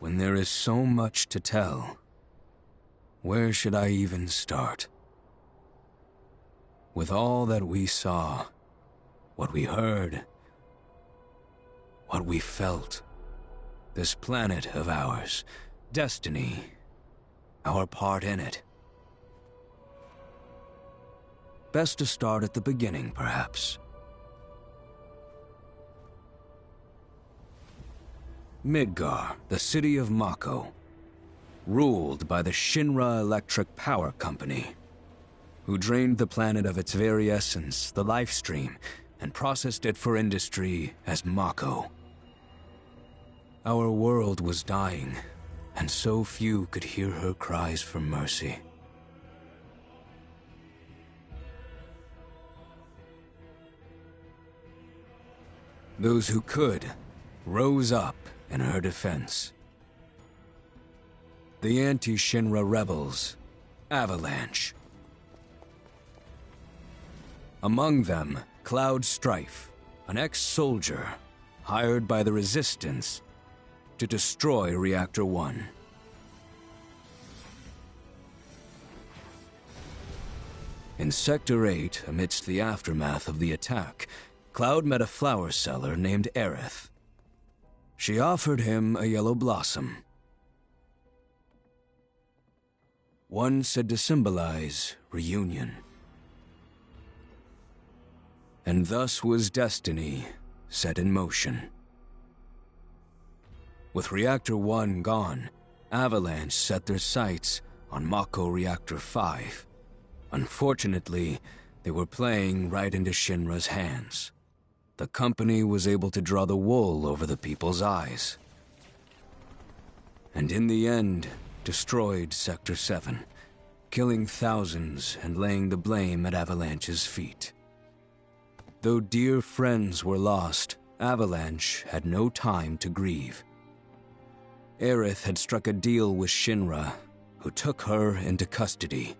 When there is so much to tell, where should I even start? With all that we saw, what we heard, what we felt, this planet of ours, destiny, our part in it. Best to start at the beginning, perhaps. Midgar, the city of Mako, ruled by the Shinra Electric Power Company, who drained the planet of its very essence, the life stream, and processed it for industry as Mako. Our world was dying, and so few could hear her cries for mercy. Those who could rose up in her defense. The anti-Shinra rebels, Avalanche. Among them, Cloud Strife, an ex-soldier hired by the Resistance to destroy Reactor 1. In Sector 8, amidst the aftermath of the attack, Cloud met a flower seller named Aerith. She offered him a yellow blossom, one said to symbolize reunion. And thus was destiny set in motion. With Reactor 1 gone, Avalanche set their sights on Mako Reactor 5. Unfortunately, they were playing right into Shinra's hands. The company was able to draw the wool over the people's eyes. And in the end, destroyed Sector 7, killing thousands and laying the blame at Avalanche's feet. Though dear friends were lost, Avalanche had no time to grieve. Aerith had struck a deal with Shinra, who took her into custody.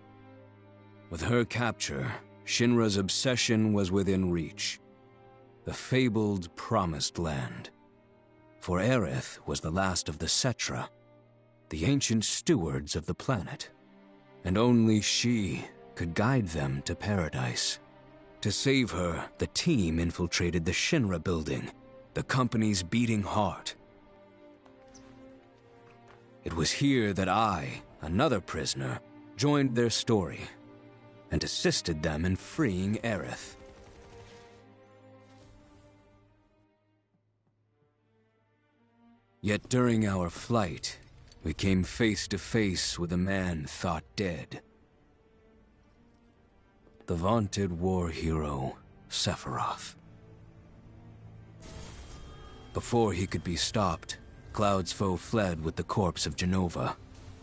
With her capture, Shinra's obsession was within reach. The fabled Promised Land. For Aerith was the last of the Cetra, the ancient stewards of the planet, and only she could guide them to paradise. To save her, the team infiltrated the Shinra building, the company's beating heart. It was here that I, another prisoner, joined their story and assisted them in freeing Aerith. Yet during our flight, we came face to face with a man thought dead. The vaunted war hero, Sephiroth. Before he could be stopped, Cloud's foe fled with the corpse of Genova,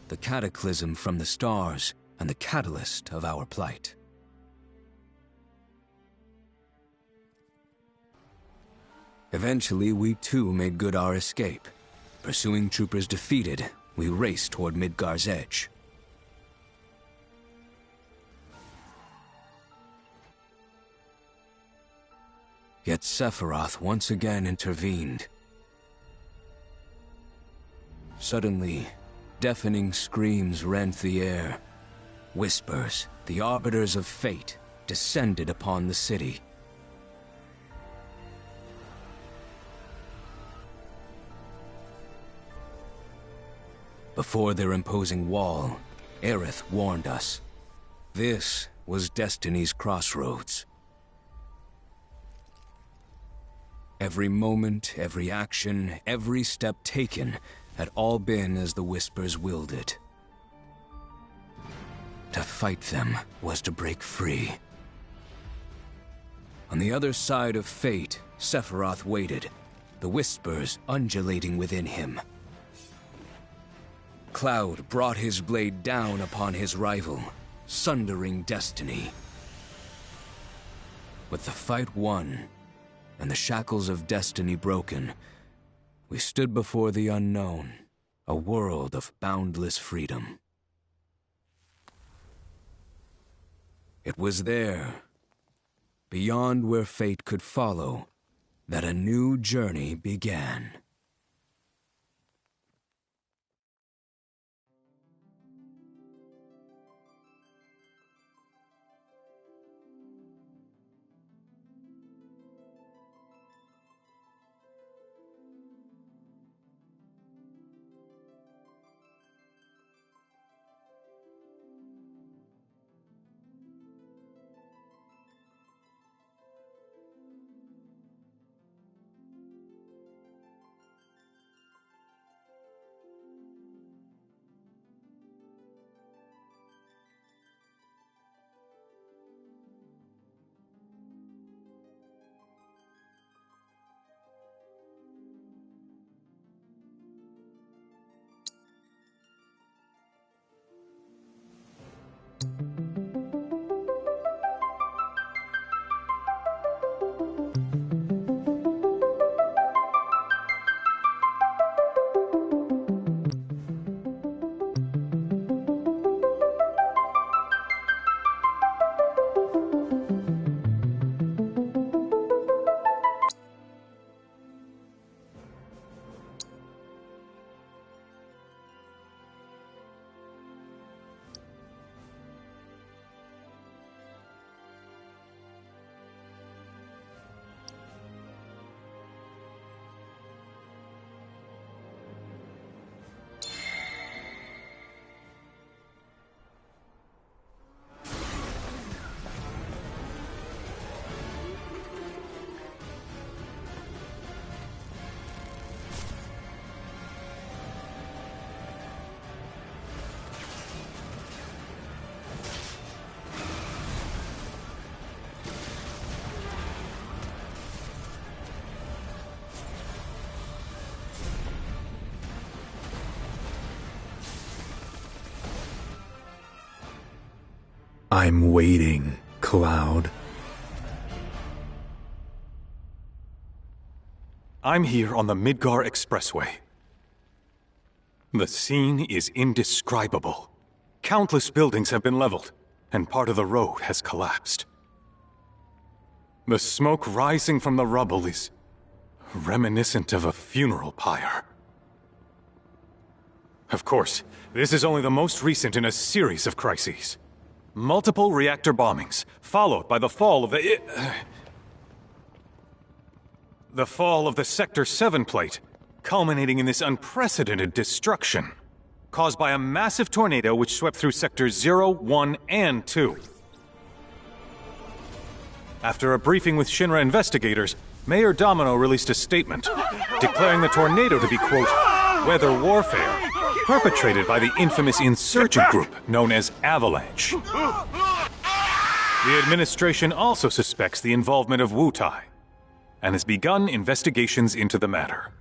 the cataclysm from the stars and the catalyst of our plight. Eventually, we too made good our escape. Pursuing troopers defeated, we raced toward Midgar's edge. Yet Sephiroth once again intervened. Suddenly, deafening screams rent the air. Whispers, the arbiters of fate, descended upon the city. Before their imposing wall, Aerith warned us. This was Destiny's crossroads. Every moment, every action, every step taken had all been as the Whispers willed it. To fight them was to break free. On the other side of fate, Sephiroth waited, the Whispers undulating within him. Cloud brought his blade down upon his rival, sundering destiny. With the fight won, and the shackles of destiny broken, we stood before the unknown, a world of boundless freedom. It was there, beyond where fate could follow, that a new journey began. I'm waiting, Cloud. I'm here on the Midgar Expressway. The scene is indescribable. Countless buildings have been leveled, and part of the road has collapsed. The smoke rising from the rubble is reminiscent of a funeral pyre. Of course, this is only the most recent in a series of crises. Multiple reactor bombings, followed by the fall of the Sector 7 plate, culminating in this unprecedented destruction, caused by a massive tornado which swept through Sectors 0, 1, and 2. After a briefing with Shinra investigators, Mayor Domino released a statement, declaring the tornado to be, quote, weather warfare, perpetrated by the infamous insurgent group known as Avalanche. The administration also suspects the involvement of Wutai, and has begun investigations into the matter.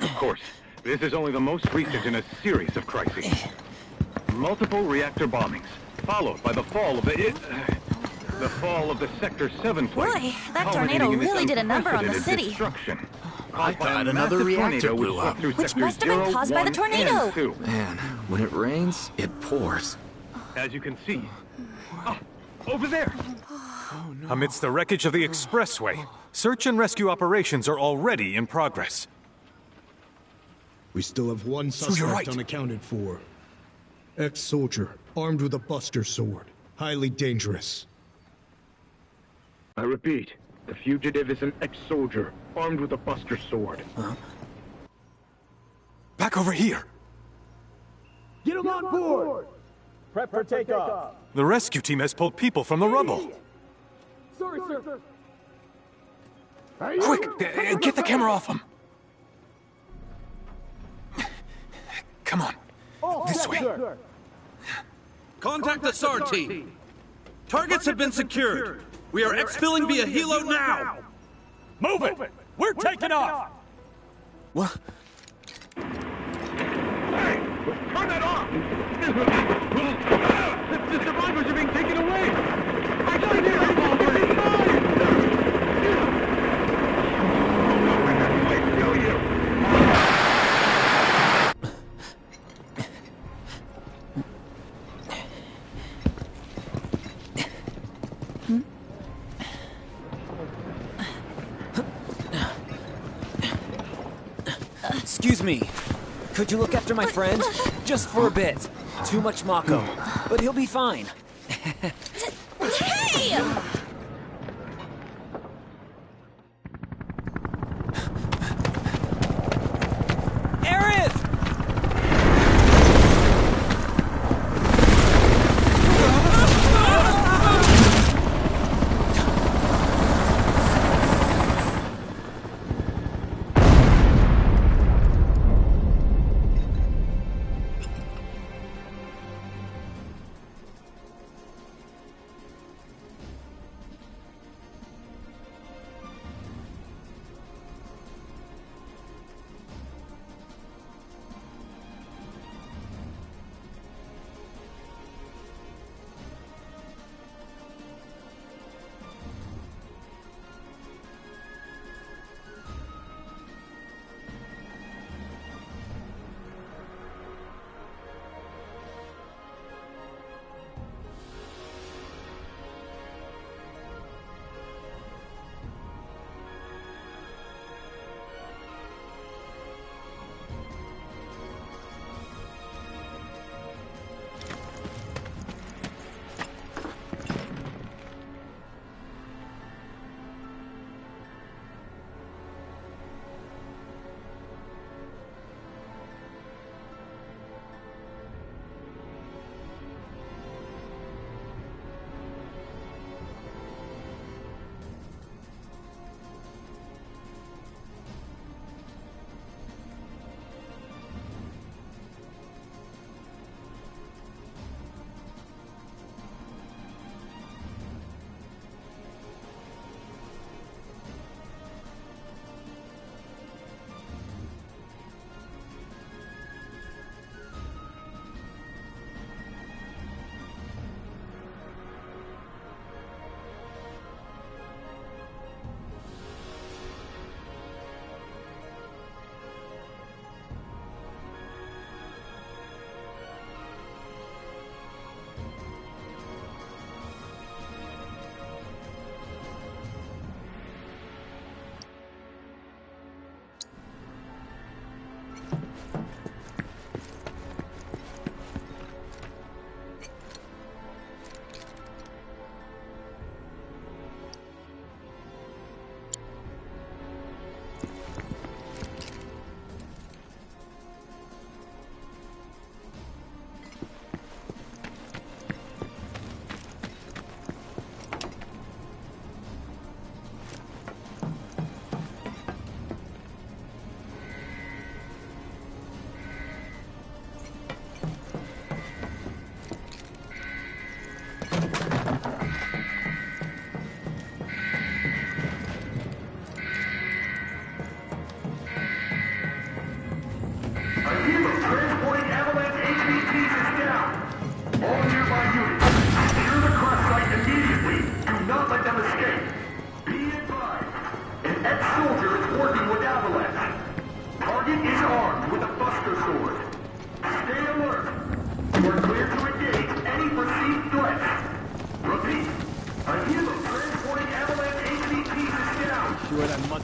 Of course, this is only the most recent in a series of crises. Multiple reactor bombings, followed by the fall of the Sector 7 plate. Boy, that tornado really did a number on the city. I thought another reactor blew up. Which must have been caused by the tornado. Man, when it rains, it pours. As you can see. Over there! Amidst the wreckage of the expressway, search and rescue operations are already in progress. We still have one suspect unaccounted for. Ex-soldier, armed with a buster sword. Highly dangerous. I repeat, the fugitive is an ex-soldier, armed with a buster sword. Huh? Back over here! Get him on board! Prep for takeoff! The rescue team has pulled people from the rubble. Sorry, sir. Quick! Get the camera off him! Come on. This way. Sir. Contact the SAR team. Targets have been secured. We are exfilling via helo now. Move it! We're taking off! What? Hey! Turn that off! The survivors are being taken away! I got it! Excuse me. Could you look after my friend? Just for a bit. Too much Mako. But he'll be fine. Hey!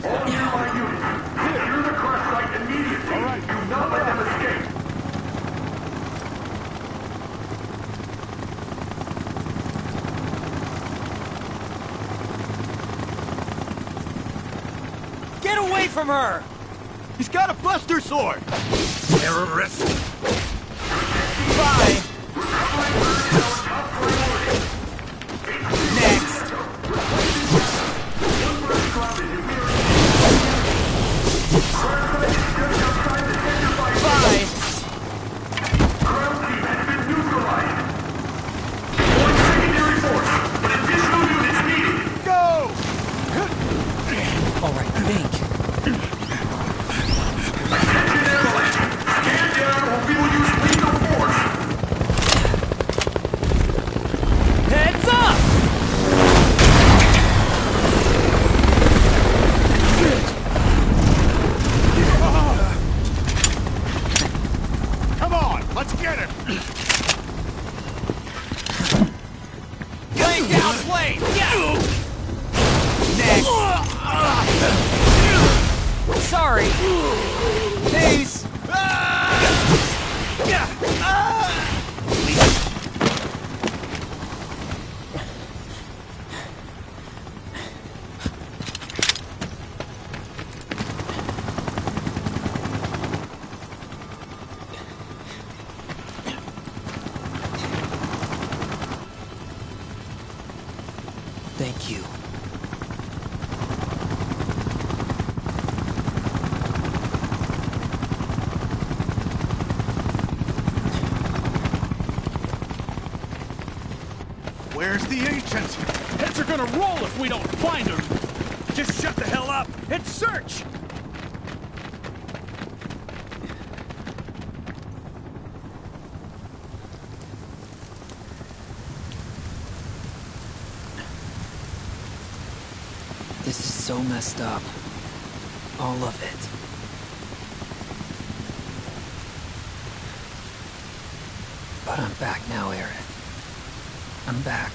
All nearby units, secure the crush site immediately. All right. Do not let them escape. Get away from her! He's got a Buster Sword! Terrorist! Bye! Next! Bye! Ground team has been neutralized. One secondary force, but additional units needed. Go! All right, think. Attention avalanche. Stand down or we will use lethal force. Heads up! Come on, let's get him! Laying down flame! Yeah! Next! Sorry! Peace! Thank you. Where's the ancient? Heads are gonna roll if we don't find her! Just shut the hell up and search! This is so messed up. All of it. But I'm back now, Aerith. I'm back.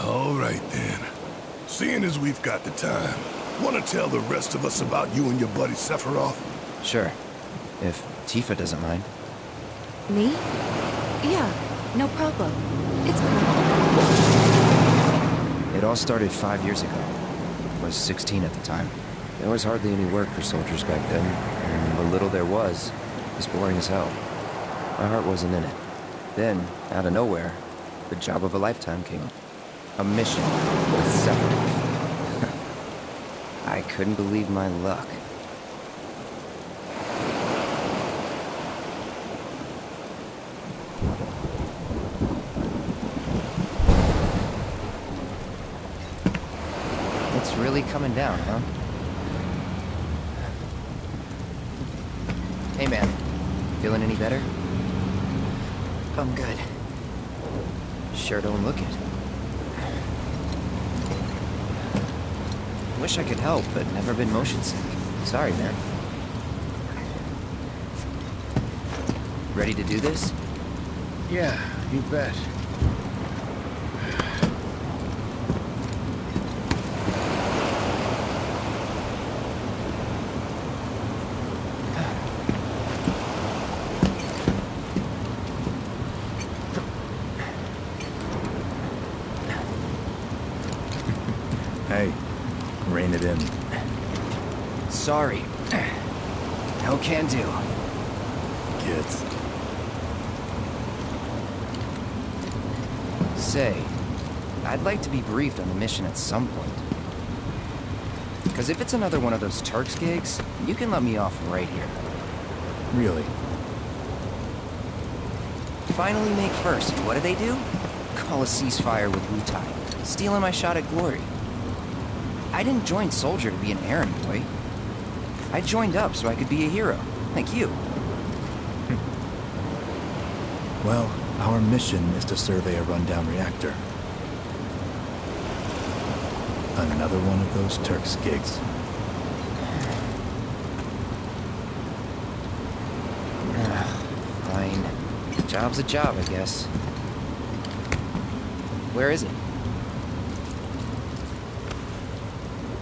All right then. Seeing as we've got the time, want to tell the rest of us about you and your buddy Sephiroth? Sure. If Tifa doesn't mind. Me? Yeah, no problem. It's It all started 5 years ago. I was 16 at the time. There was hardly any work for soldiers back then, and the little there was boring as hell. My heart wasn't in it. Then, out of nowhere, the job of a lifetime came up. A mission with Sephiroth. I couldn't believe my luck. It's really coming down, huh? Hey, man. Feeling any better? I'm good. Sure don't look it. Wish I could help, but never been motion sick. Sorry, man. Ready to do this? Yeah, you bet. Hey, rein it in. Sorry. No can do. Kids. Say, I'd like to be briefed on the mission at some point. Because if it's another one of those Turks gigs, you can let me off right here. Really? Finally May 1st, what do? Call a ceasefire with Wutai, stealing my shot at glory. I didn't join Soldier to be an errand boy. I joined up so I could be a hero, like you. Well, our mission is to survey a rundown reactor. Another one of those Turks gigs. Fine. Job's a job, I guess. Where is it?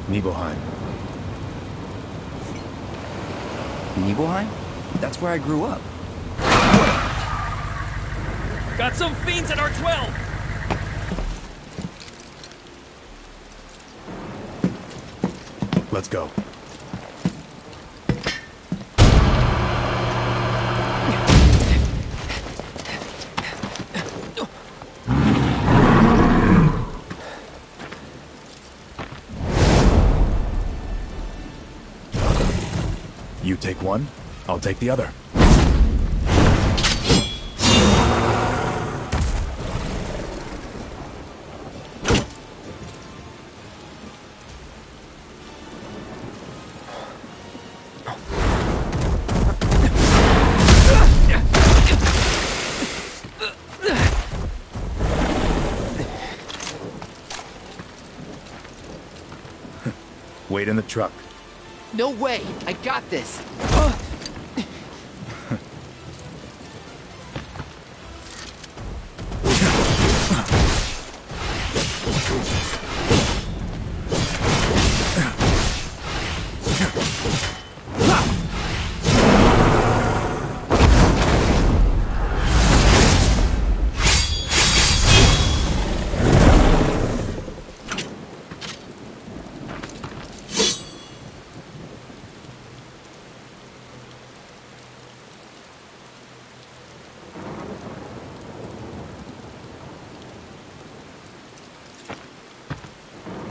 Nibelheim. Nibelheim? That's where I grew up. Got some fiends at R12! Let's go. You take one, I'll take the other. Wait in the truck. No way! I got this!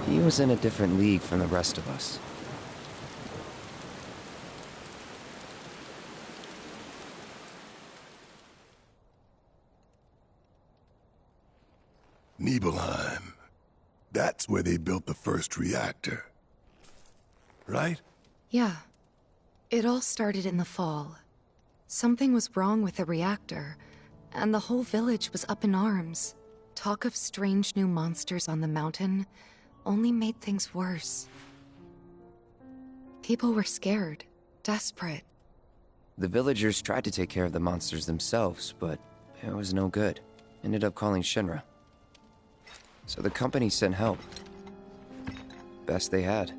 He was in a different league from the rest of us. Nibelheim. That's where they built the first reactor. Right? Yeah. It all started in the fall. Something was wrong with the reactor, and the whole village was up in arms. Talk of strange new monsters on the mountain only made things worse. People were scared, desperate. The villagers tried to take care of the monsters themselves, but it was no good. Ended up calling Shinra. So the company sent help. Best they had.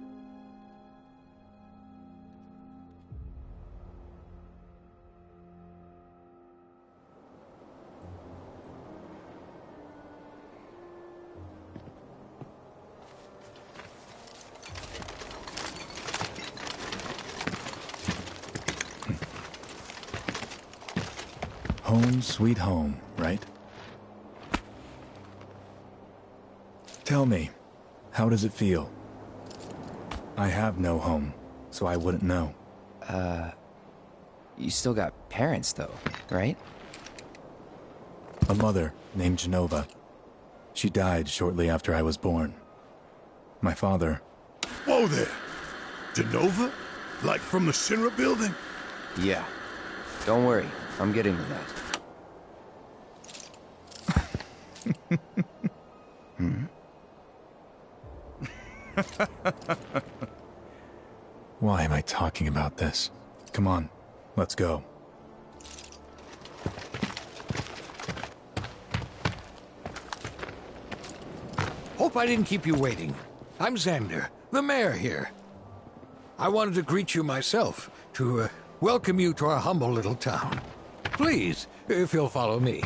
Home sweet home, right? Tell me, how does it feel? I have no home, so I wouldn't know. You still got parents though, right? A mother named Genova. She died shortly after I was born. My father... Whoa there! Genova? Like from the Shinra building? Yeah. Don't worry, I'm getting to that. Hmm? Why am I talking about this? Come on, let's go. Hope I didn't keep you waiting. I'm Xander, the mayor here. I wanted to greet you myself, to welcome you to our humble little town. Please, if you'll follow me.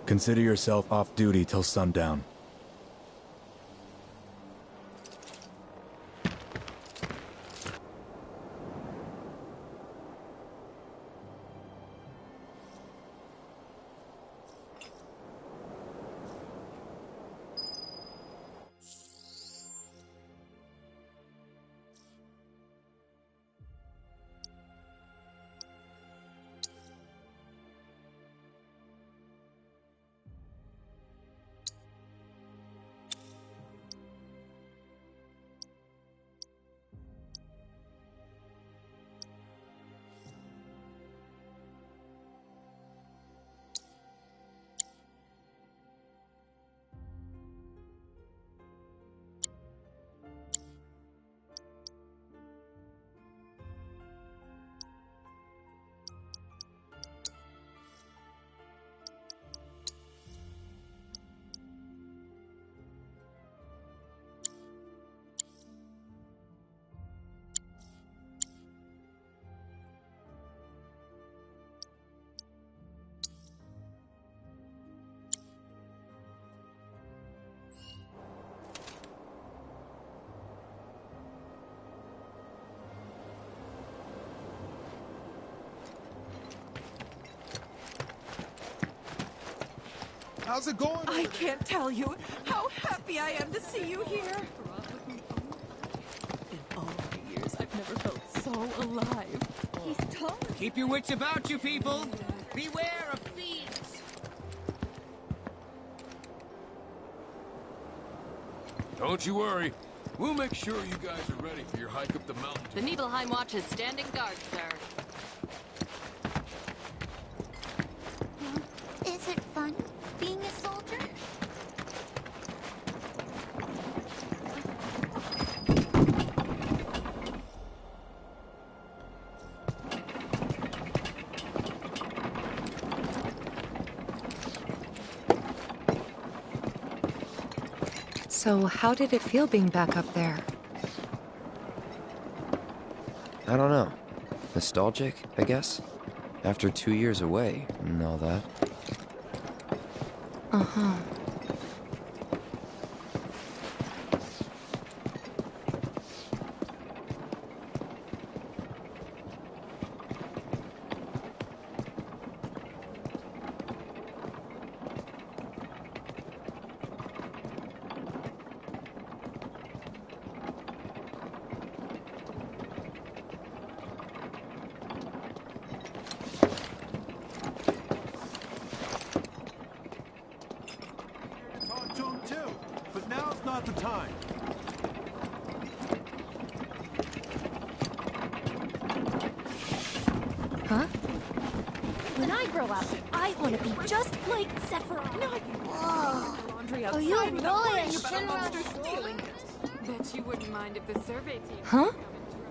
Consider yourself off duty till sundown. how's it going? I can't tell you how happy I am to see you here. In all the years, I've never felt so alive. He's tall. Keep your wits about you, people. Beware of thieves. Don't you worry. We'll make sure you guys are ready for your hike up the mountain. The Nibelheim Watch is standing guard, sir. Is it fun being a soldier? So, how did it feel being back up there? I don't know. Nostalgic, I guess? After 2 years away and all that. Uh-huh. Talk to him too, but now's not the time. Huh? When I grow up, I want to be just like Sephiroth. Whoa. Are you really Shinra Stealing it. Bet you wouldn't mind if the survey team... Huh?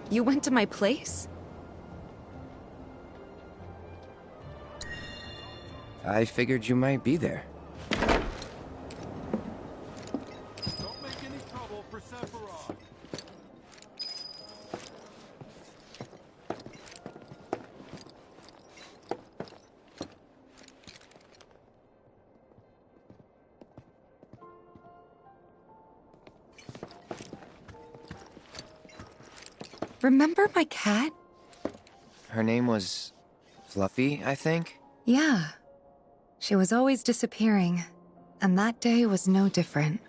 You went to my place? I figured you might be there. Don't make any trouble for Sephiroth. Remember my cat? Her name was Fluffy, I think? Yeah. She was always disappearing, and that day was no different.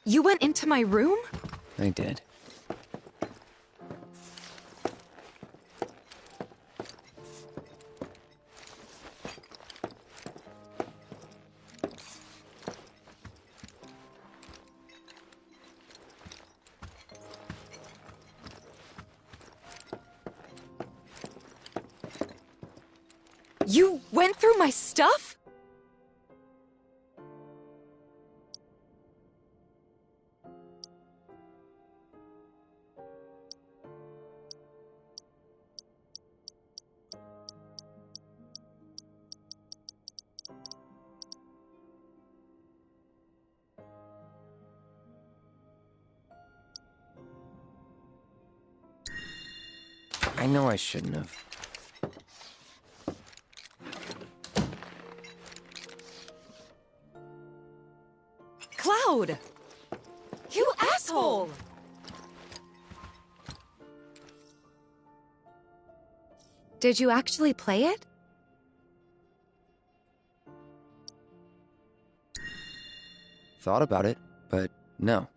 You went into my room? I did. You went through my stuff? I know I shouldn't have. Cloud! You asshole! Did you actually play it? Thought about it, but no.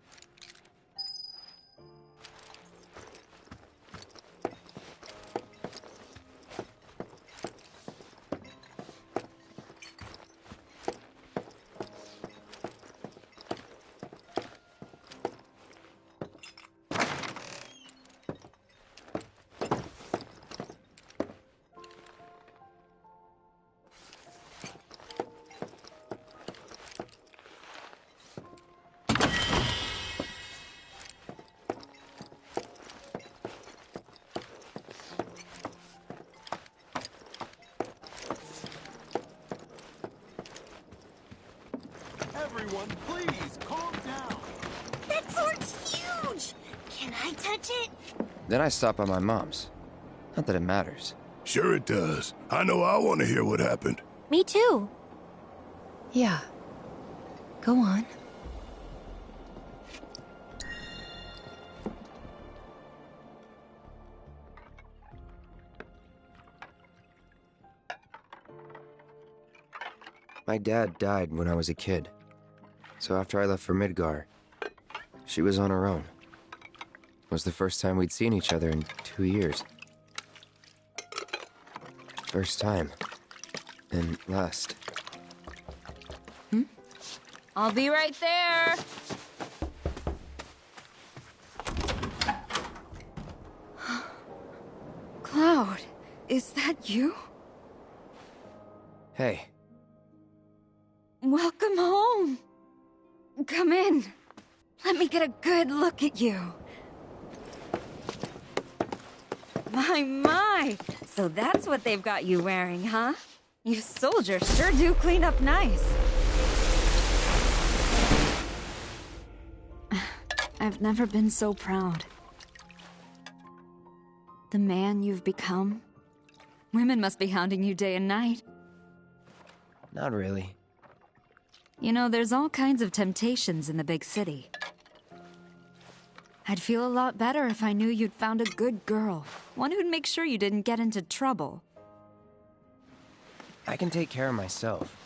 Everyone, please, calm down. That sword's huge! Can I touch it? Then I stopped by my mom's. Not that it matters. Sure it does. I know I want to hear what happened. Me too. Yeah. Go on. My dad died when I was a kid. So after I left for Midgar, she was on her own. It was the first time we'd seen each other in 2 years. First time. And last. I'll be right there. Cloud, is that you? Hey. Welcome home. Come in. Let me get a good look at you. My. So that's what they've got you wearing, huh? You soldiers sure do clean up nice. I've never been so proud. The man you've become. Women must be hounding you day and night. Not really. You know, there's all kinds of temptations in the big city. I'd feel a lot better if I knew you'd found a good girl. One who'd make sure you didn't get into trouble. I can take care of myself.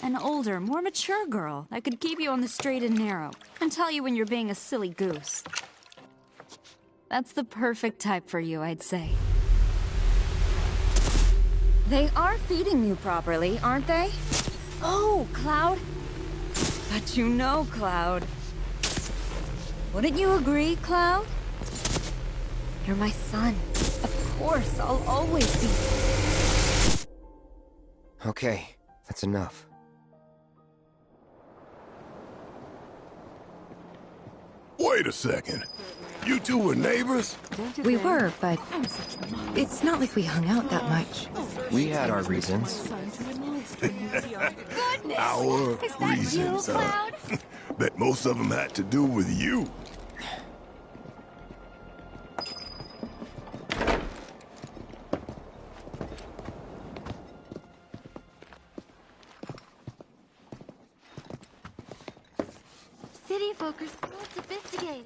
An older, more mature girl that could keep you on the straight and narrow and tell you when you're being a silly goose. That's the perfect type for you, I'd say. They are feeding you properly, aren't they? Oh, Cloud. But you know, Cloud. Wouldn't you agree, Cloud? You're my son. Of course, I'll always be. Okay, that's enough. Wait a second. You two were neighbors? We were, but it's not like we hung out that much. We had our reasons. Our reasons, huh? Bet most of them had to do with you. City folk are so sophisticated.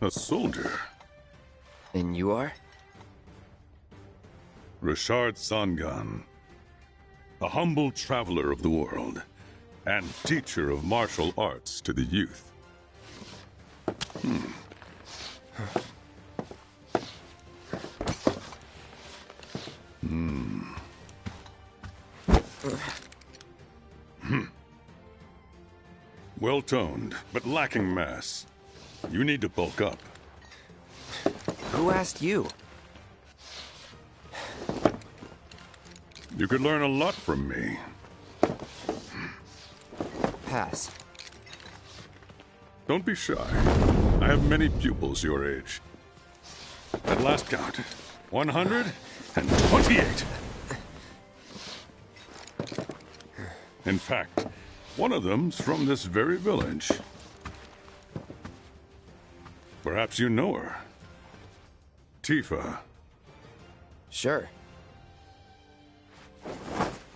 A soldier. And you are? Richard Sangan. A humble traveler of the world, and teacher of martial arts to the youth. Well-toned, but lacking mass. You need to bulk up. Who asked you? You could learn a lot from me. Pass. Don't be shy. I have many pupils your age. At last count, 128. In fact, one of them's from this very village. Perhaps you know her. Tifa. Sure.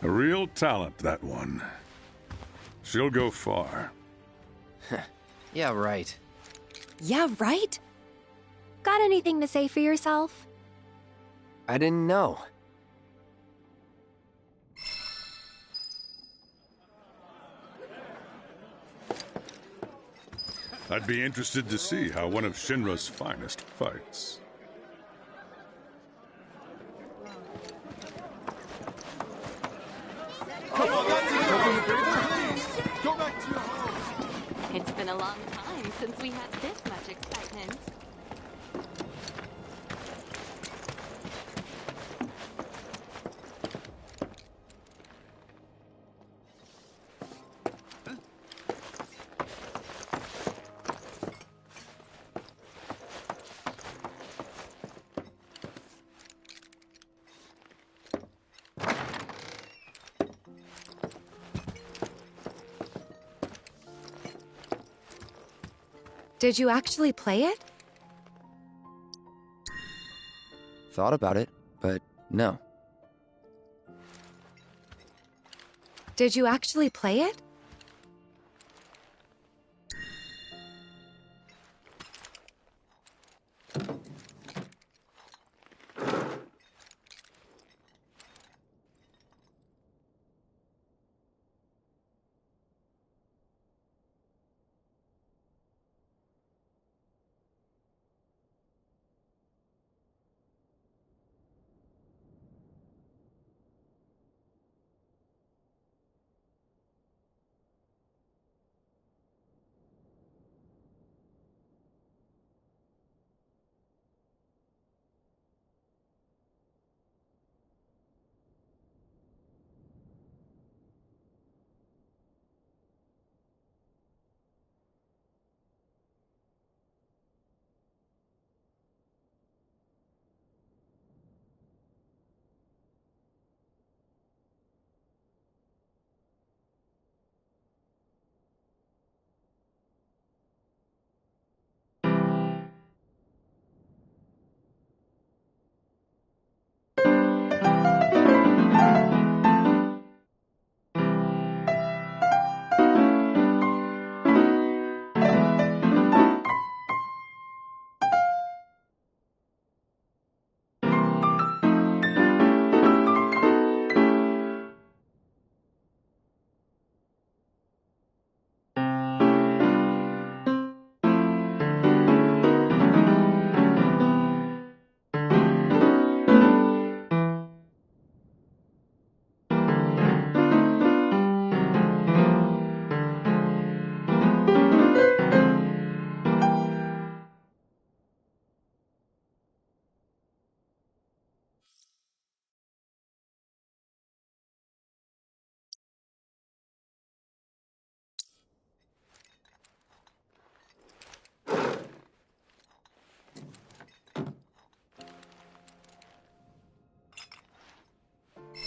A real talent, that one. She'll go far. Yeah, right. Yeah, right? Got anything to say for yourself? I didn't know. I'd be interested to see how one of Shinra's finest fights. It's been a long time since we had this much excitement. Did you actually play it? Thought about it, but no. Did you actually play it?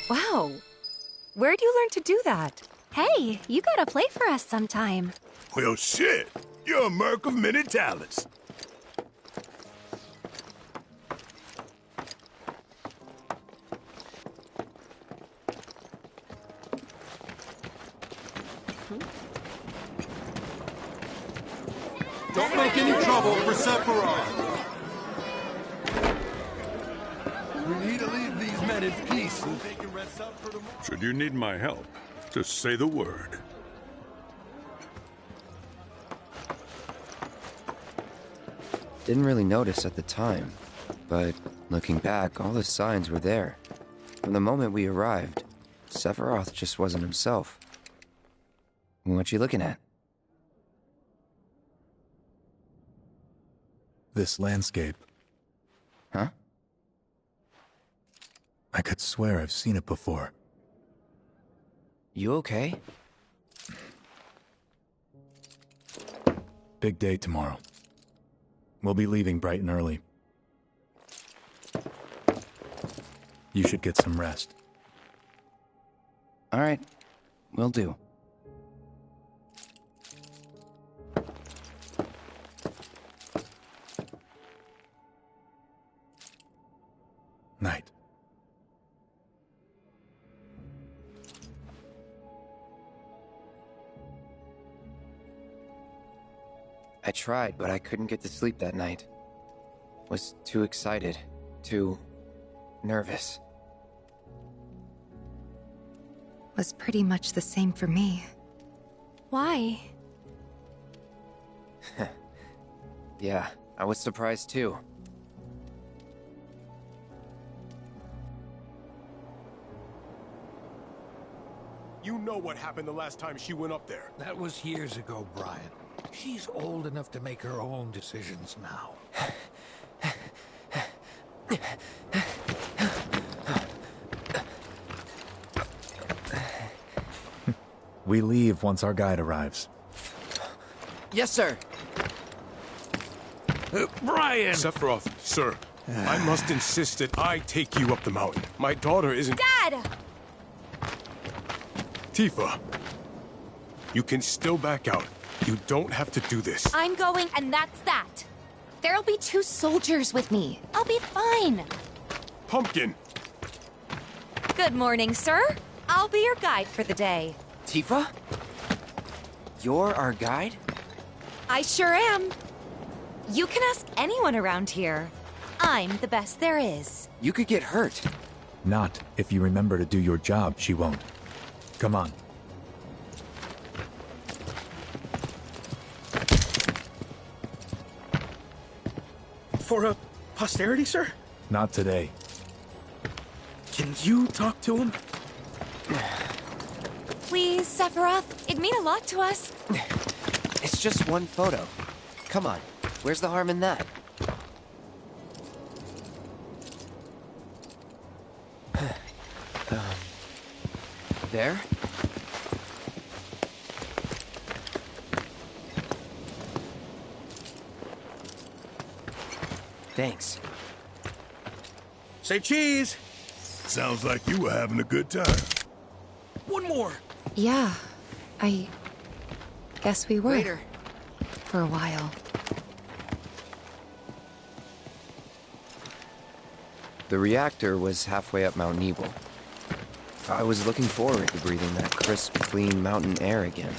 Wow. Where'd you learn to do that? Hey, you gotta play for us sometime. Well, shit. You're a merc of many talents. Don't make any trouble for Sephiroth. We need to leave these men in peace so they can rest up for tomorrow. Should you need my help, just say the word. Didn't really notice at the time, but looking back, all the signs were there. From the moment we arrived, Sephiroth just wasn't himself. What you looking at? This landscape. Huh? I could swear I've seen it before. You okay? Big day tomorrow. We'll be leaving bright and early. You should get some rest. All right, will do. Night. I tried, but I couldn't get to sleep that night. Was too excited, too nervous. Was pretty much the same for me. Why? Yeah, I was surprised too. You know what happened the last time she went up there. That was years ago, Brian. She's old enough to make her own decisions now. We leave once our guide arrives. Yes, sir. Brian! Sephiroth, sir. I must insist that I take you up the mountain. My daughter isn't... Dad! Tifa. You can still back out. You don't have to do this. I'm going, and that's that. There'll be 2 soldiers with me. I'll be fine. Pumpkin! Good morning, sir. I'll be your guide for the day. Tifa? You're our guide? I sure am. You can ask anyone around here. I'm the best there is. You could get hurt. Not if you remember to do your job, she won't. Come on. For a posterity, sir? Not today. Can you talk to him? Please, Sephiroth. It'd mean a lot to us. It's just one photo. Come on. Where's the harm in that? There? Thanks. Say cheese! Sounds like you were having a good time. One more! Yeah, I guess we were. Later. For a while. The reactor was halfway up Mount Nebel. I was looking forward to breathing that crisp, clean mountain air again.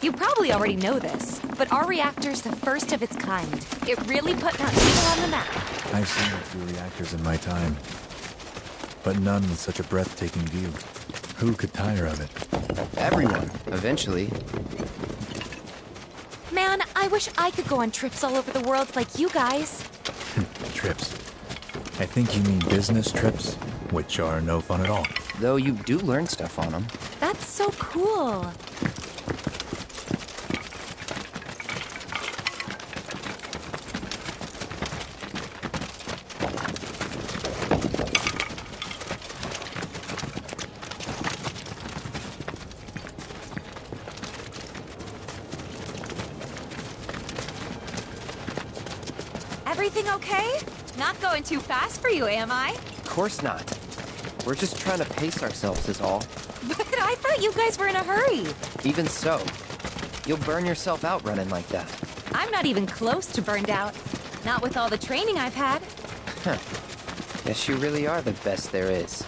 You probably already know this, but our reactor's the first of its kind. It really put Mount Nebel on the map. I've seen a few reactors in my time, but none with such a breathtaking view. Who could tire of it? Everyone, eventually. Man, I wish I could go on trips all over the world like you guys. Trips. I think you mean business trips, which are no fun at all. Though you do learn stuff on them. That's so cool. Everything okay? Not going too fast for you, am I? Of course not. We're just trying to pace ourselves is all. But I thought you guys were in a hurry. Even so, you'll burn yourself out running like that. I'm not even close to burned out. Not with all the training I've had. Huh. Guess you really are the best there is.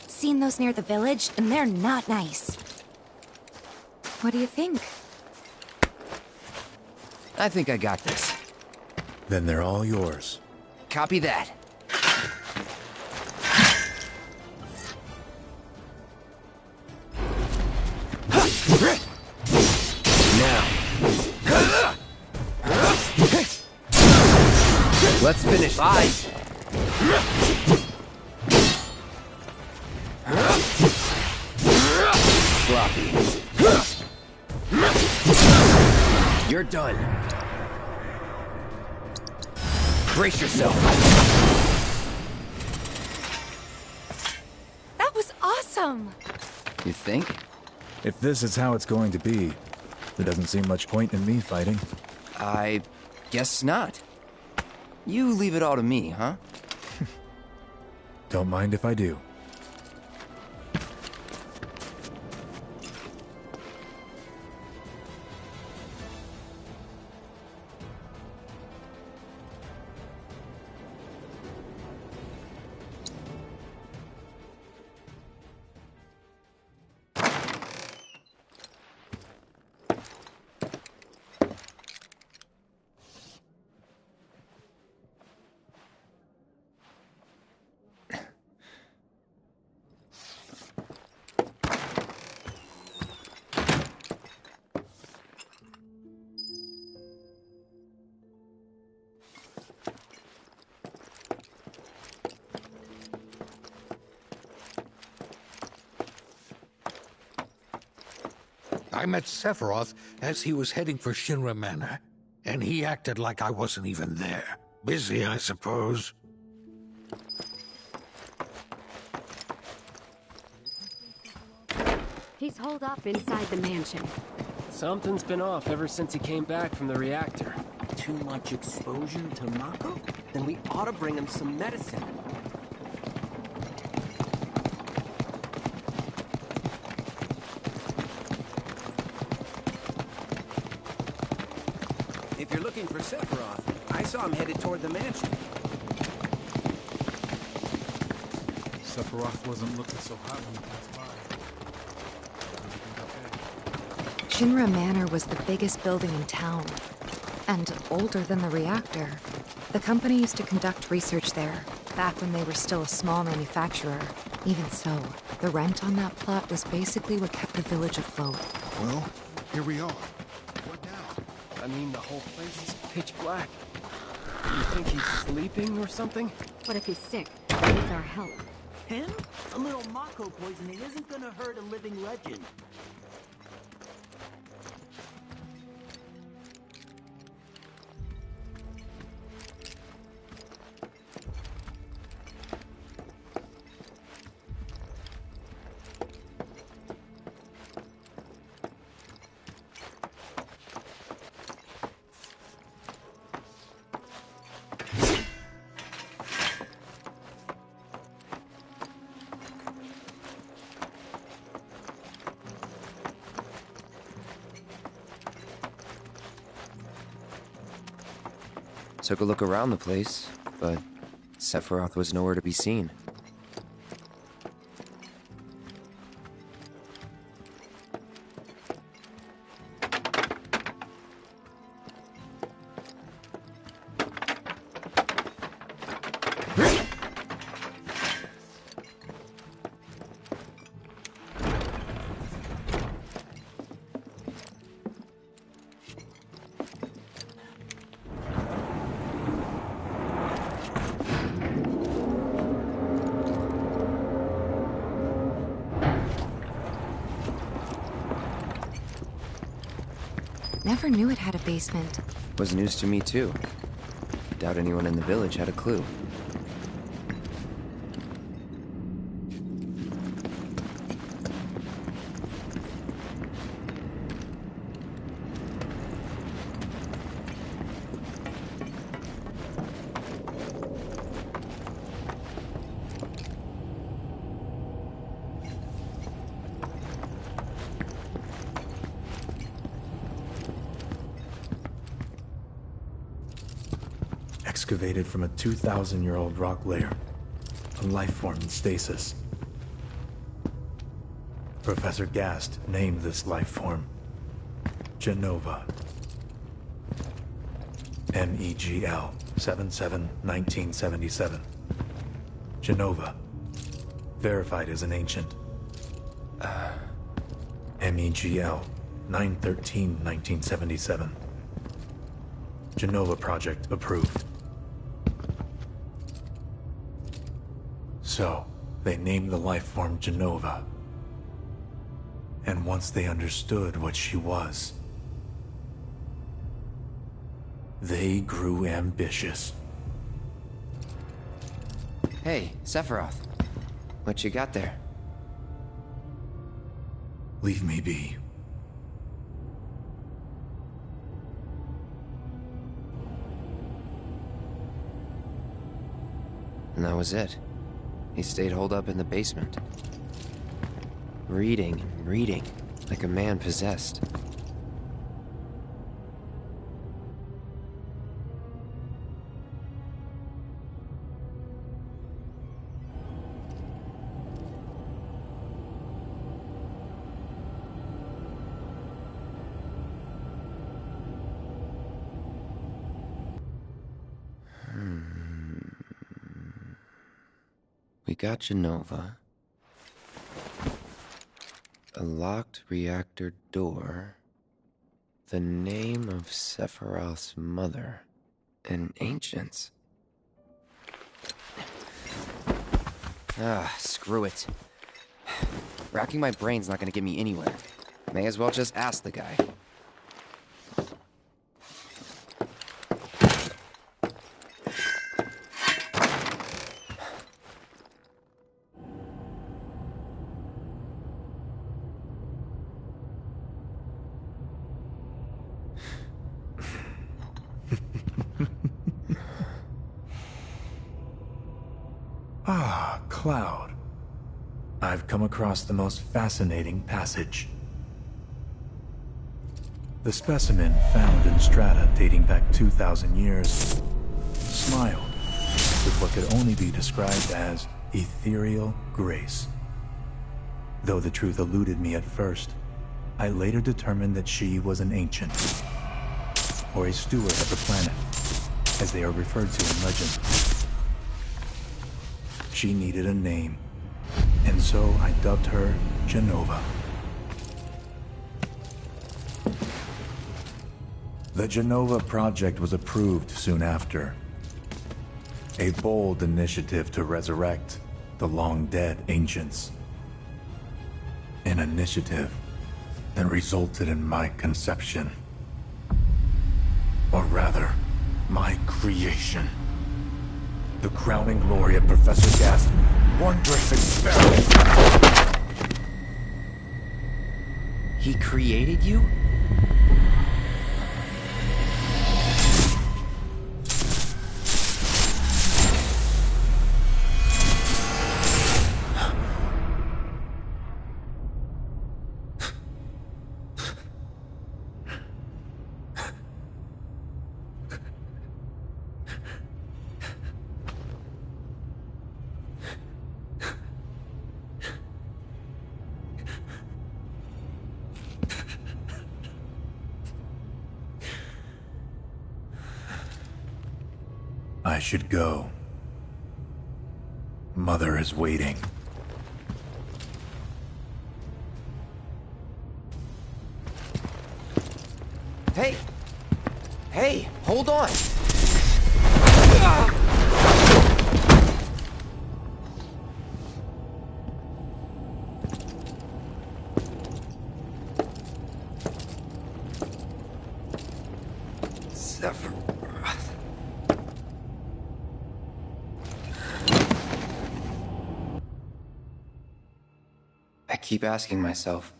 Seen those near the village, and they're not nice. What do you think? I think I got this. Then they're all yours. Copy that. Now. Let's finish. Bye. Sloppy. You're done. Brace yourself. That was awesome! You think? If this is how it's going to be, there doesn't seem much point in me fighting. I guess not. You leave it all to me, huh? Don't mind if I do. I met Sephiroth as he was heading for Shinra Manor, and he acted like I wasn't even there. Busy, I suppose. He's holed up inside the mansion. Something's been off ever since he came back from the reactor. Too much exposure to Mako? Then we ought to bring him some medicine. If you're looking for Sephiroth, I saw him headed toward the mansion. Sephiroth wasn't looking so hot when he passed by. Shinra Manor was the biggest building in town, and older than the reactor. The company used to conduct research there, back when they were still a small manufacturer. Even so, the rent on that plot was basically what kept the village afloat. Well, here we are. I mean, the whole place is pitch black. You think he's sleeping or something? What if he's sick? He needs our help. Him? A little Mako poisoning isn't gonna hurt a living legend. Took a look around the place, but Sephiroth was nowhere to be seen. Never knew it had a basement. Was news to me too. Doubt anyone in the village had a clue. Excavated from a 2,000-year-old rock layer, a life form in stasis. Professor Gast named this life form Genova. MEGL 77-1977. Genova. Verified as an ancient. MEGL 913-1977. Genova project approved. So, they named the life form Genova. And once they understood what she was, they grew ambitious. Hey, Sephiroth. What you got there? Leave me be. And that was it. He stayed holed up in the basement. Reading and reading, like a man possessed. We got Genova. A locked reactor door. The name of Sephiroth's mother. And ancients. Screw it. Racking my brain's not gonna get me anywhere. May as well just ask the guy. Ah, Cloud. I've come across the most fascinating passage. The specimen found in strata dating back 2,000 years smiled with what could only be described as ethereal grace. Though the truth eluded me at first, I later determined that she was an ancient, or a steward of the planet, as they are referred to in legend. She needed a name, and so I dubbed her Genova. The Genova Project was approved soon after. A bold initiative to resurrect the long-dead ancients. An initiative that resulted in my conception. Or rather, my creation. The crowning glory of Professor Gast's wondrous experiment. He created you? I should go. Mother is waiting. Hey! Hey, hold on! I keep asking myself,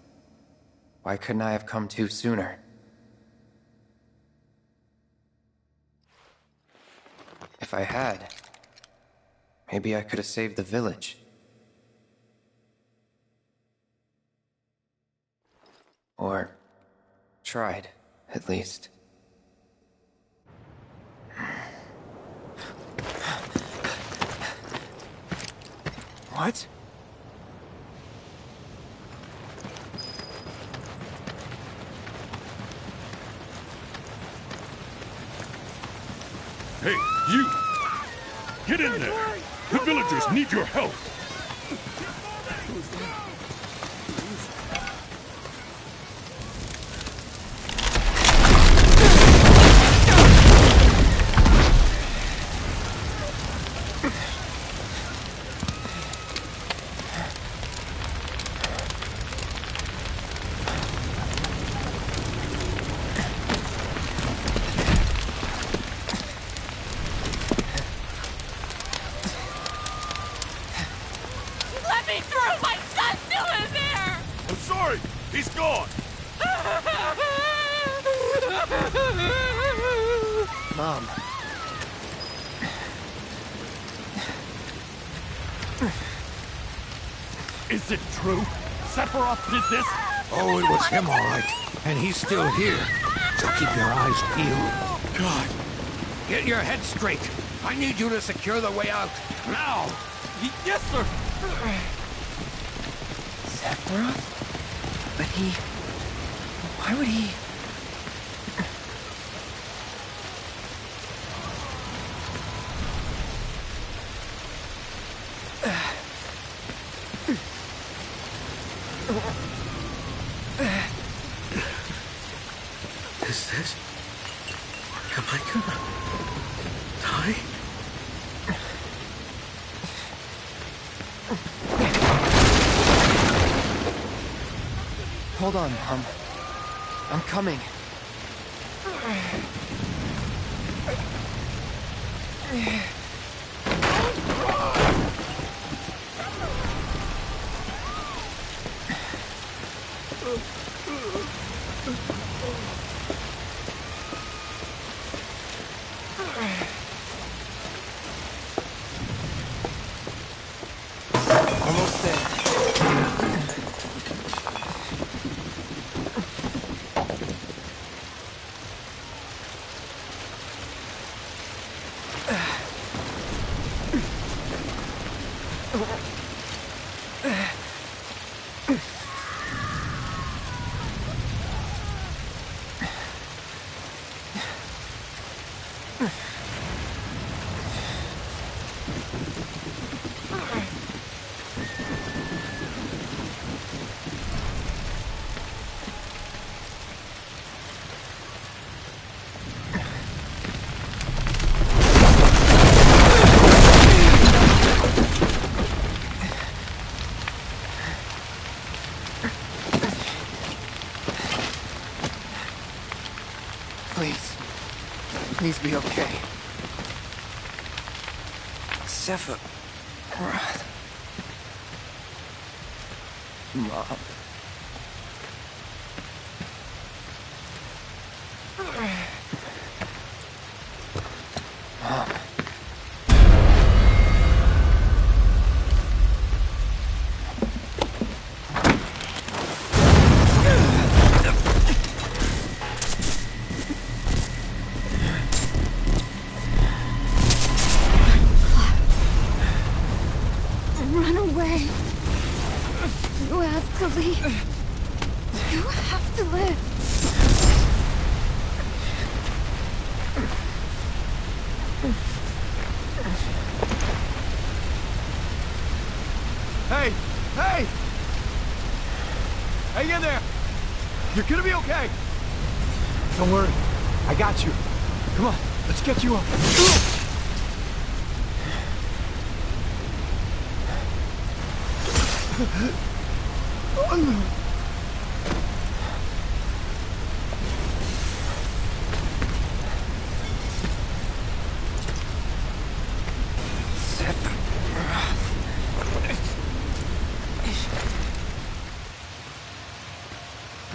why couldn't I have come to sooner? If I had, maybe I could have saved the village. Or tried, at least. What? Hey, you! Get in there! The villagers need your help! He's gone! Mom. Is it true? Sephiroth did this? Oh, it was him, all right. And he's still here. So keep your eyes peeled. God. Get your head straight. I need you to secure the way out. Now! Yes, sir! Sephiroth? But he... Why would he... Is this... Am I gonna... die? Hold on, Mom. I'm coming. Almost there. Please be okay. Sephiroth. Mom. Mom. Run away. You have to leave. You have to live. Hey! Hey! Hang in there! You're gonna be okay! Don't worry. I got you. Come on, let's get you up.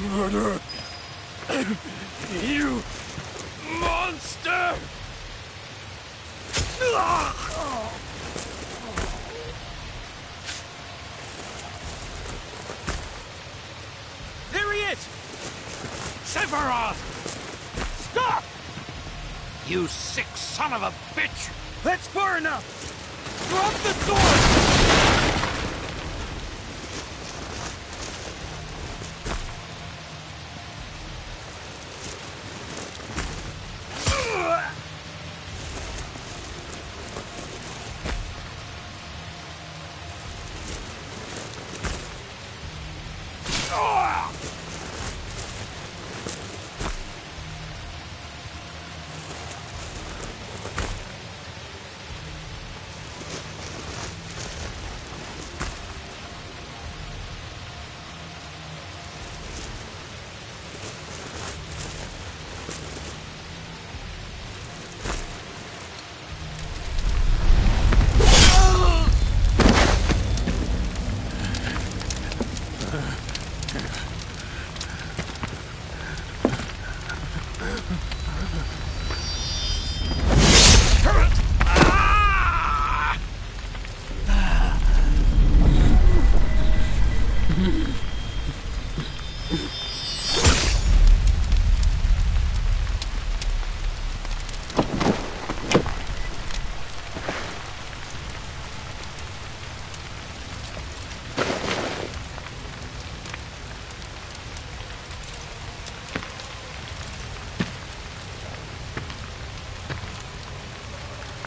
Murder! You monster! There he is! Sephiroth! Stop! You sick son of a bitch! That's far enough! Drop the sword!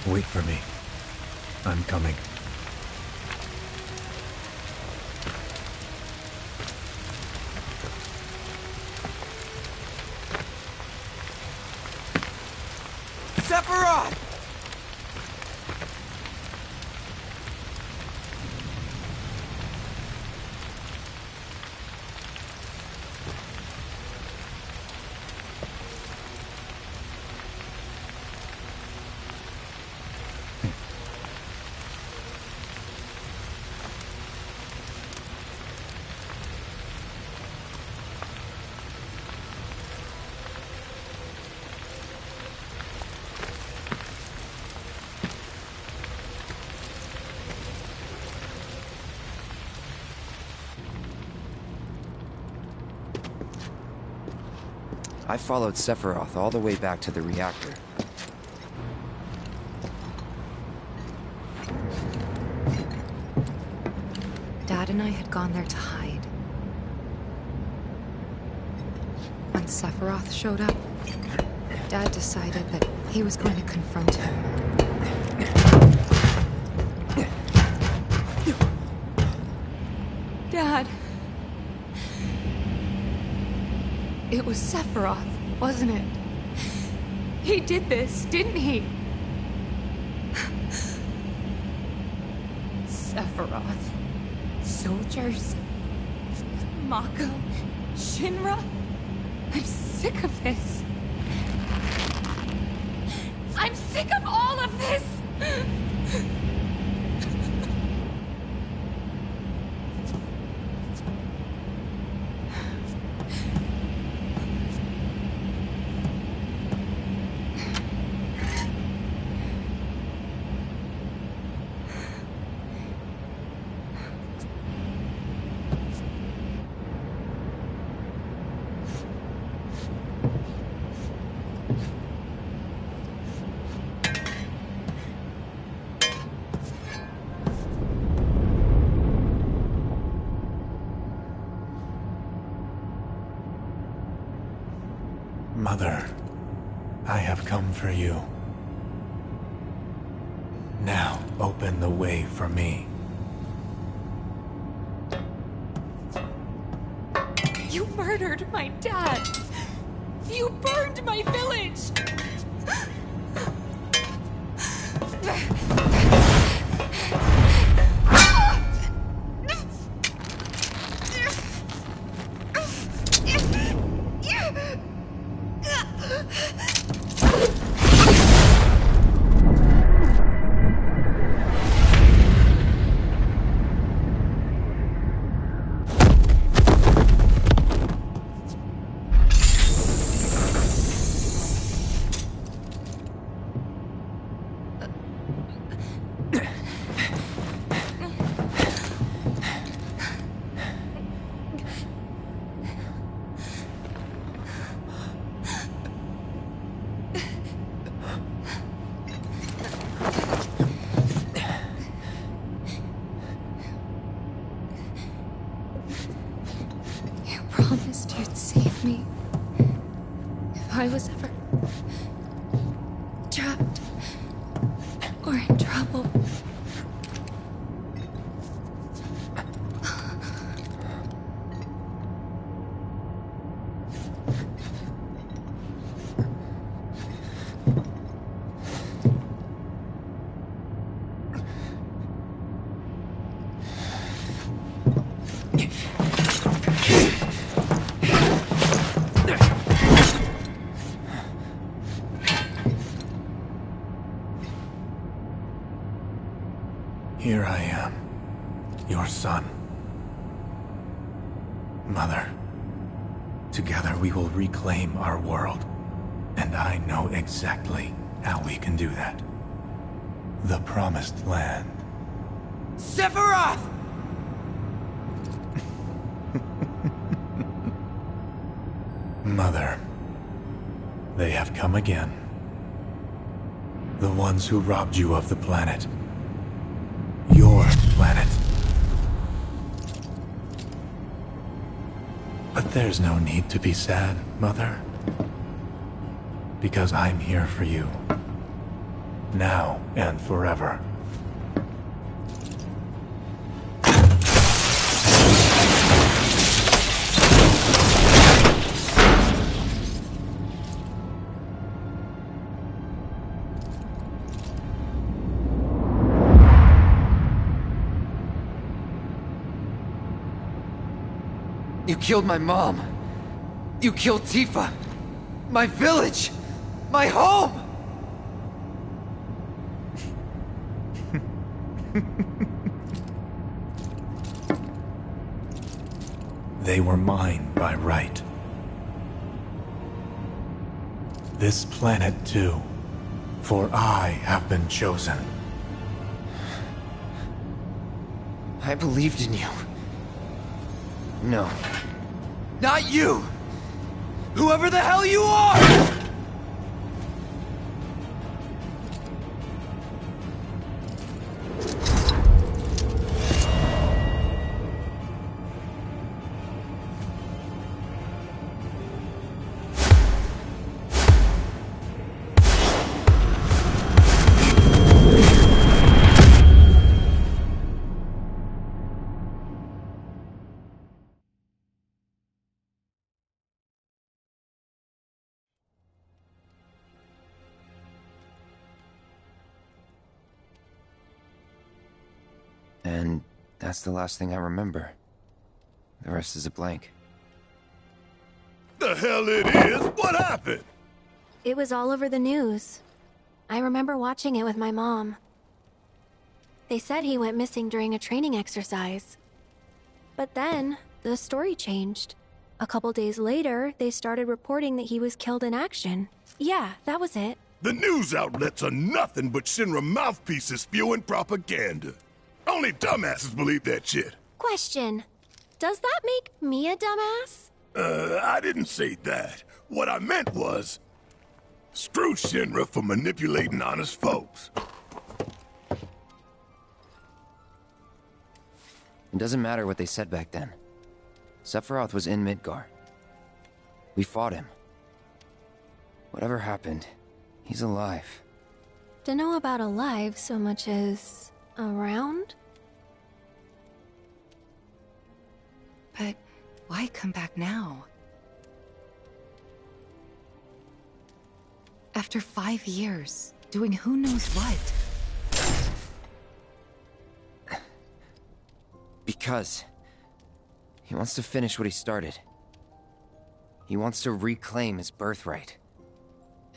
Wait for me. I'm coming. Sephiroth! I followed Sephiroth all the way back to the reactor. Dad and I had gone there to hide. When Sephiroth showed up, Dad decided that he was going to confront him. Dad! It was Sephiroth, wasn't it? He did this, didn't he? Sephiroth. Soldiers. Mako. Shinra. I'm sick of this. I'm sick of all of this! Mother, I have come for you. Now open the way for me. You murdered my dad! You burned my village! Promised you'd save me if I was ever trapped or in trouble. Here I am, your son. Mother, together we will reclaim our world, and I know exactly how we can do that. The Promised Land. Sephiroth! Mother, they have come again. The ones who robbed you of the planet. Your planet. But there's no need to be sad, Mother. Because I'm here for you. Now and forever. You killed my mom. You killed Tifa. My village. My home. They were mine by right. This planet too, for I have been chosen. I believed in you. No. Not you! Whoever the hell you are! And that's the last thing I remember. The rest is a blank. The hell it is? What happened? It was all over the news. I remember watching it with my mom. They said he went missing during a training exercise. But then, the story changed. A couple days later, they started reporting that he was killed in action. Yeah, that was it. The news outlets are nothing but Shinra mouthpieces spewing propaganda. Only dumbasses believe that shit. Question. Does that make me a dumbass? I didn't say that. What I meant was, screw Shinra for manipulating honest folks. It doesn't matter what they said back then. Sephiroth was in Midgar. We fought him. Whatever happened, he's alive. Don't know about alive so much as around? But why come back now? After 5 years, doing who knows what? Because he wants to finish what he started. He wants to reclaim his birthright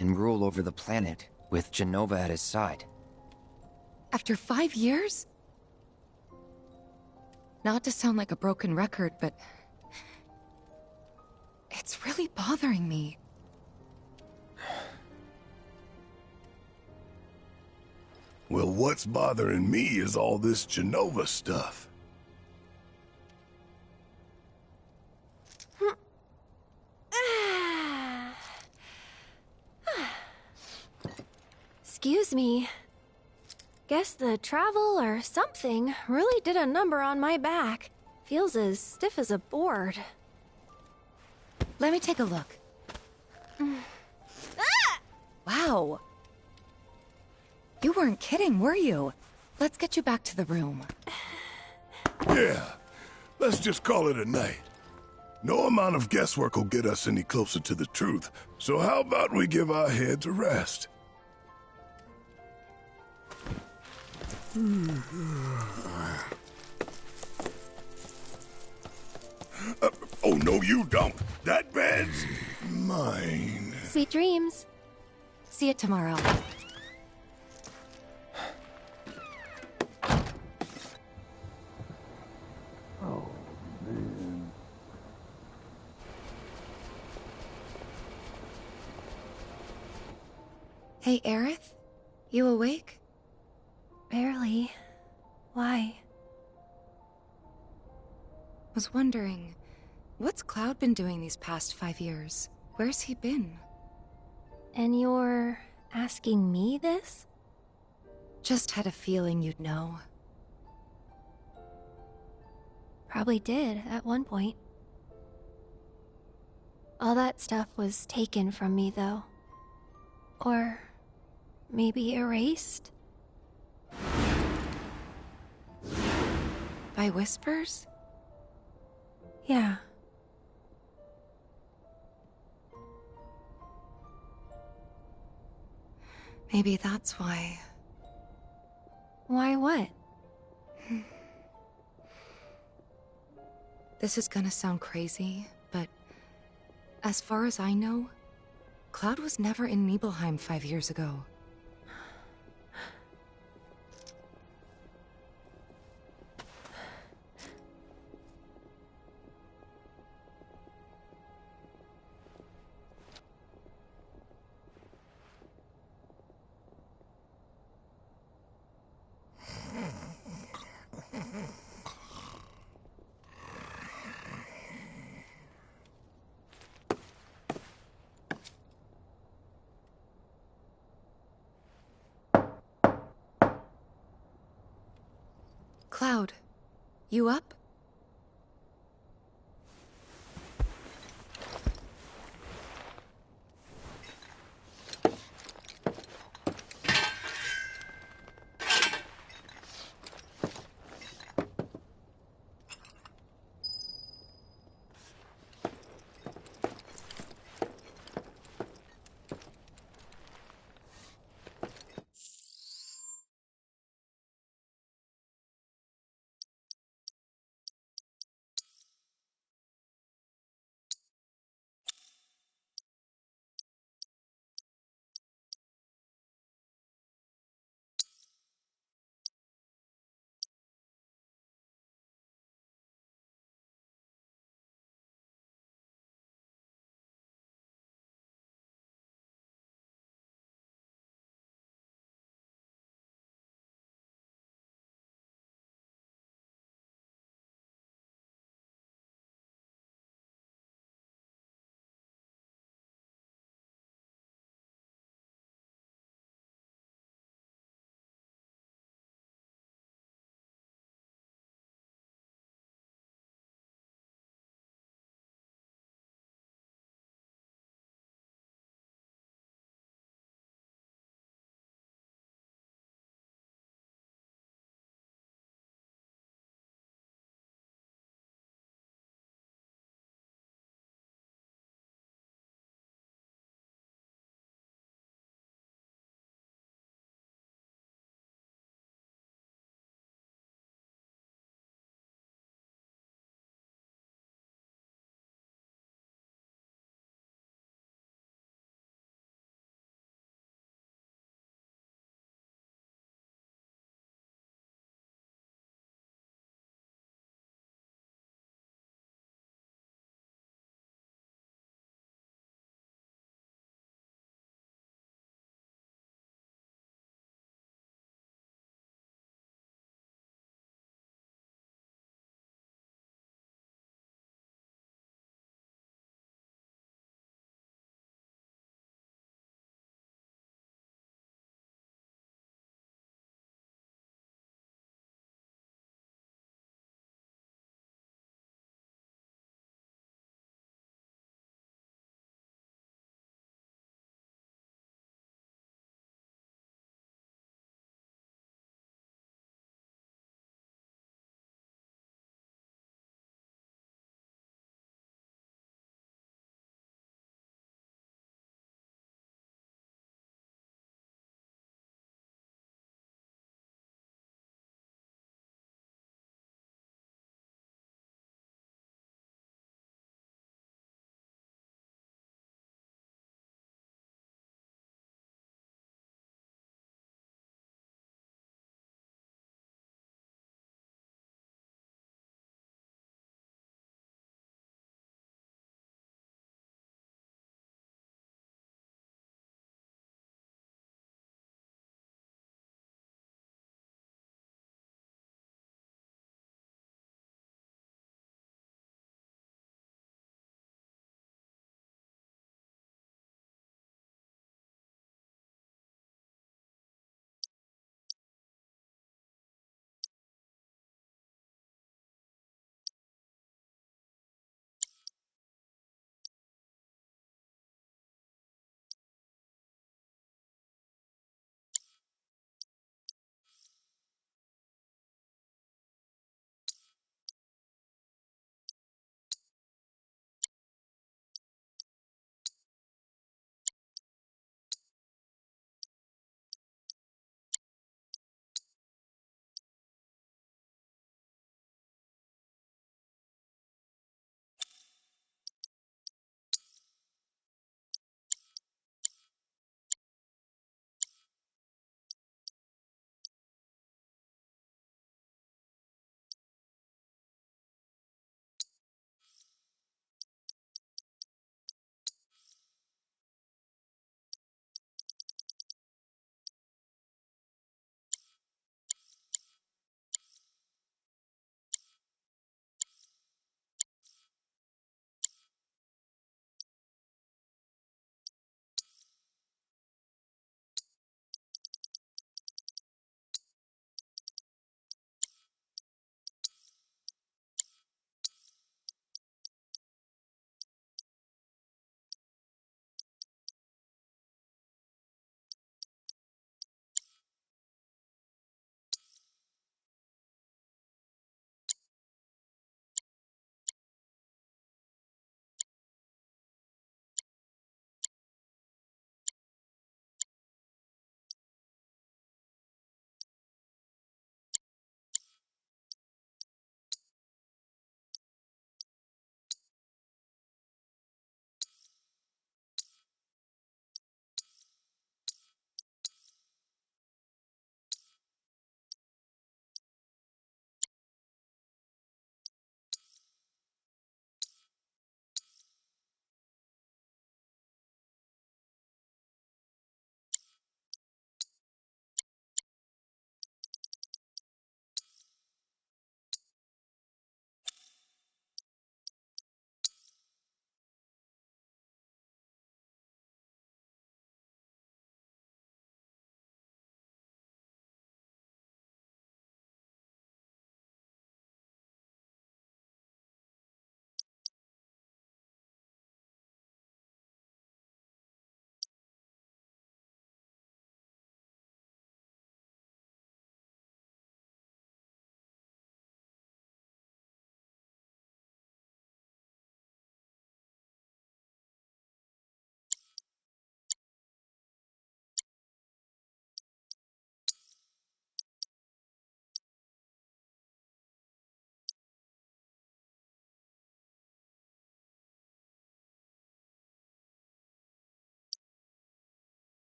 and rule over the planet with Jenova at his side. After 5 years? Not to sound like a broken record, but it's really bothering me. Well, what's bothering me is all this Jenova stuff. Excuse me. Guess the travel or something really did a number on my back. Feels as stiff as a board. Let me take a look. Wow. You weren't kidding, were you? Let's get you back to the room. Yeah, let's just call it a night. No amount of guesswork will get us any closer to the truth, so how about we give our heads a rest? Oh, no, you don't. That bed's mine. Sweet dreams. See you tomorrow. Oh, man. Hey, Aerith? You awake? Barely. Why? Was wondering, what's Cloud been doing these past 5 years? Where's he been? And you're asking me this? Just had a feeling you'd know. Probably did at one point. All that stuff was taken from me, though. Or maybe erased? By whispers? Yeah. Maybe that's why. Why what? This is gonna sound crazy, but as far as I know, Cloud was never in Nibelheim 5 years ago. Cloud, you up?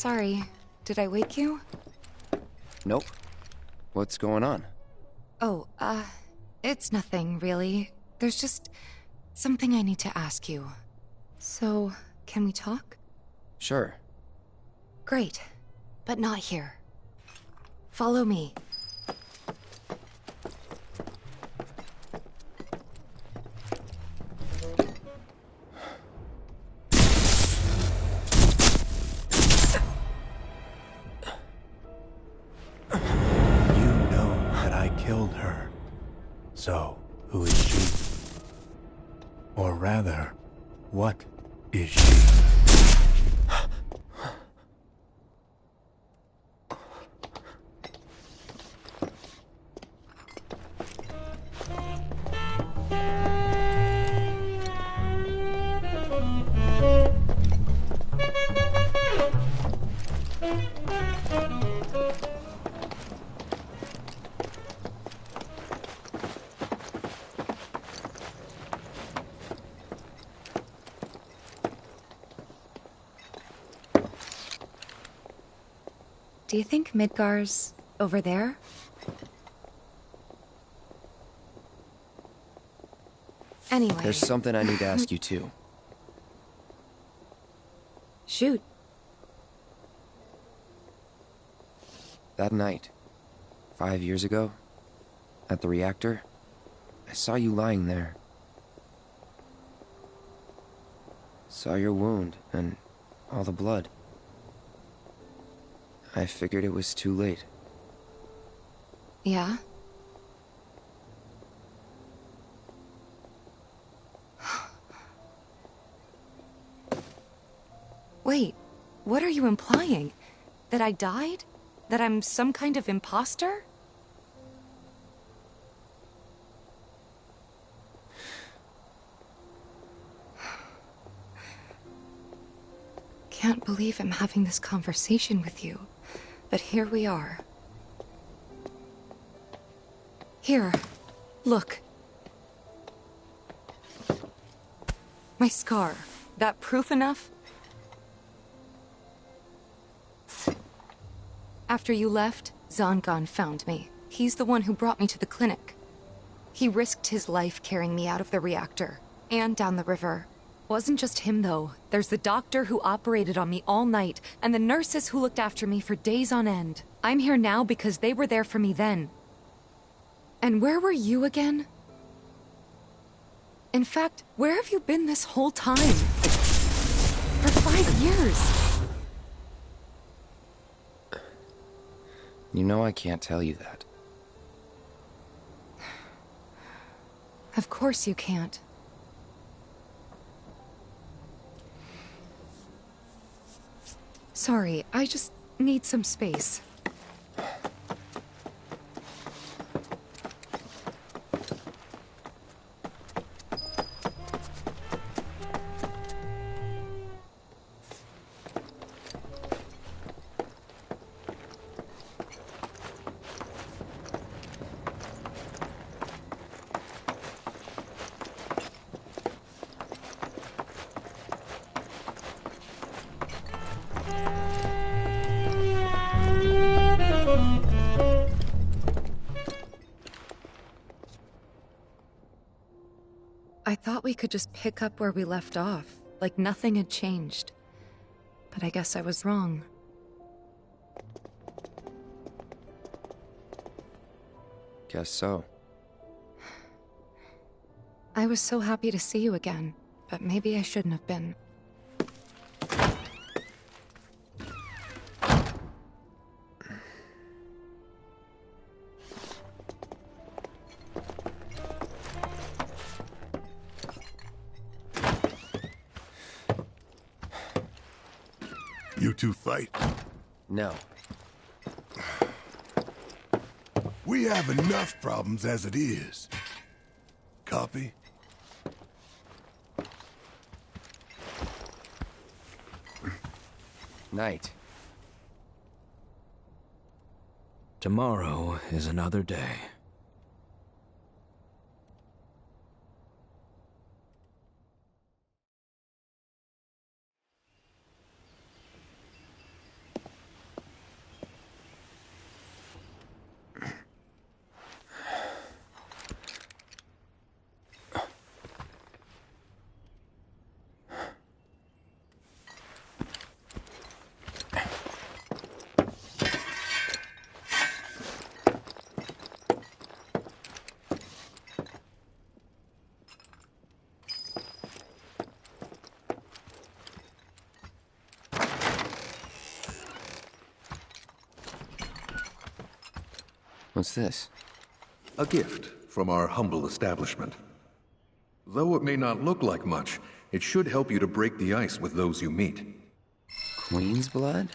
Sorry, did I wake you? Nope. What's going on? Oh, it's nothing, really. There's just something I need to ask you. So, can we talk? Sure. Great, but not here. Follow me. Killed her. So, who is she? Or rather, what is she? Do you think Midgar's over there? Anyway... There's something I need to ask you too. Shoot. That night, 5 years ago, at the reactor, I saw you lying there. Saw your wound and all the blood. I figured it was too late. Yeah? Wait, what are you implying? That I died? That I'm some kind of imposter? Can't believe I'm having this conversation with you. But here we are. Here, look. My scar. That proof enough? After you left, Zangan found me. He's the one who brought me to the clinic. He risked his life carrying me out of the reactor, and down the river. Wasn't just him, though. There's the doctor who operated on me all night, and the nurses who looked after me for days on end. I'm here now because they were there for me then. And where were you again? In fact, where have you been this whole time? For 5 years. You know I can't tell you that. Of course you can't. Sorry, I just need some space. I thought we could just pick up where we left off, like nothing had changed. But I guess I was wrong. Guess so. I was so happy to see you again, but maybe I shouldn't have been. You two fight? No. We have enough problems as it is. Copy? Night. Tomorrow is another day. What's this? A gift from our humble establishment. Though it may not look like much, it should help you to break the ice with those you meet. Queen's blood?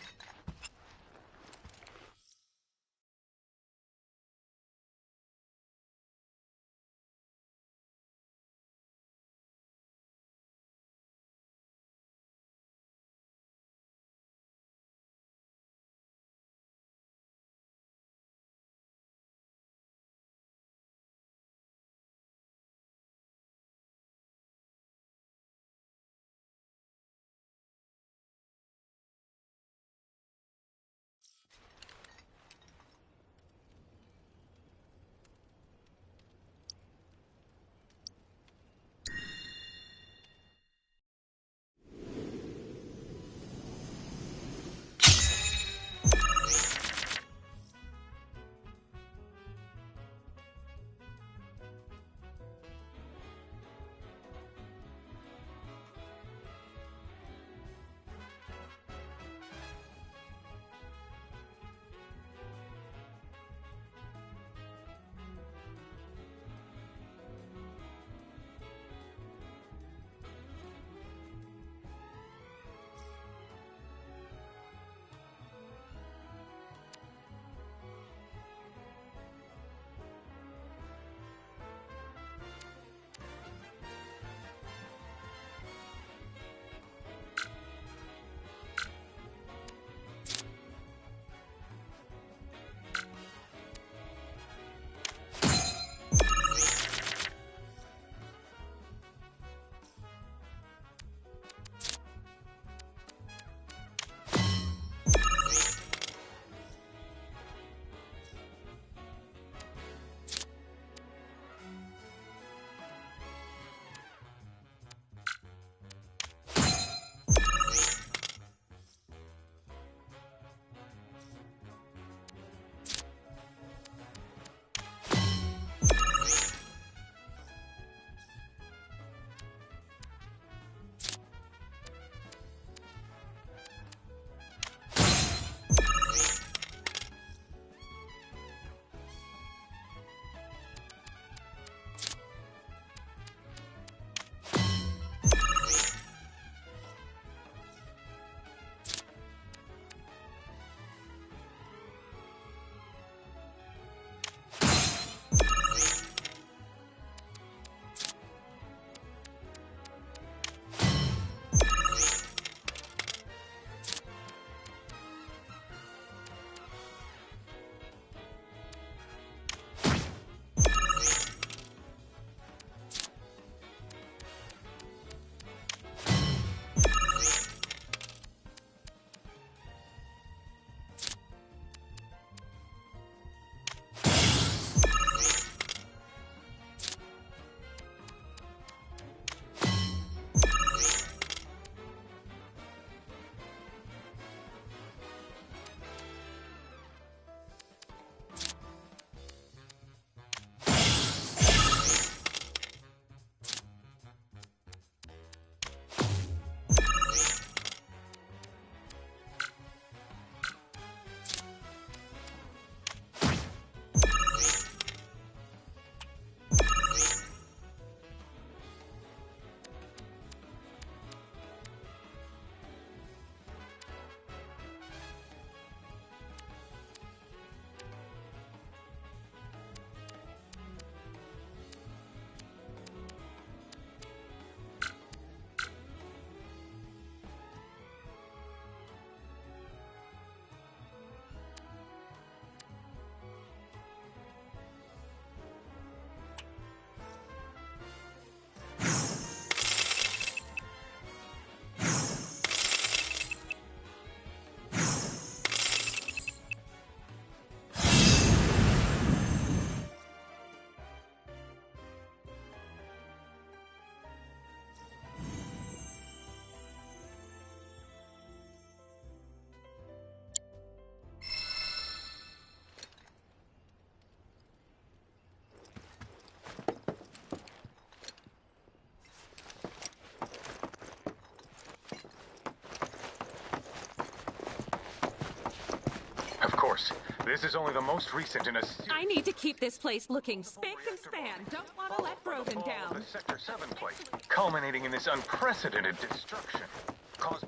This is only the most recent in a I need to keep this place looking spick and span. Don't want to let Broden down. Sector 7 plate, culminating in this unprecedented destruction.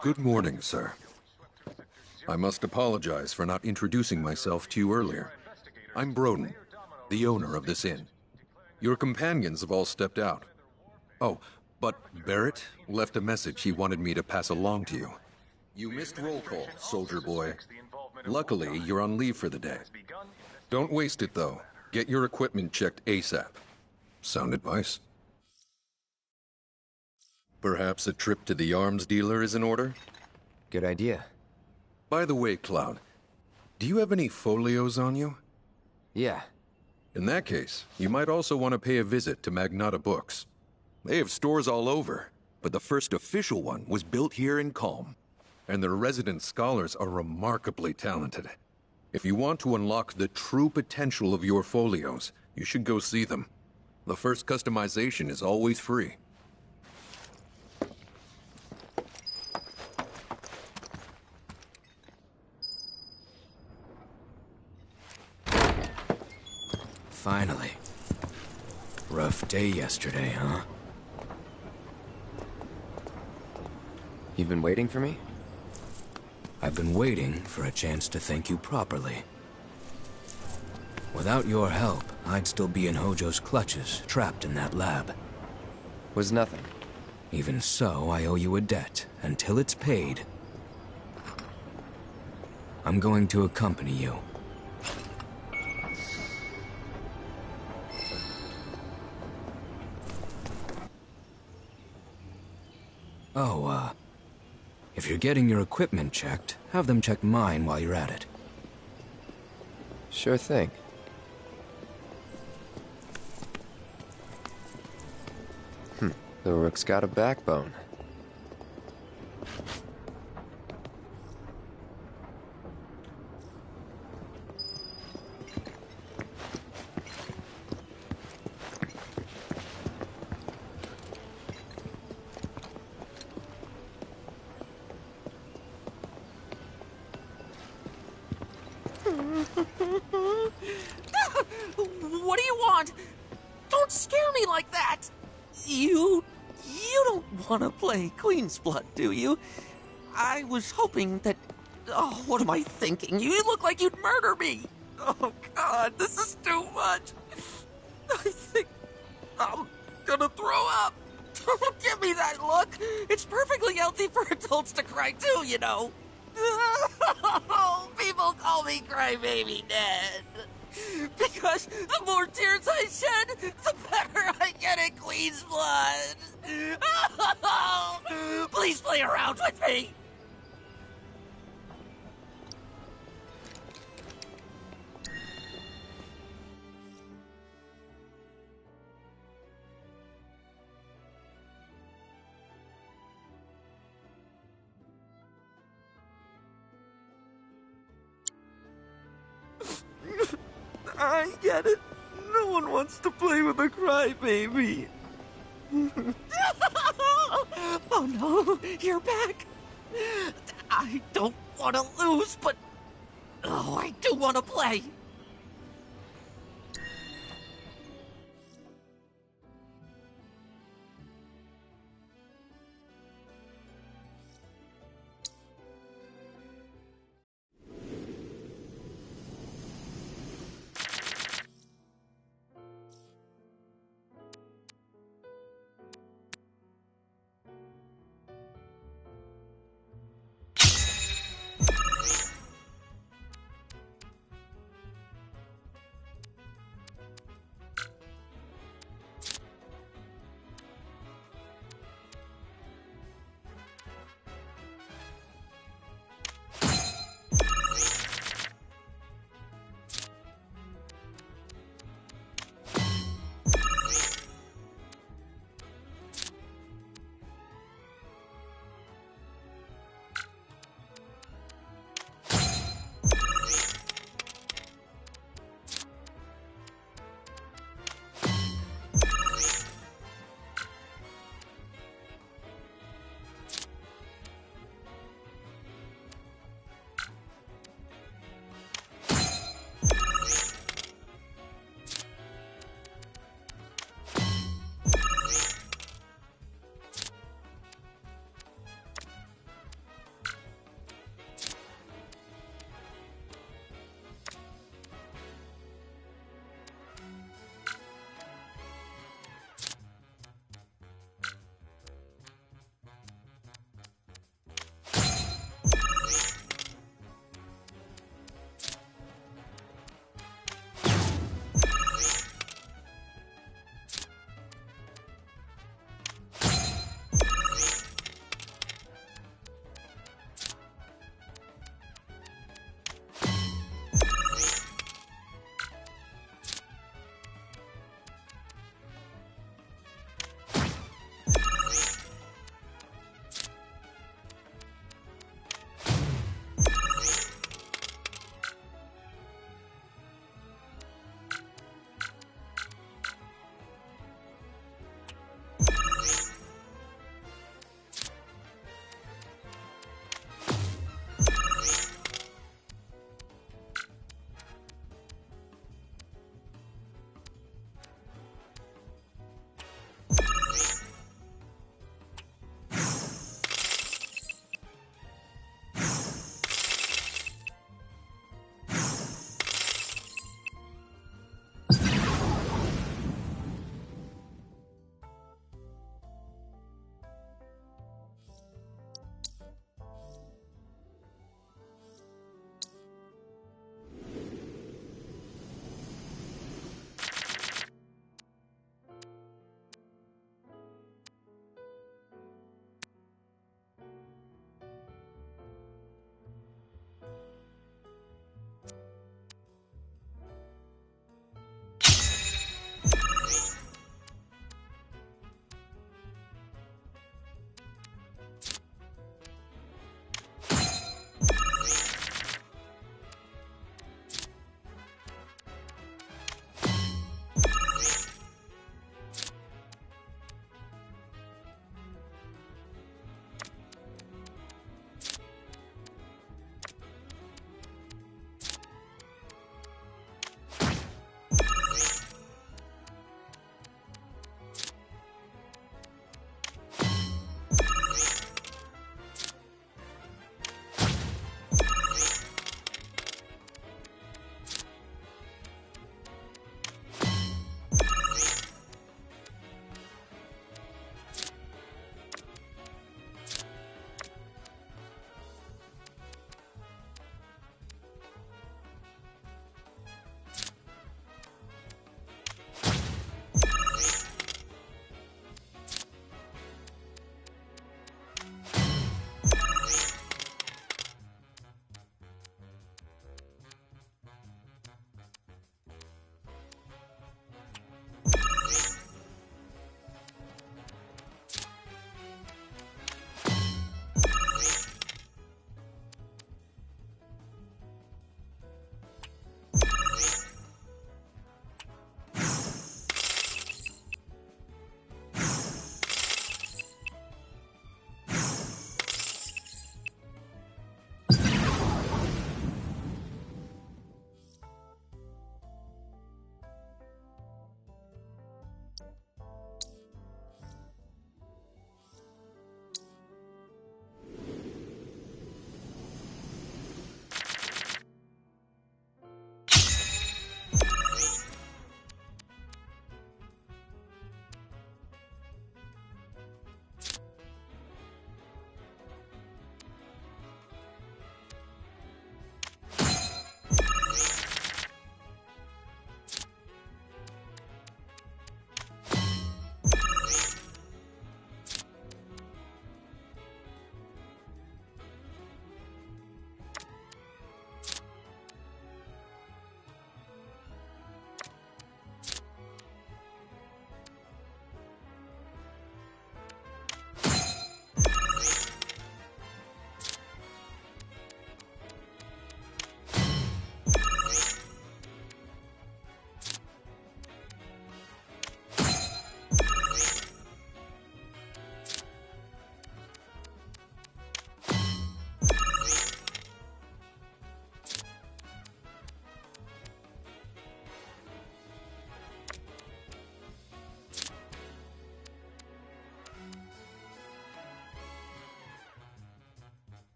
Good morning, sir. I must apologize for not introducing myself to you earlier. I'm Broden, the owner of this inn. Your companions have all stepped out. Oh, but Barrett left a message he wanted me to pass along to you. You missed roll call, soldier boy. Luckily, you're on leave for the day. Don't waste it, though. Get your equipment checked ASAP. Sound advice? Perhaps a trip to the arms dealer is in order? Good idea. By the way, Cloud, do you have any folios on you? Yeah. In that case, you might also want to pay a visit to Magnata Books. They have stores all over, but the first official one was built here in Calm. And their resident scholars are remarkably talented. If you want to unlock the true potential of your folios, you should go see them. The first customization is always free. Finally. Rough day yesterday, huh? You've been waiting for me? I've been waiting for a chance to thank you properly. Without your help, I'd still be in Hojo's clutches, trapped in that lab. Was nothing. Even so, I owe you a debt. Until it's paid, I'm going to accompany you. Oh, if you're getting your equipment checked, have them check mine while you're at it. Sure thing. The Rook's got a backbone. What do you want? Don't scare me like that! You don't want to play Queen's Blood, do you? I was hoping that... Oh, what am I thinking? You look like you'd murder me! Oh, God, this is too much! I think I'm gonna throw up! Don't give me that look! It's perfectly healthy for adults to cry too, you know! People call me Crybaby Ned! Because the more tears I shed, the better I get at Queen's Blood! Please play around with me! I get it. No one wants to play with a crybaby. Oh no, you're back. I don't want to lose, but... Oh, I do want to play.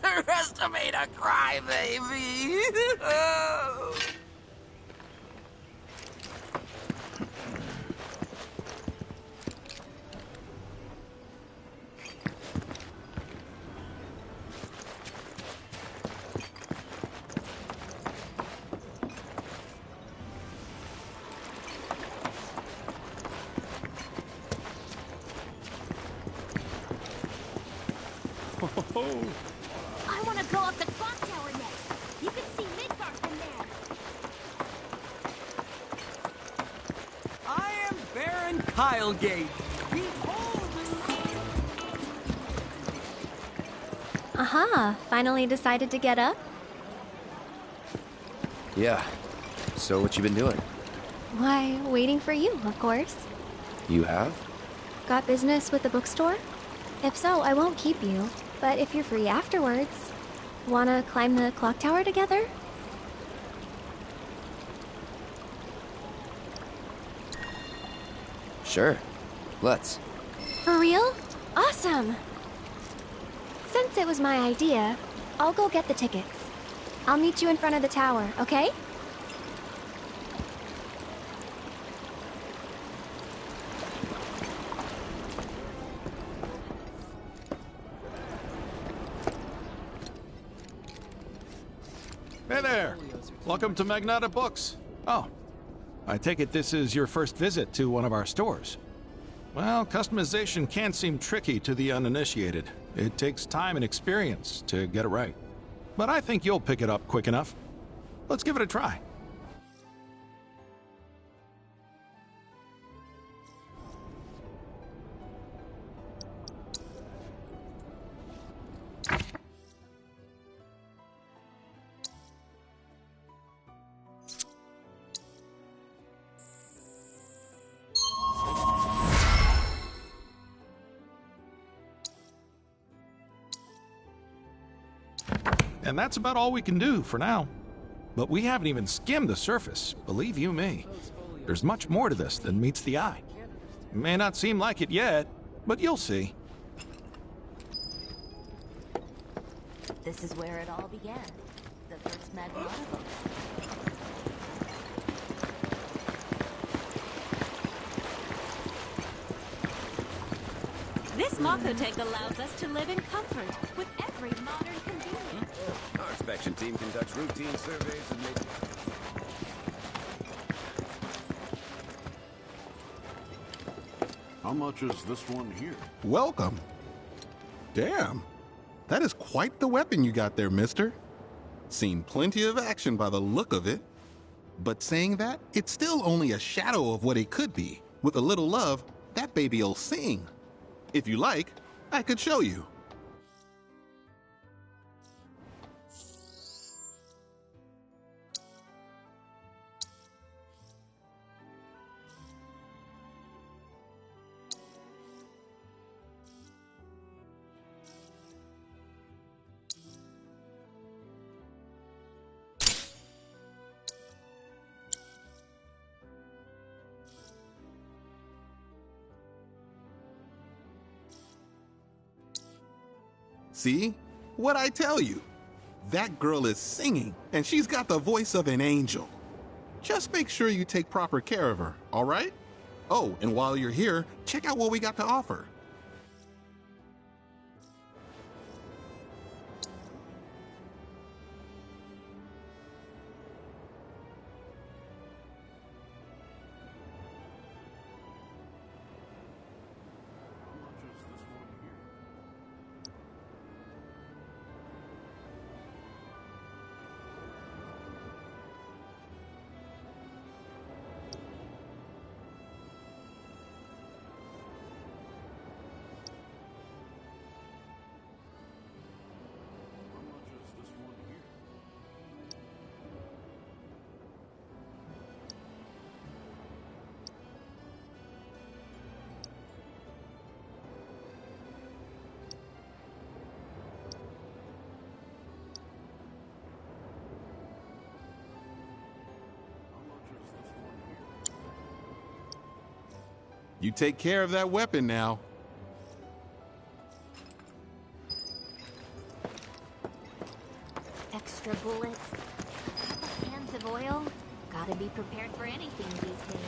underestimate a crybaby. I want to go up the clock tower next. You can see Midgard from there. I am Baron Kylegate. Behold Aha, finally decided to get up? Yeah. So what you been doing? Why, waiting for you, of course. You have? Got business with the bookstore? If so, I won't keep you. But if you're free afterwards, wanna climb the clock tower together? Sure. Let's. For real? Awesome! Since it was my idea, I'll go get the tickets. I'll meet you in front of the tower, okay? Hey there! Welcome to Magnata Books. Oh, I take it this is your first visit to one of our stores. Well, customization can seem tricky to the uninitiated. It takes time and experience to get it right. But I think you'll pick it up quick enough. Let's give it a try. And that's about all we can do for now. But we haven't even skimmed the surface, believe you me. There's much more to this than meets the eye. It may not seem like it yet, but you'll see. This is where it all began. The first Magnata books. This Mako tank allows us to live in comfort with every modern convenience. Our inspection team conducts routine surveys and makes... How much is this one here? Welcome. Damn. That is quite the weapon you got there, mister. Seen plenty of action by the look of it. But saying that, it's still only a shadow of what it could be. With a little love, that baby'll sing. If you like, I could show you. See? What'd I tell you? That girl is singing, and she's got the voice of an angel. Just make sure you take proper care of her, all right? Oh, and while you're here, check out what we got to offer. You take care of that weapon now. Extra bullets. Cans of oil. Gotta be prepared for anything these days.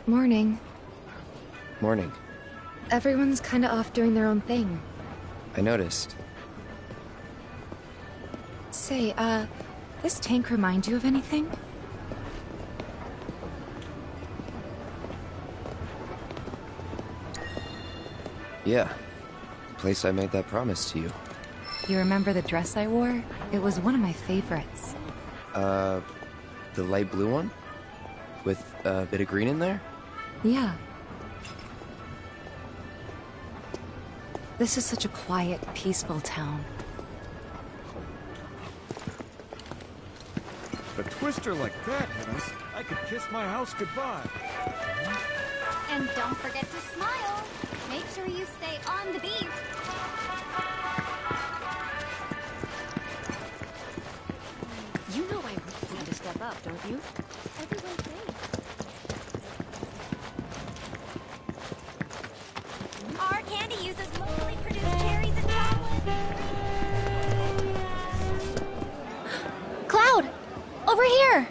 Morning. Morning. Everyone's kinda off doing their own thing. I noticed. Say, this tank remind you of anything? Yeah. The place I made that promise to you. You remember the dress I wore? It was one of my favorites. The light blue one? With a bit of green in there? Yeah. This is such a quiet, peaceful town. If a twister like that hit us, I could kiss my house goodbye. And don't forget to smile. Make sure you stay on the beat. You know I really need to step up, don't you? Everyone's safe. Our candy uses locally produced cherries and chocolate. Cloud! Over here!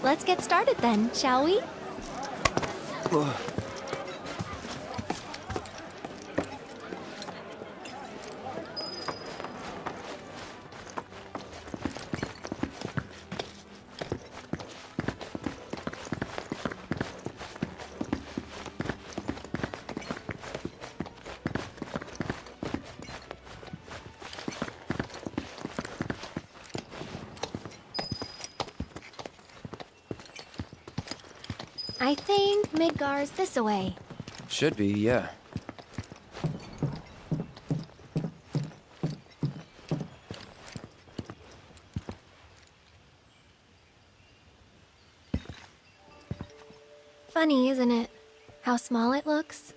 Let's get started then, shall we? I think Midgar's this away. Should be, yeah. Funny, isn't it? How small it looks?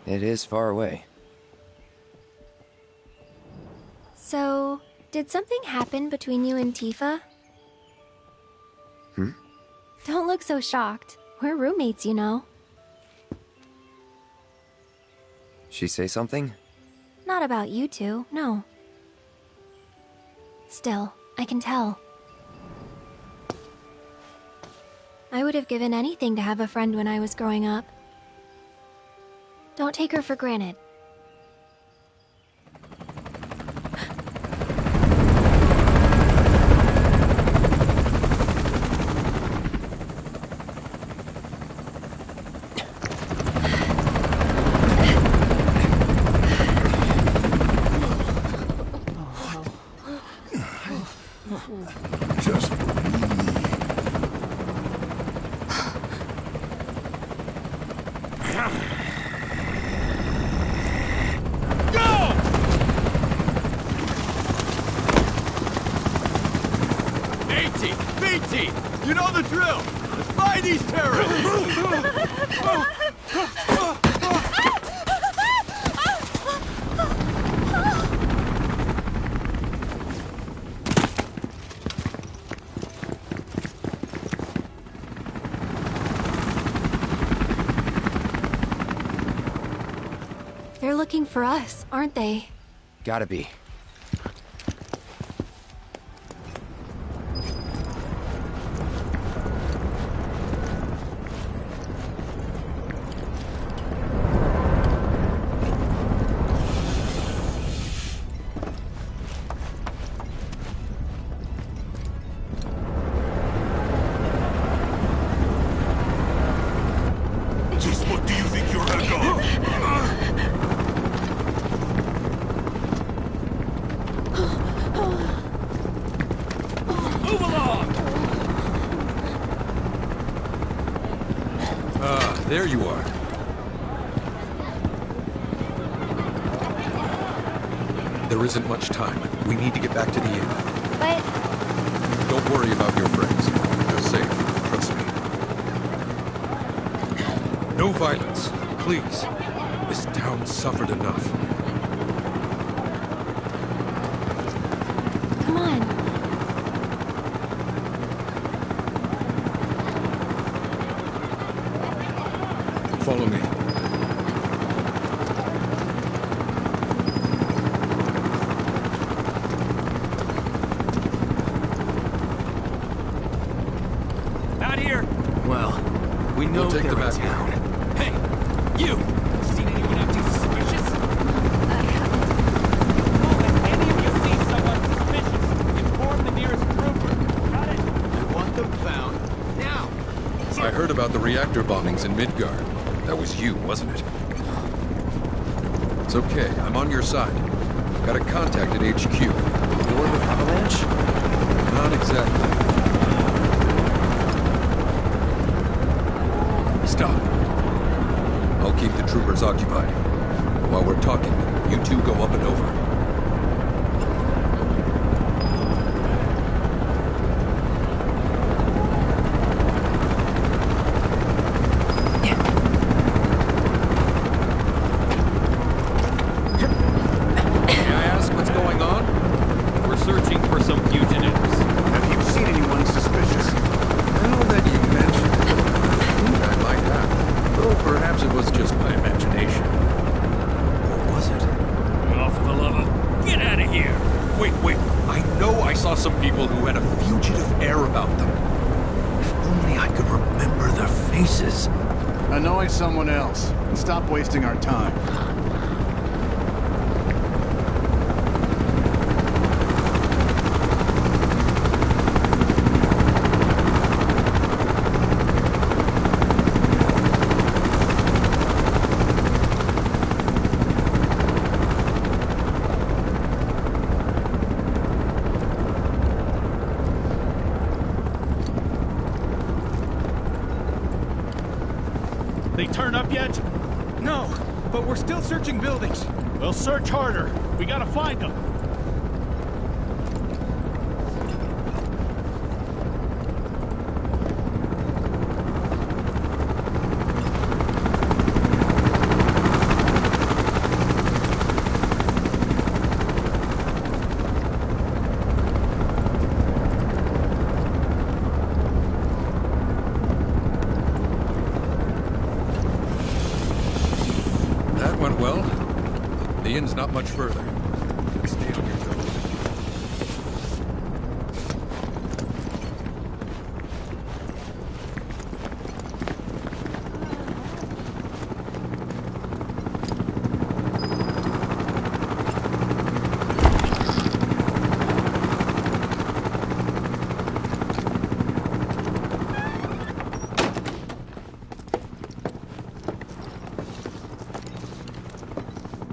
It is far away. So, did something happen between you and Tifa? Don't look so shocked. We're roommates, you know. She say something? Not about you two, no. Still, I can tell. I would have given anything to have a friend when I was growing up. Don't take her for granted. Just BT! You know the drill! Let's find these terrorists! They're looking for us, aren't they? Gotta be. just what do you think you're at of? Move along! Ah, there you are. There isn't much time. We need to get back to the inn. But... Don't worry about your friends. They're safe. Trust me. No violence, please. This town suffered enough. Come on. Follow me. Not here. Well, we know We'll take they're them in out. town. Hey, you! Seen anyone acting suspicious? Any of you see someone suspicious, inform the nearest trooper. Got it? I want them found now. I heard about the reactor bombings in Midgard. That was you, wasn't it? It's okay, I'm on your side. Got a contact at HQ. The one with Avalanche? Not exactly. Stop. I'll keep the troopers occupied. While we're talking, you two go up and over. May I ask what's going on? We're searching for some fugitives. Have you seen anyone suspicious? Now that you mention it, I think I might have. Though perhaps it was just my imagination. Or was it? Oh, for the love of... Get out of here! Wait. I know I saw some people who had a fugitive air about them. If only I could remember their faces. Annoy someone else and stop wasting our time. They turn up yet? No, but we're still searching buildings. We'll search harder. We gotta find them. That went well. The inn's not much further. Stay on your toes.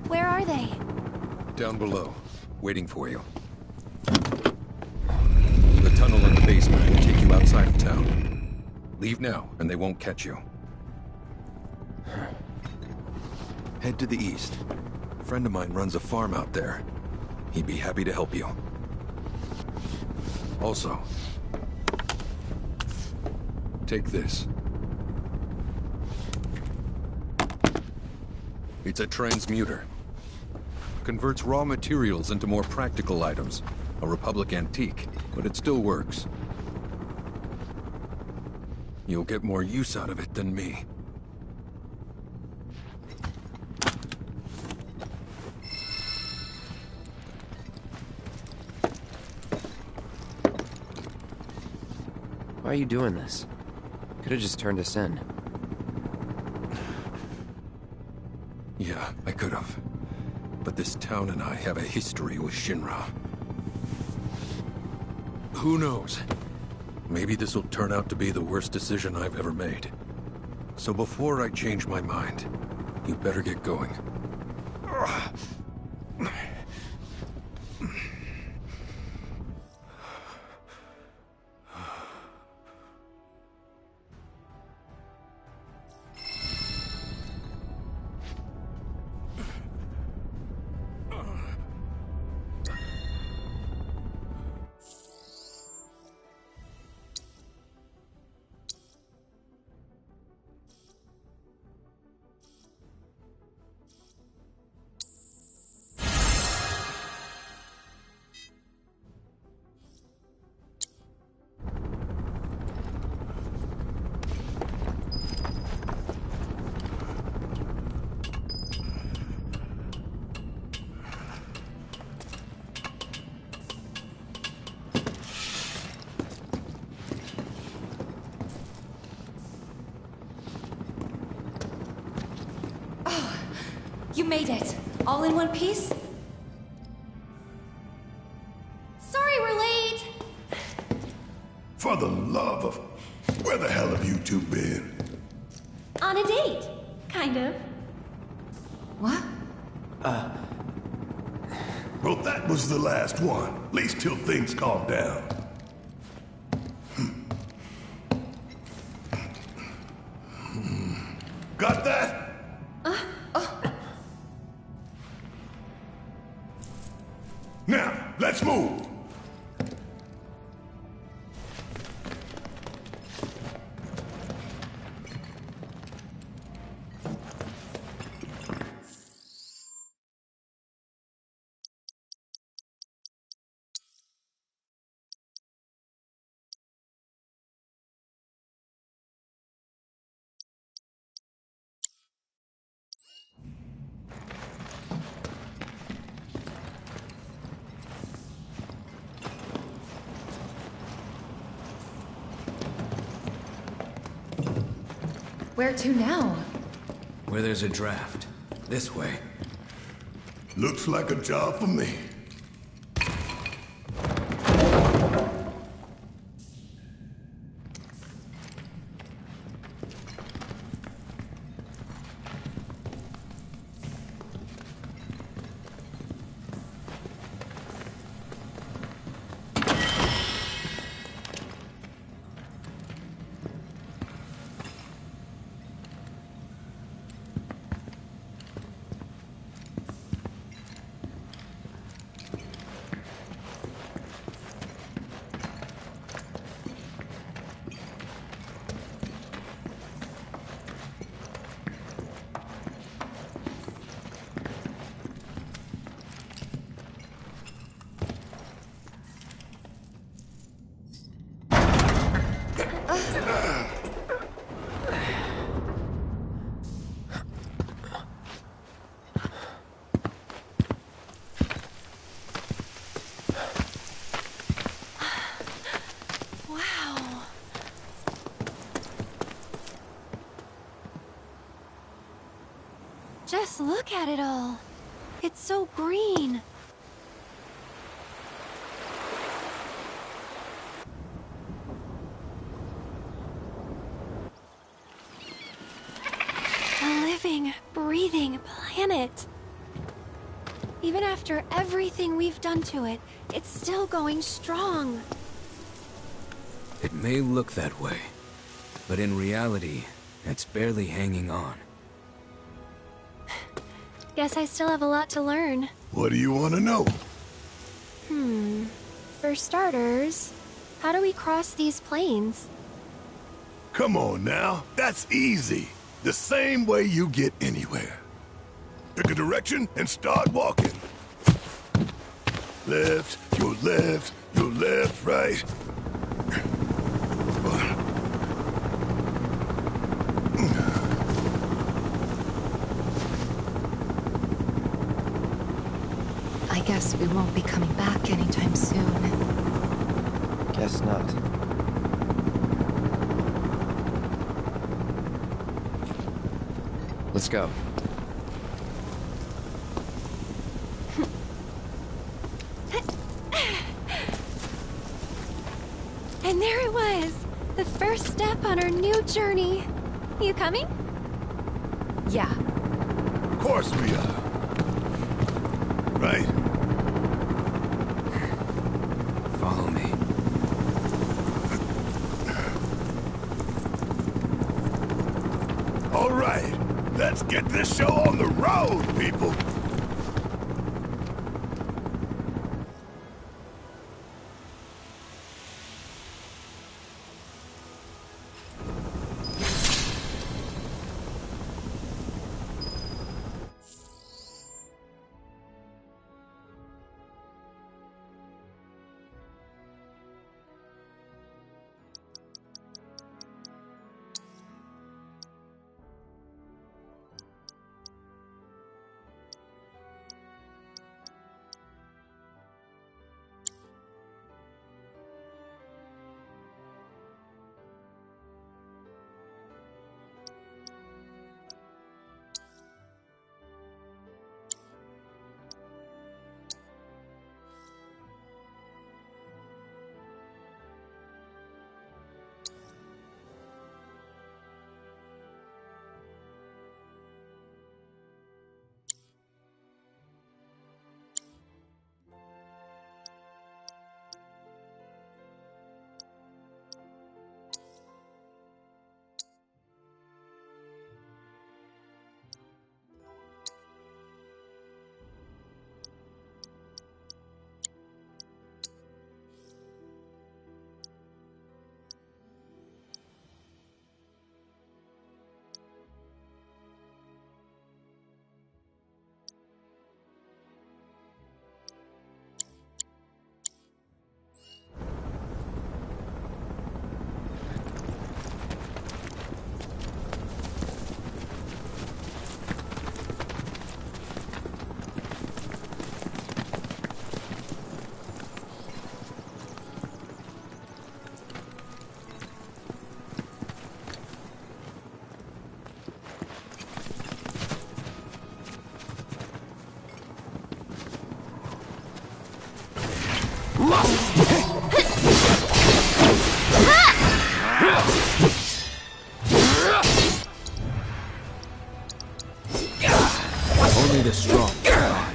Where are they? Down below, waiting for you. The tunnel in the basement will take you outside of town. Leave now, and they won't catch you. Head to the east. A friend of mine runs a farm out there. He'd be happy to help you. Also, take this. It's a transmuter. Converts raw materials into more practical items. A Republic antique, but it still works. You'll get more use out of it than me. Why are you doing this? Could have just turned us in. Yeah, I could have. But this town and I have a history with Shinra. Who knows? Maybe this will turn out to be the worst decision I've ever made. So before I change my mind, you better get going. You made it. All in one piece? Sorry we're late! For the love of... Where the hell have you two been? On a date. Kind of. What? Well, that was the last one. At least till things calm down. Got that? Now, let's move. Where to now? Where there's a draft. This way. Looks like a job for me. Wow. Just look at it all. It's so green. A living, breathing planet. Even after everything we've done to it, it's still going strong. It may look that way, but in reality, it's barely hanging on. Guess I still have a lot to learn. What do you want to know? For starters, how do we cross these plains? Come on now, that's easy. The same way you get anywhere. Pick a direction and start walking. Left, your left, right. I guess we won't be coming back anytime soon. Guess not. Let's go. And there it was! The first step on our new journey. You coming? Yeah. Of course we are. Right? Follow me. All right, let's get this show on the road, people. the strong survive.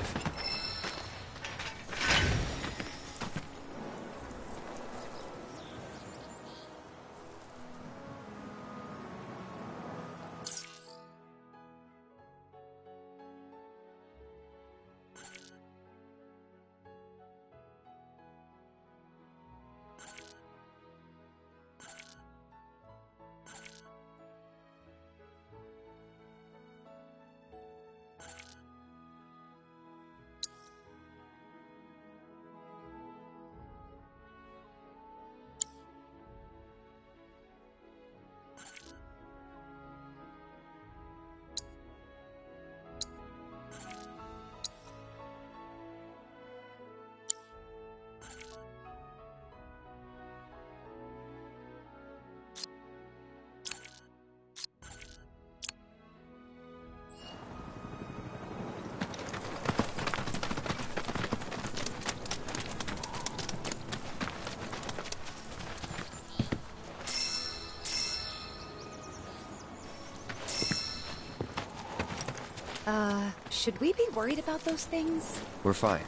Should we be worried about those things? We're fine.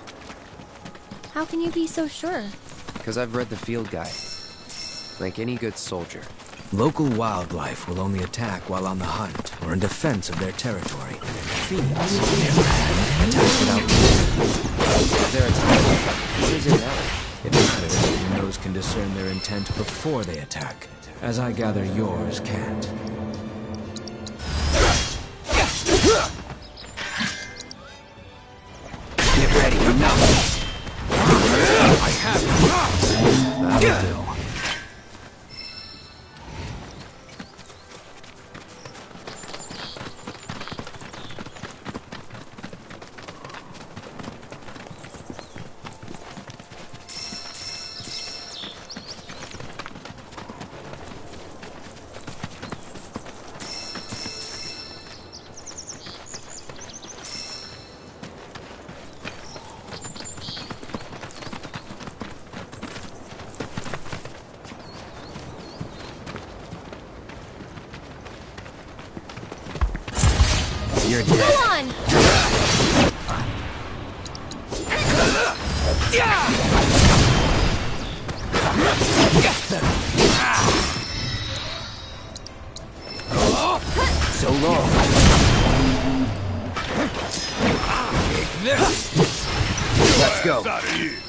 How can you be so sure? Because I've read the field guide. Like any good soldier. Local wildlife will only attack while on the hunt or in defense of their territory. Fiends, on the other hand, attack without warning. If they're attacking, what does it matter? It matters if your nose can discern their intent before they attack, as I gather yours can't. Get ready, enough! I have it! That'll do. You're Go dead. on! So long. Take this! Let's go. Out of here.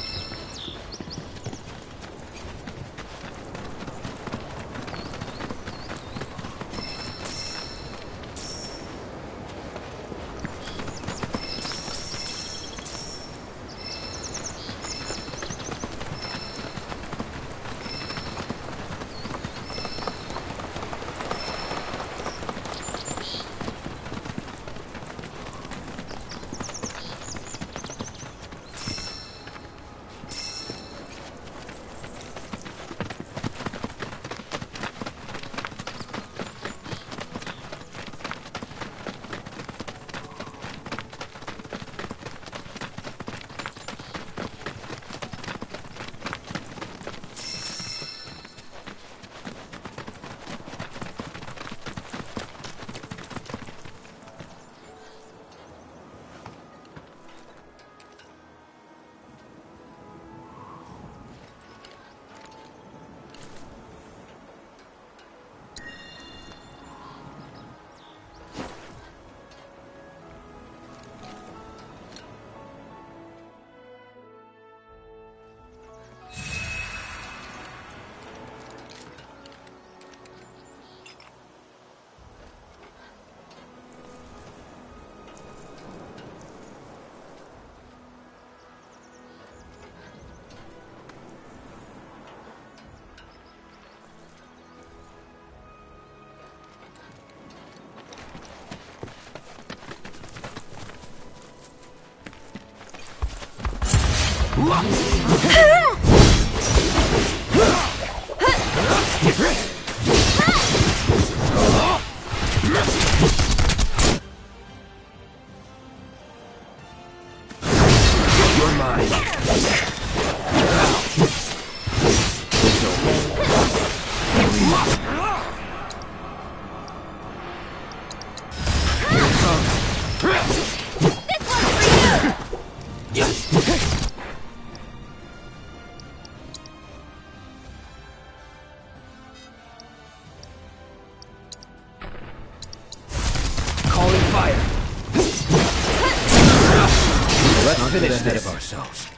You're mine. This Let's finish this. Of ourselves.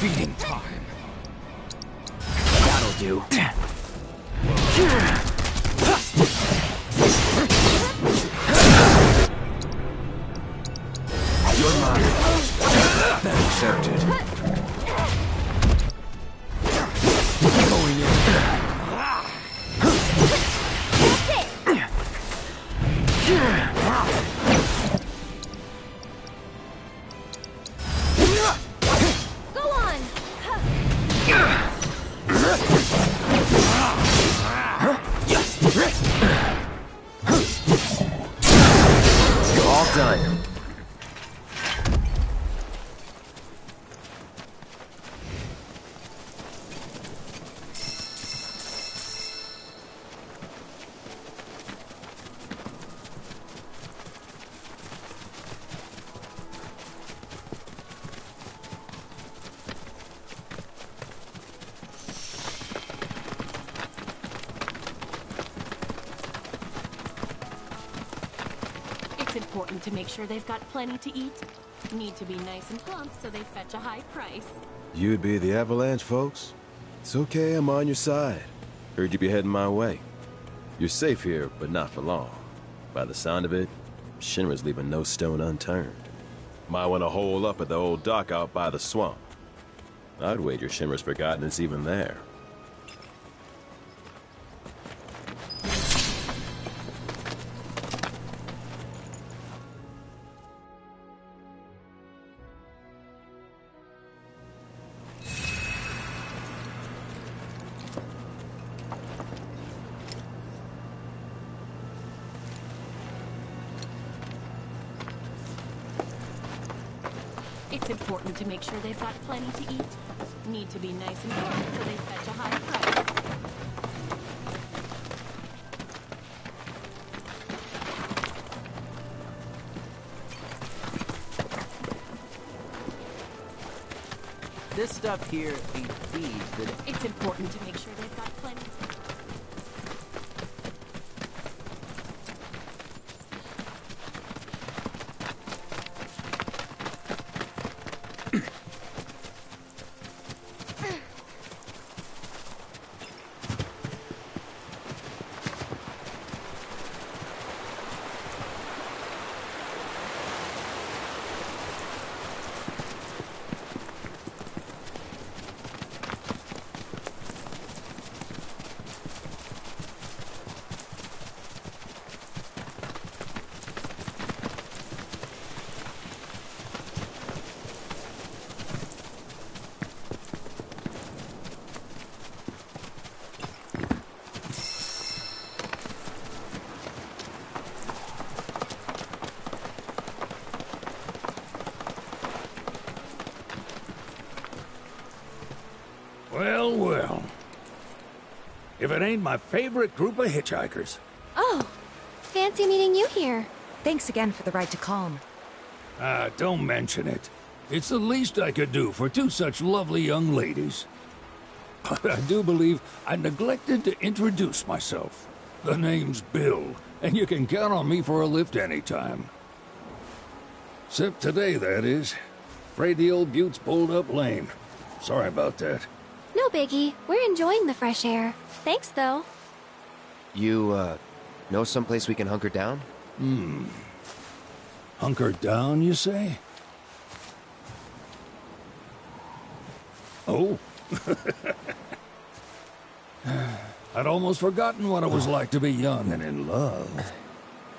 Feeding time. That'll do. You're mine. Accepted. Going in. Go on! You're all done. It's important to make sure they've got plenty to eat. Need to be nice and plump so they fetch a high price. You'd be the Avalanche, folks? It's okay, I'm on your side. Heard you'd be heading my way. You're safe here, but not for long. By the sound of it, Shinra's leaving no stone unturned. Might want to hole up at the old dock out by the swamp. I'd wager Shinra's forgotten it's even there. It's important to make sure they've got plenty to eat. Need to be nice and plump so they fetch a high price. This stuff here ain't feed, but It's important to make sure they've got plenty. Well, well. If it ain't my favorite group of hitchhikers. Oh, fancy meeting you here. Thanks again for the ride to Calm. Don't mention it. It's the least I could do for two such lovely young ladies. But I do believe I neglected to introduce myself. The name's Bill, and you can count on me for a lift anytime. Except today, that is. Afraid the old Butte's pulled up lame. Sorry about that. No biggie. We're enjoying the fresh air. Thanks, though. You, know someplace we can hunker down? Hunker down, you say? Oh. I'd almost forgotten what it was like to be young and in love.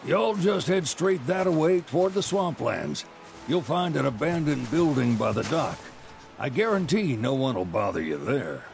Y'all just head straight that-a-way toward the swamplands. You'll find an abandoned building by the dock. I guarantee no one will bother you there.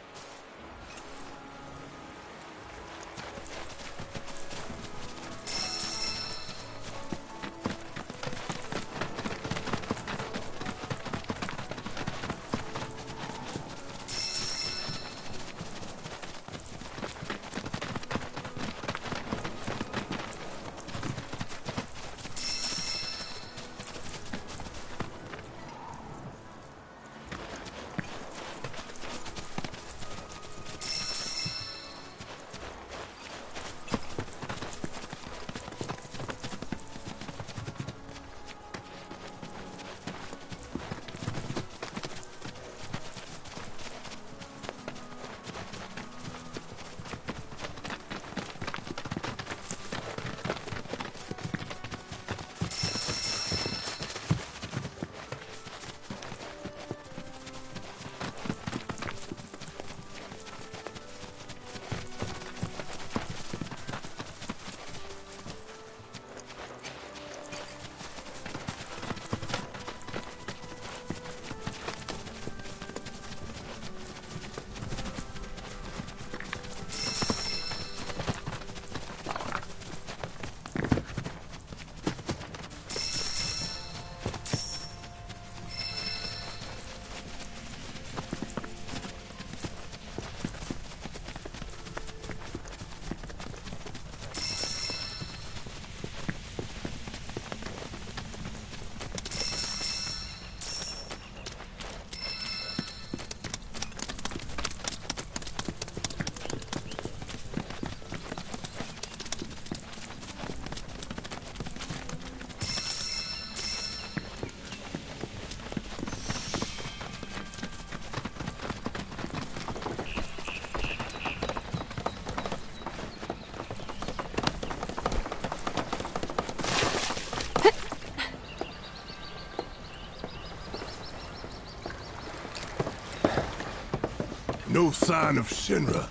No sign of Shinra.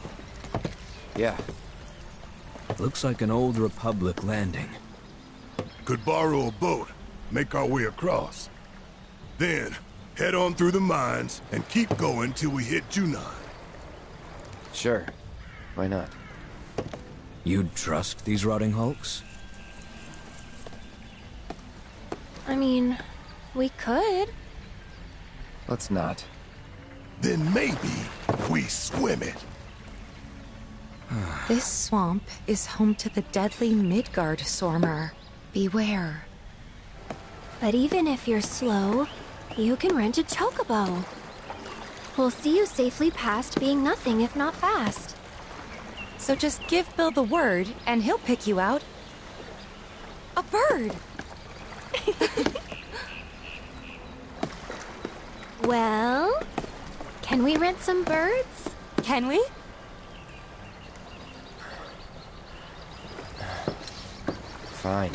Yeah. Looks like an old Republic landing. Could borrow a boat, make our way across. Then, head on through the mines and keep going till we hit Junon. Sure. Why not? You'd trust these rotting hulks? I mean, we could. Let's not. Then maybe we swim it. This swamp is home to the deadly Midgard Sormer. Beware. But even if you're slow, you can rent a chocobo. We'll see you safely past being nothing if not fast. So just give Bill the word, and he'll pick you out. A bird! Well, can we rent some birds? Can we? Fine.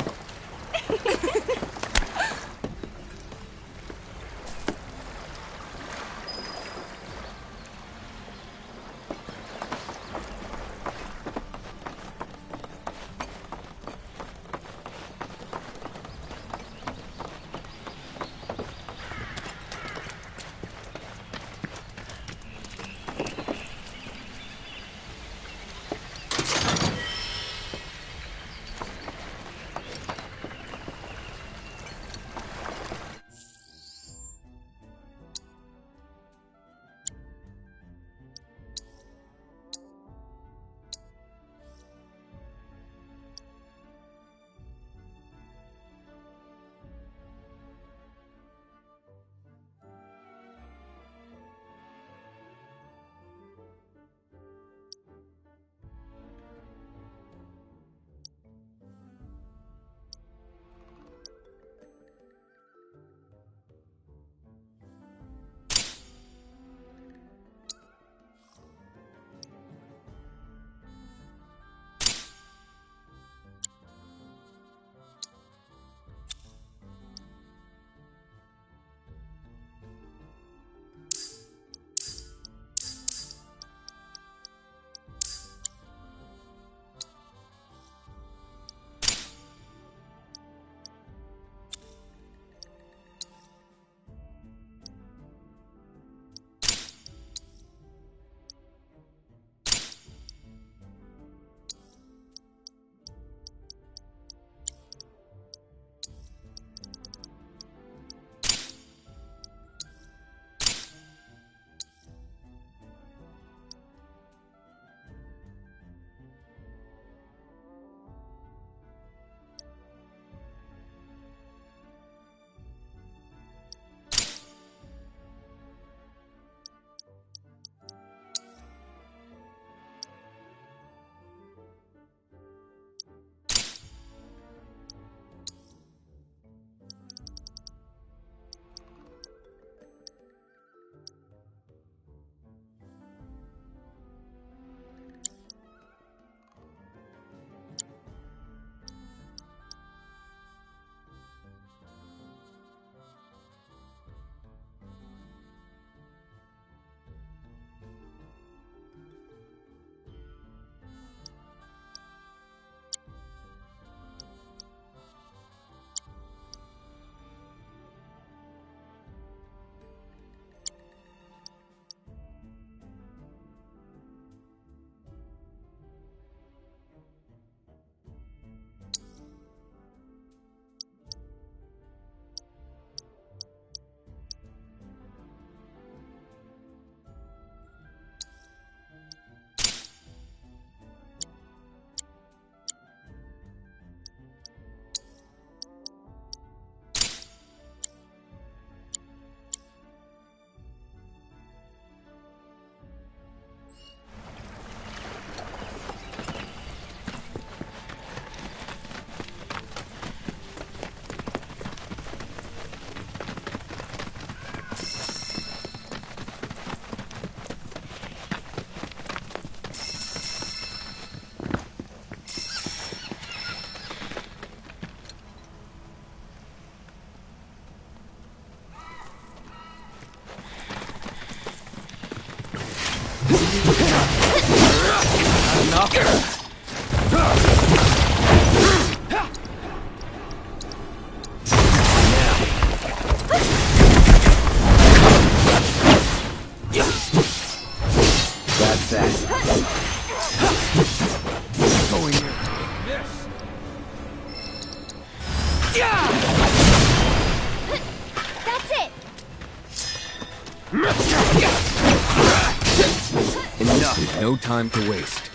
No time to waste.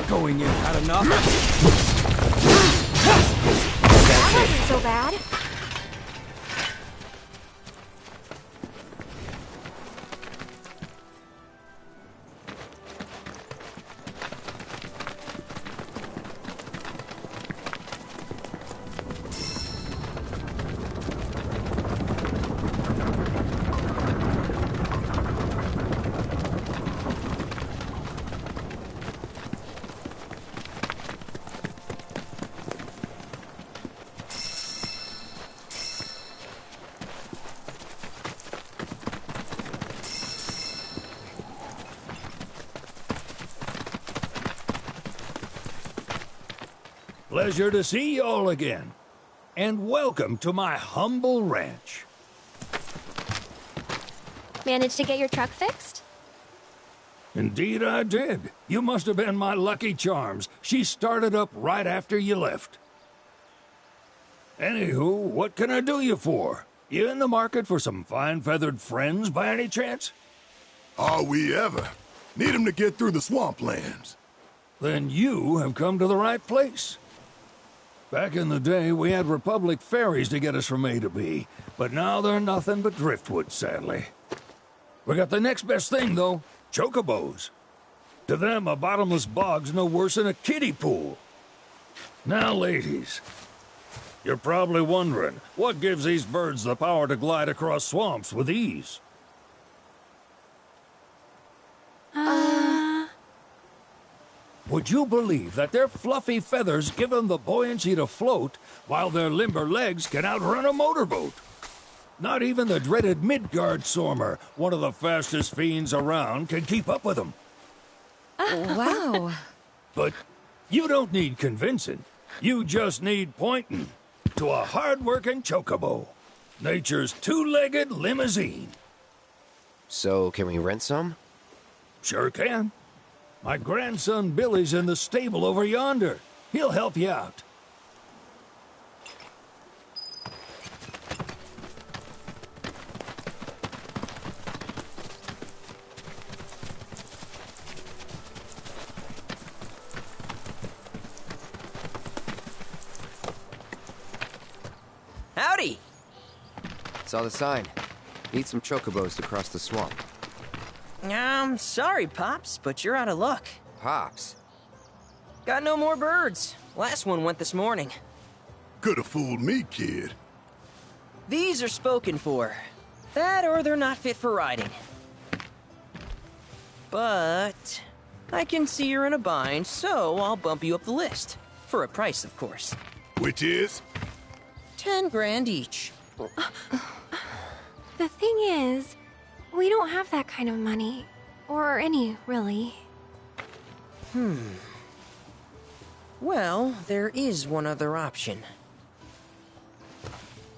Going in, had enough? That wasn't so bad. Pleasure to see y'all again. And welcome to my humble ranch. Managed to get your truck fixed? Indeed I did. You must have been my lucky charms. She started up right after you left. Anywho, what can I do you for? You in the market for some fine feathered friends by any chance? Are we ever? Need 'em to get through the swamplands. Then you have come to the right place. Back in the day, we had Republic ferries to get us from A to B, but now they're nothing but driftwood, sadly. We got the next best thing, though, chocobos. To them, a bottomless bog's no worse than a kiddie pool. Now, ladies, you're probably wondering, what gives these birds the power to glide across swamps with ease? Would you believe that their fluffy feathers give them the buoyancy to float, while their limber legs can outrun a motorboat? Not even the dreaded Midgard Sormer, one of the fastest fiends around, can keep up with them. Wow. But you don't need convincing. You just need pointing to a hard-working chocobo. Nature's two-legged limousine. So, can we rent some? Sure can. My grandson Billy's in the stable over yonder. He'll help you out. Howdy! Saw the sign. Need some chocobos to cross the swamp. Sorry, Pops, but you're out of luck. Pops? Got no more birds. Last one went this morning. Could've fooled me, kid. These are spoken for. That or they're not fit for riding. But I can see you're in a bind, so I'll bump you up the list. For a price, of course. Which is? 10 grand each. The thing is, we don't have that kind of money. Or any, really. Well, there is one other option.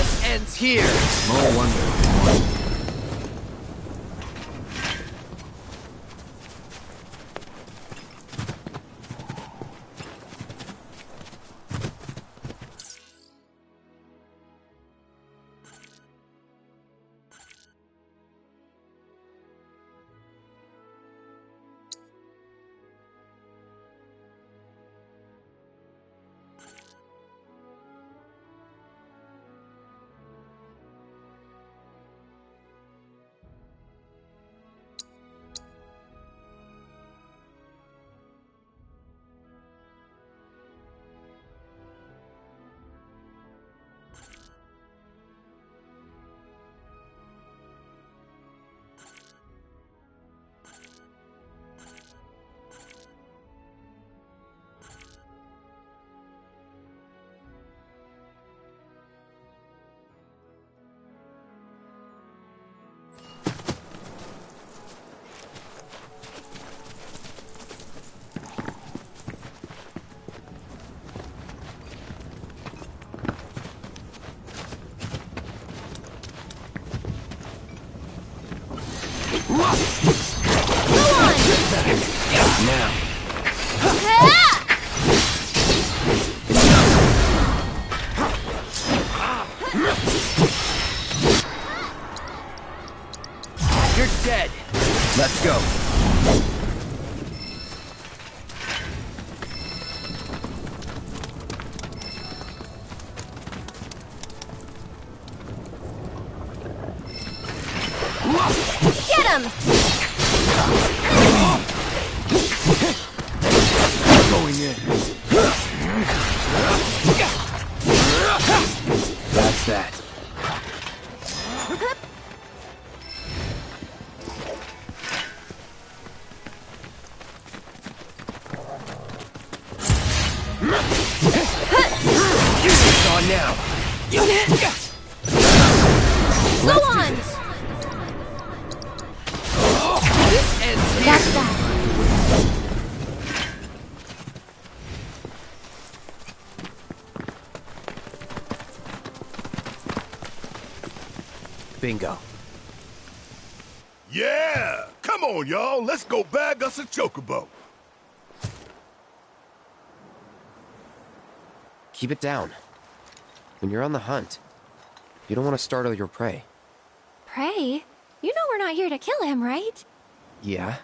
This ends here. No wonder. Now. You're dead. Let's go. Get him! Going in. That's that. It's on now. Go on! This ends here. That's that. Bingo. Yeah! Come on, y'all. Let's go bag us a chocobo. Keep it down. When you're on the hunt, you don't want to startle your prey. Prey? You know we're not here to kill him, right? Yeah?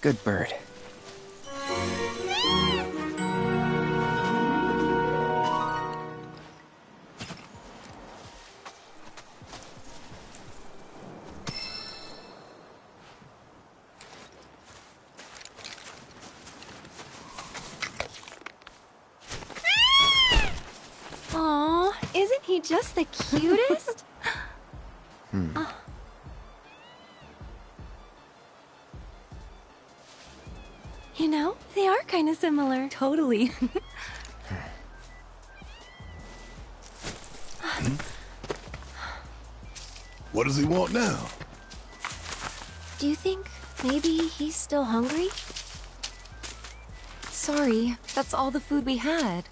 Good bird. Aw, isn't he just the cutest? Oh. You know, they are kind of similar. Totally. What does he want now? Do you think maybe he's still hungry? Sorry, that's all the food we had.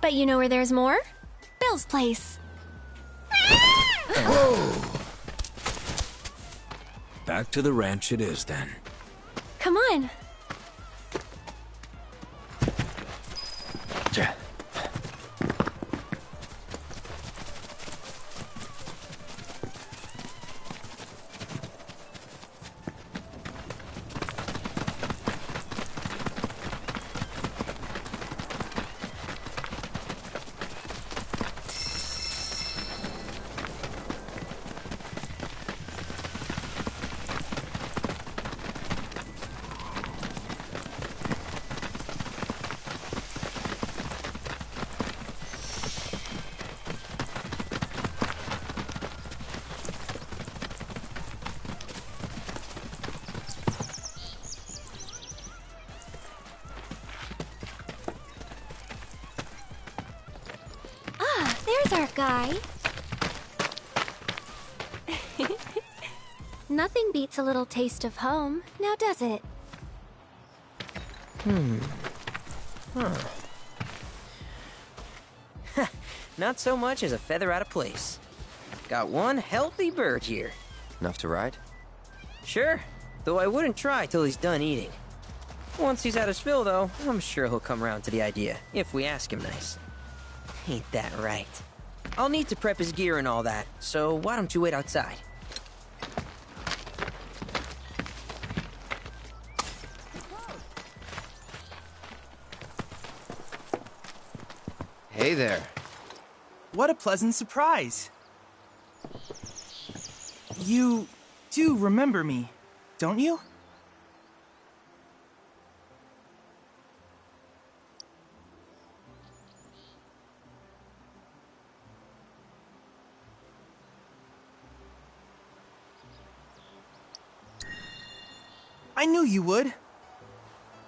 But you know where there's more? Bill's place. Whoa! Back to the ranch it is, then. Come on. There's our guy. Nothing beats a little taste of home, now does it? Not so much as a feather out of place. Got one healthy bird here. Enough to ride? Sure, though I wouldn't try till he's done eating. Once he's had his fill, though, I'm sure he'll come around to the idea, if we ask him nice. Ain't that right? I'll need to prep his gear and all that, so why don't you wait outside? Hey there. What a pleasant surprise. You do remember me, don't you? I knew you would.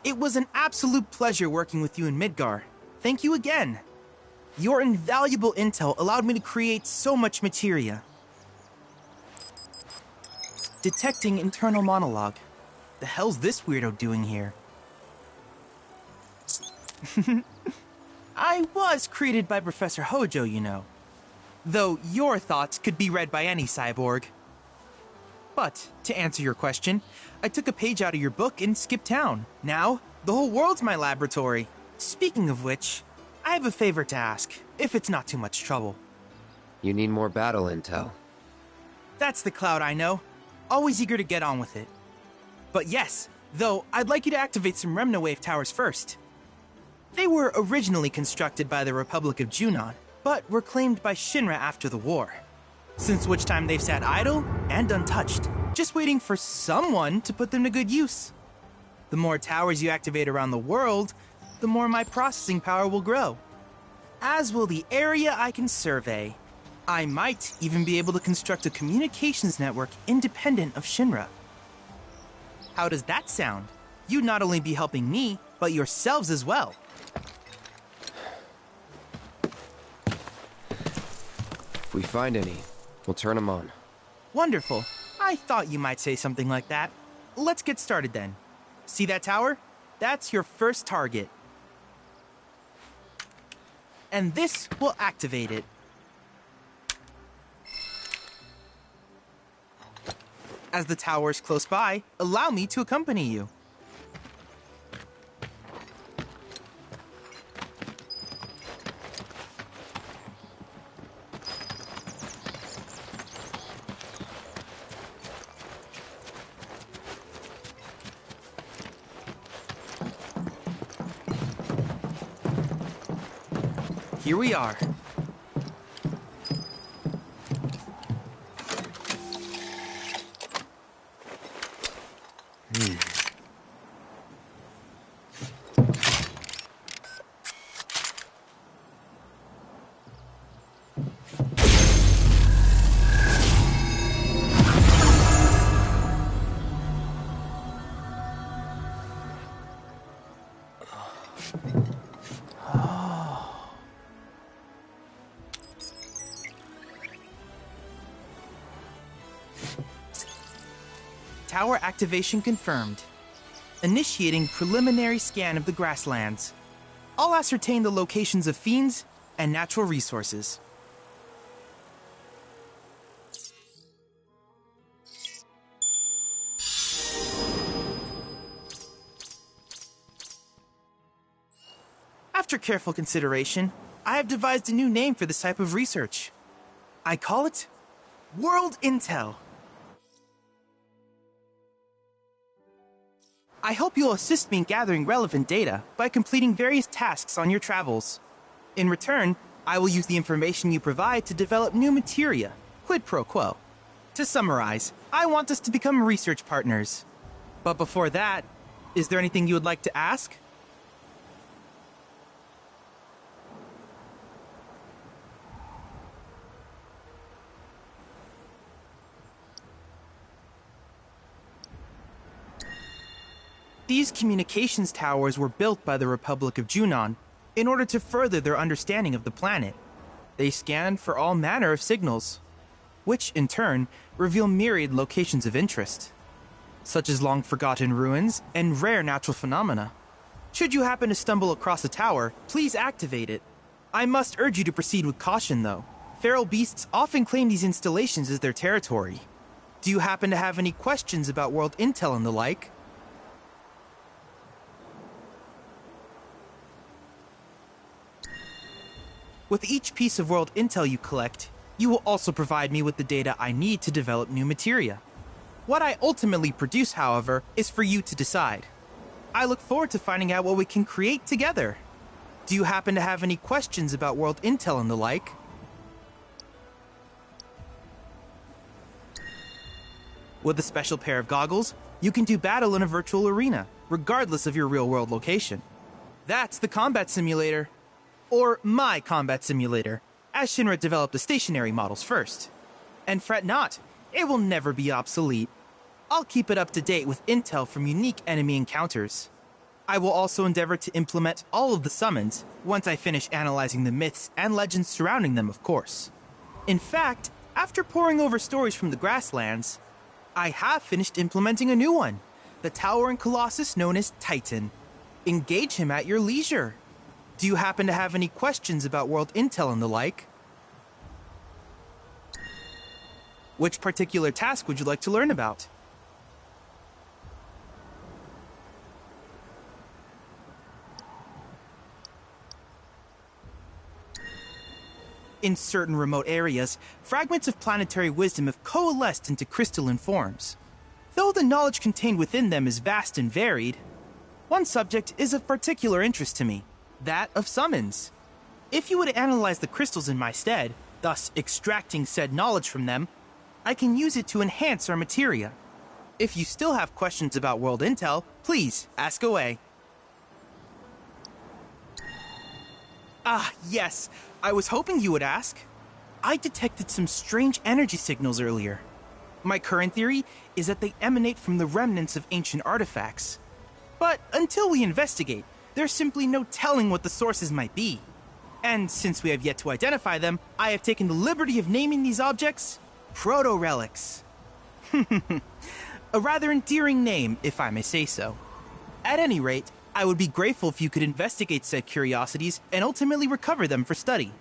It was an absolute pleasure working with you in Midgar. Thank you again. Your invaluable intel allowed me to create so much materia. Detecting internal monologue. The hell's this weirdo doing here? I was created by Professor Hojo, you know. Though your thoughts could be read by any cyborg. But, to answer your question, I took a page out of your book and skipped town. Now, the whole world's my laboratory. Speaking of which, I have a favor to ask, if it's not too much trouble. You need more battle intel. That's the Cloud I know. Always eager to get on with it. But yes, though, I'd like you to activate some Remnawave towers first. They were originally constructed by the Republic of Junon, but were claimed by Shinra after the war. Since which time they've sat idle and untouched, just waiting for someone to put them to good use. The more towers you activate around the world, the more my processing power will grow. As will the area I can survey. I might even be able to construct a communications network independent of Shinra. How does that sound? You'd not only be helping me, but yourselves as well. If we find any, we'll turn them on. Wonderful. I thought you might say something like that. Let's get started then. See that tower? That's your first target. And this will activate it. As the tower is close by, allow me to accompany you. Here we are. Tower activation confirmed. Initiating preliminary scan of the grasslands. I'll ascertain the locations of fiends and natural resources. After careful consideration, I have devised a new name for this type of research. I call it World Intel. I hope you'll assist me in gathering relevant data by completing various tasks on your travels. In return, I will use the information you provide to develop new materia, quid pro quo. To summarize, I want us to become research partners. But before that, is there anything you would like to ask? These communications towers were built by the Republic of Junon in order to further their understanding of the planet. They scan for all manner of signals, which in turn reveal myriad locations of interest, such as long-forgotten ruins and rare natural phenomena. Should you happen to stumble across a tower, please activate it. I must urge you to proceed with caution, though. Feral beasts often claim these installations as their territory. Do you happen to have any questions about world intel and the like? With each piece of world intel you collect, you will also provide me with the data I need to develop new materia. What I ultimately produce, however, is for you to decide. I look forward to finding out what we can create together. Do you happen to have any questions about world intel and the like? With a special pair of goggles, you can do battle in a virtual arena, regardless of your real-world location. That's the combat simulator. Or my combat simulator, as Shinra developed the stationary models first. And fret not, it will never be obsolete. I'll keep it up to date with intel from unique enemy encounters. I will also endeavor to implement all of the summons, once I finish analyzing the myths and legends surrounding them, of course. In fact, after poring over stories from the grasslands, I have finished implementing a new one, the towering colossus known as Titan. Engage him at your leisure. Do you happen to have any questions about world intel and the like? Which particular task would you like to learn about? In certain remote areas, fragments of planetary wisdom have coalesced into crystalline forms. Though the knowledge contained within them is vast and varied, one subject is of particular interest to me. That of summons. If you would analyze the crystals in my stead, thus extracting said knowledge from them, I can use it to enhance our materia. If you still have questions about world intel, please ask away. Ah, yes, I was hoping you would ask. I detected some strange energy signals earlier. My current theory is that they emanate from the remnants of ancient artifacts. But until we investigate, there's simply no telling what the sources might be. And since we have yet to identify them, I have taken the liberty of naming these objects proto-relics. A rather endearing name, if I may say so. At any rate, I would be grateful if you could investigate said curiosities and ultimately recover them for study.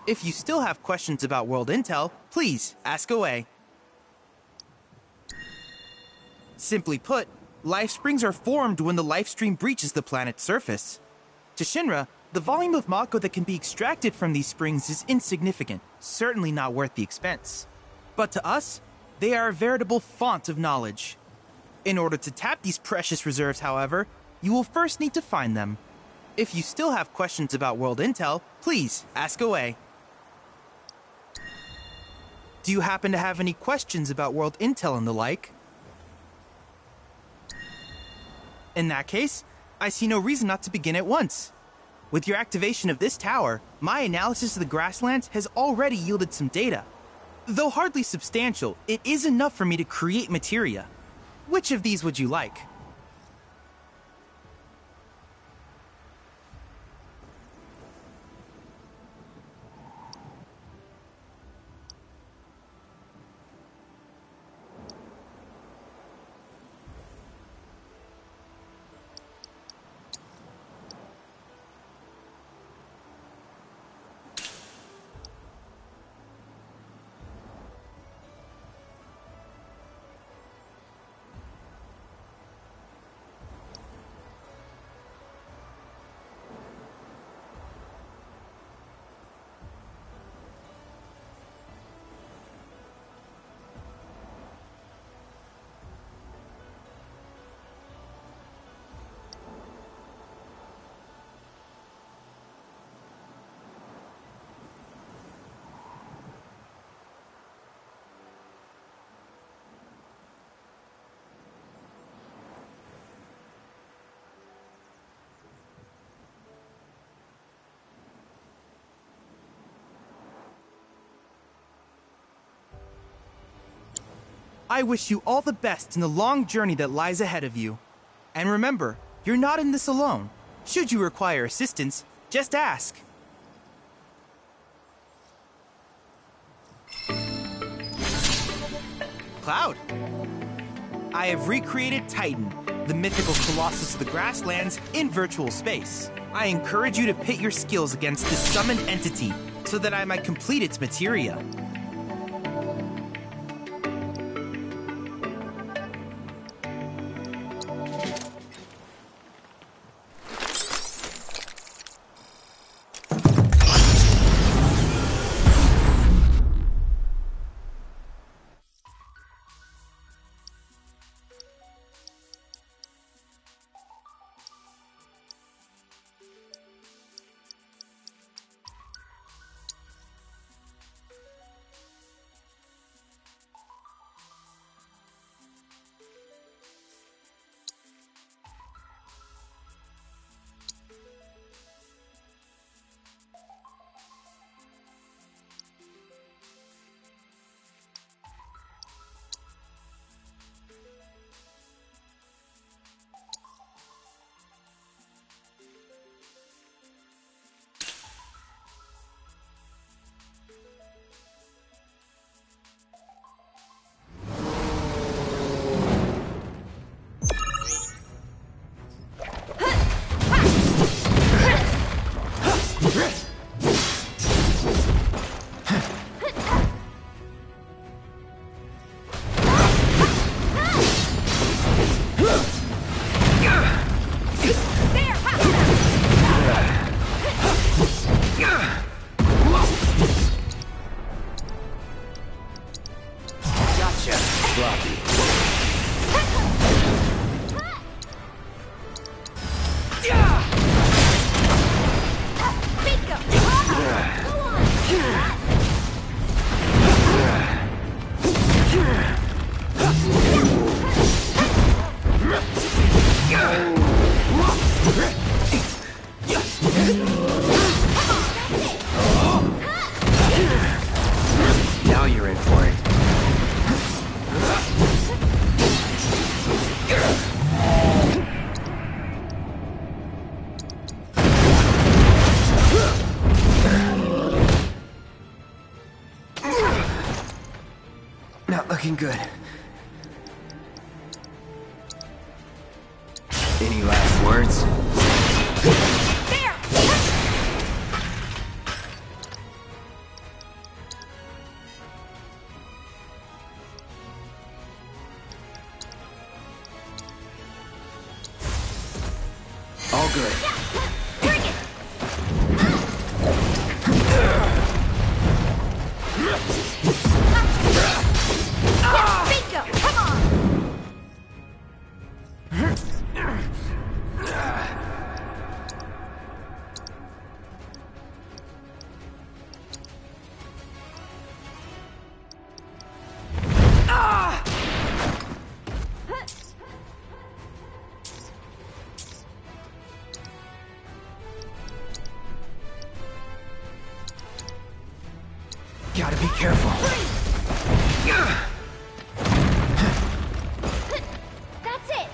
If you still have questions about world intel, please ask away. Simply put, life springs are formed when the life stream breaches the planet's surface. To Shinra, the volume of Mako that can be extracted from these springs is insignificant, certainly not worth the expense. But to us, they are a veritable font of knowledge. In order to tap these precious reserves, however, you will first need to find them. If you still have questions about World Intel, please ask away. Do you happen to have any questions about World Intel and the like? In that case, I see no reason not to begin at once. With your activation of this tower, my analysis of the grasslands has already yielded some data. Though hardly substantial, it is enough for me to create materia. Which of these would you like? I wish you all the best in the long journey that lies ahead of you. And remember, you're not in this alone. Should you require assistance, just ask. Cloud. I have recreated Titan, the mythical colossus of the grasslands, in virtual space. I encourage you to pit your skills against this summoned entity so that I might complete its materia. Now you're in for it. Not looking good. Any last words? All good. Bring it! Bingo! Come on! Gotta be careful. That's it!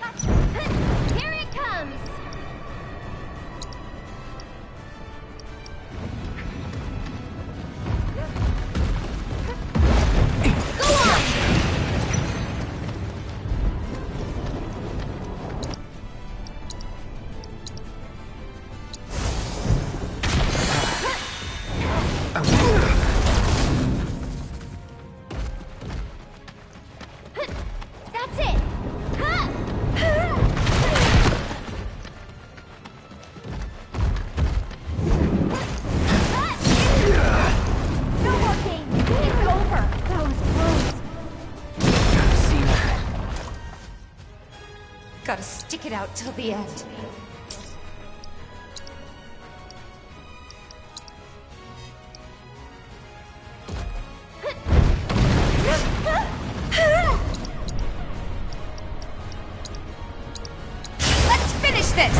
Here it comes! Go on! That's it! No more games! It's over! That was close. Gotta see that. Gotta stick it out till the end. Let's finish this!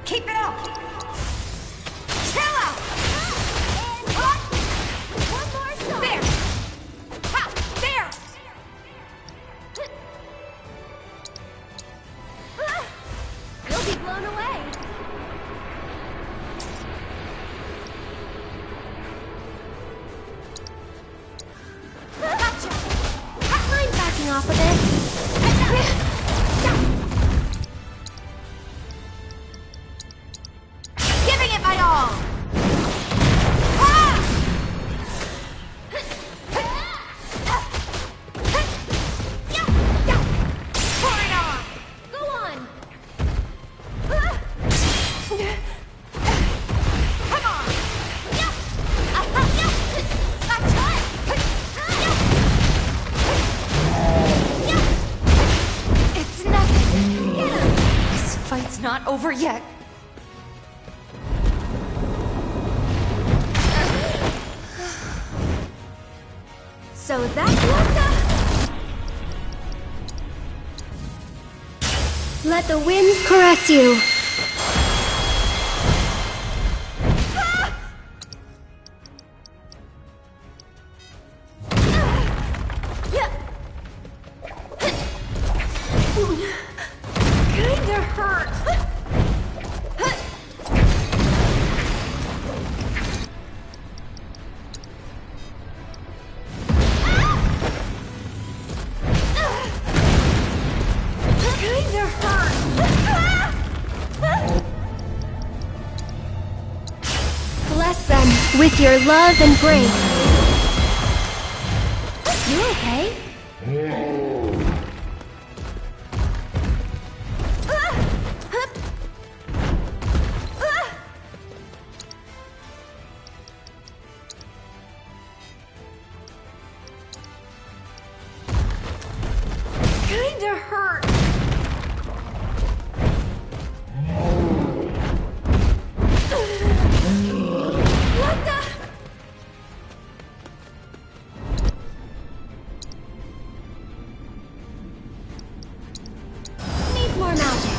Keep it up! Chill out! One more shot! There! Ha! There! You'll be blown away! Gotcha! Mind backing off a bit? Giving it my all! Pour it on! Go on! Come on! It's nothing. This fight's not over yet. So that's what Let the winds caress you. Kinda hurt. Kinda hurt. Bless them with your love and grace. You okay? Kinda hurt. What the? Needs more magic.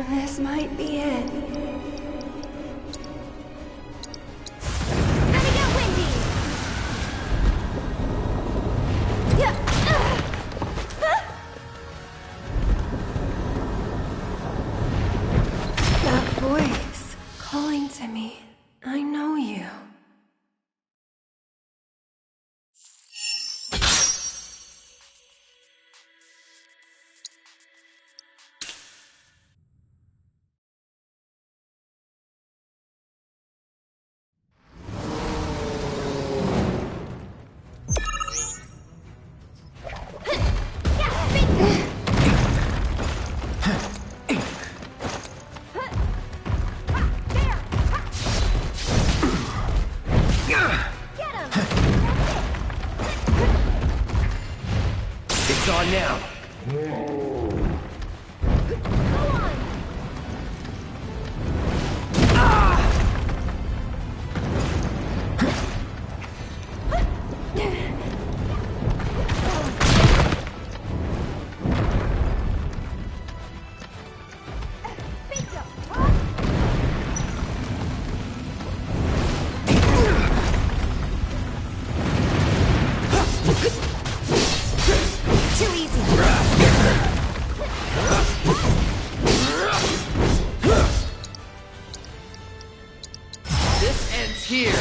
This might be it. Gonna get windy. That voice calling to me. I know you. here.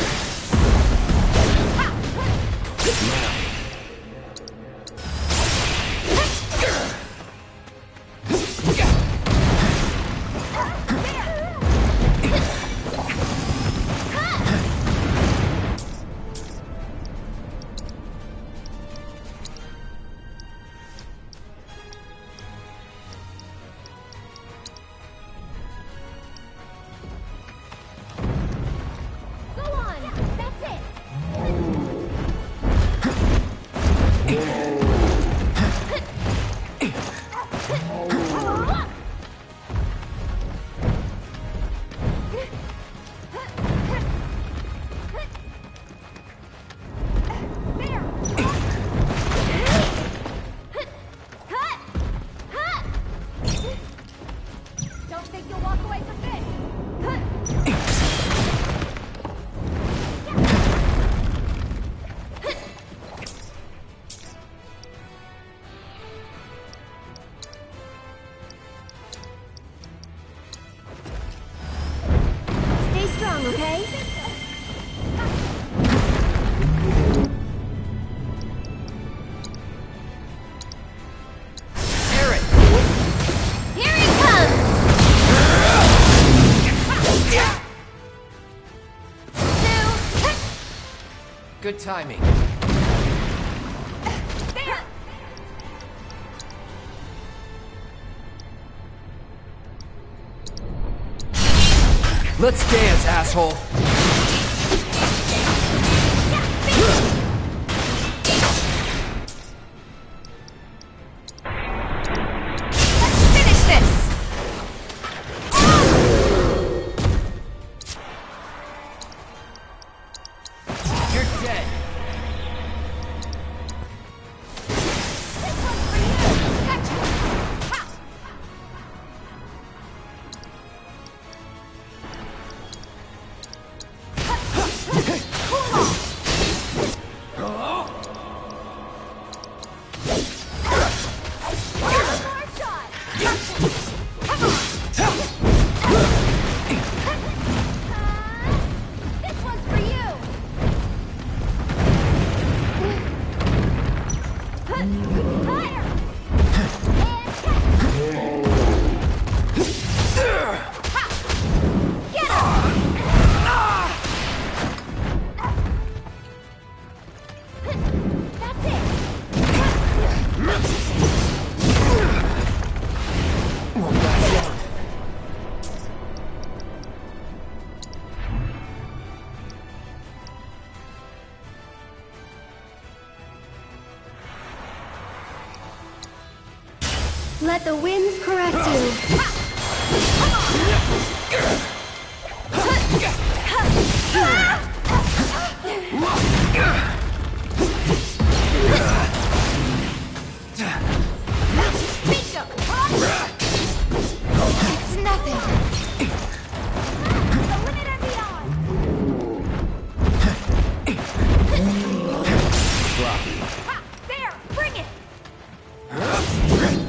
Good timing. There! Let's dance, asshole. Let's finish this! You're dead. Let the winds caress you. It's nothing. The limit and beyond. There, bring it. Bring it.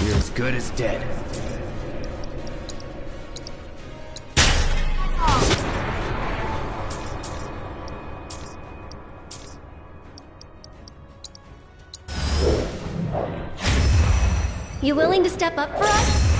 You're as good as dead. You willing to step up for us?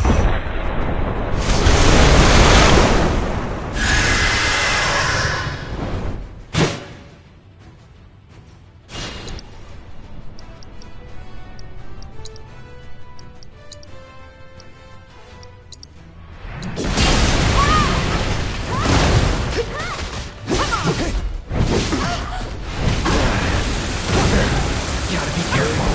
Gotta be careful.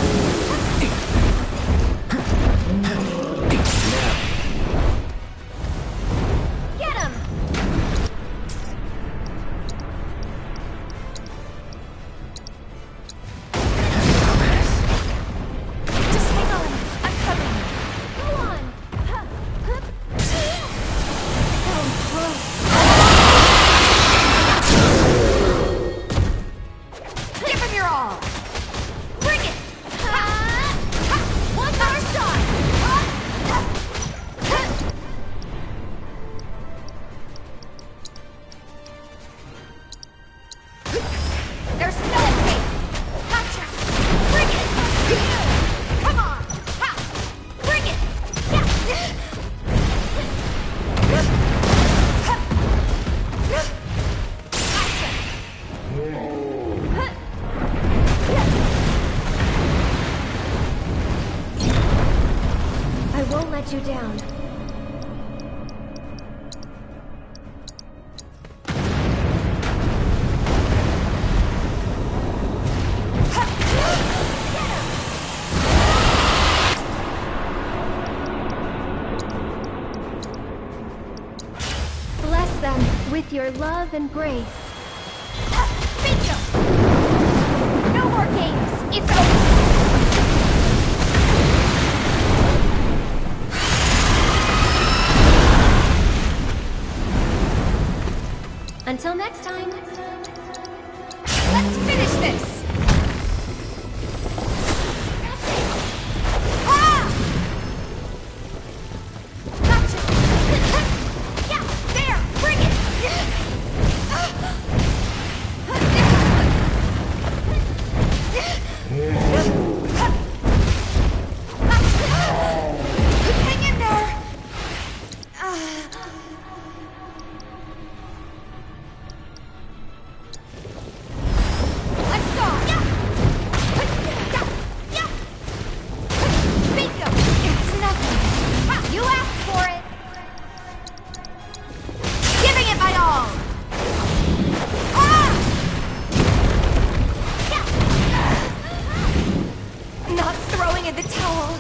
let you down. Bless them with your love and grace. Bingo! No more games. It's over. Until next time. Let's finish this. That's it. Ah! Gotcha. Yeah, there. Bring it. Hang in there. Let's go! Yeah! Yeah! Bingo! It's nothing. Ha, you asked for it. Giving it my all. Ah! Yeah! Not throwing in the towel.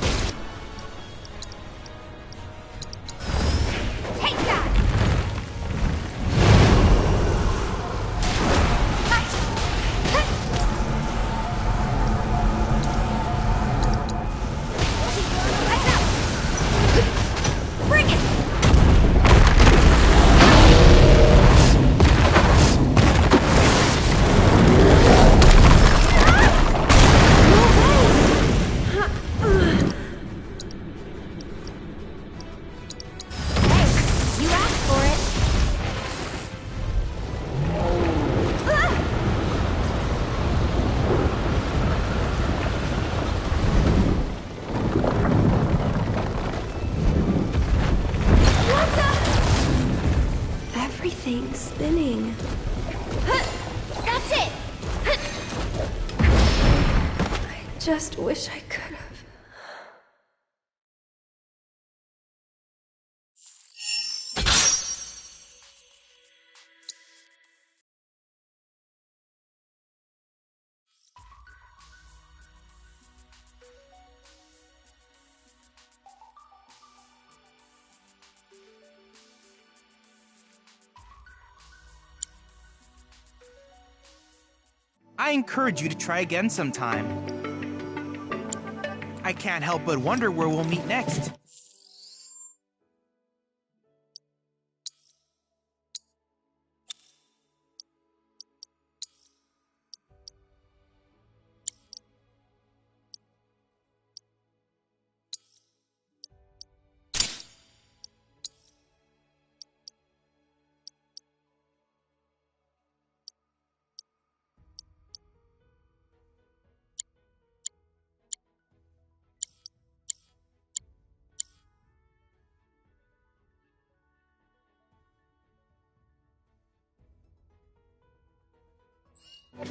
Take that! Bring it! Hey, you asked for it. Everything's spinning. That's it! I just wish I could have. I encourage you to try again sometime. I can't help but wonder where we'll meet next.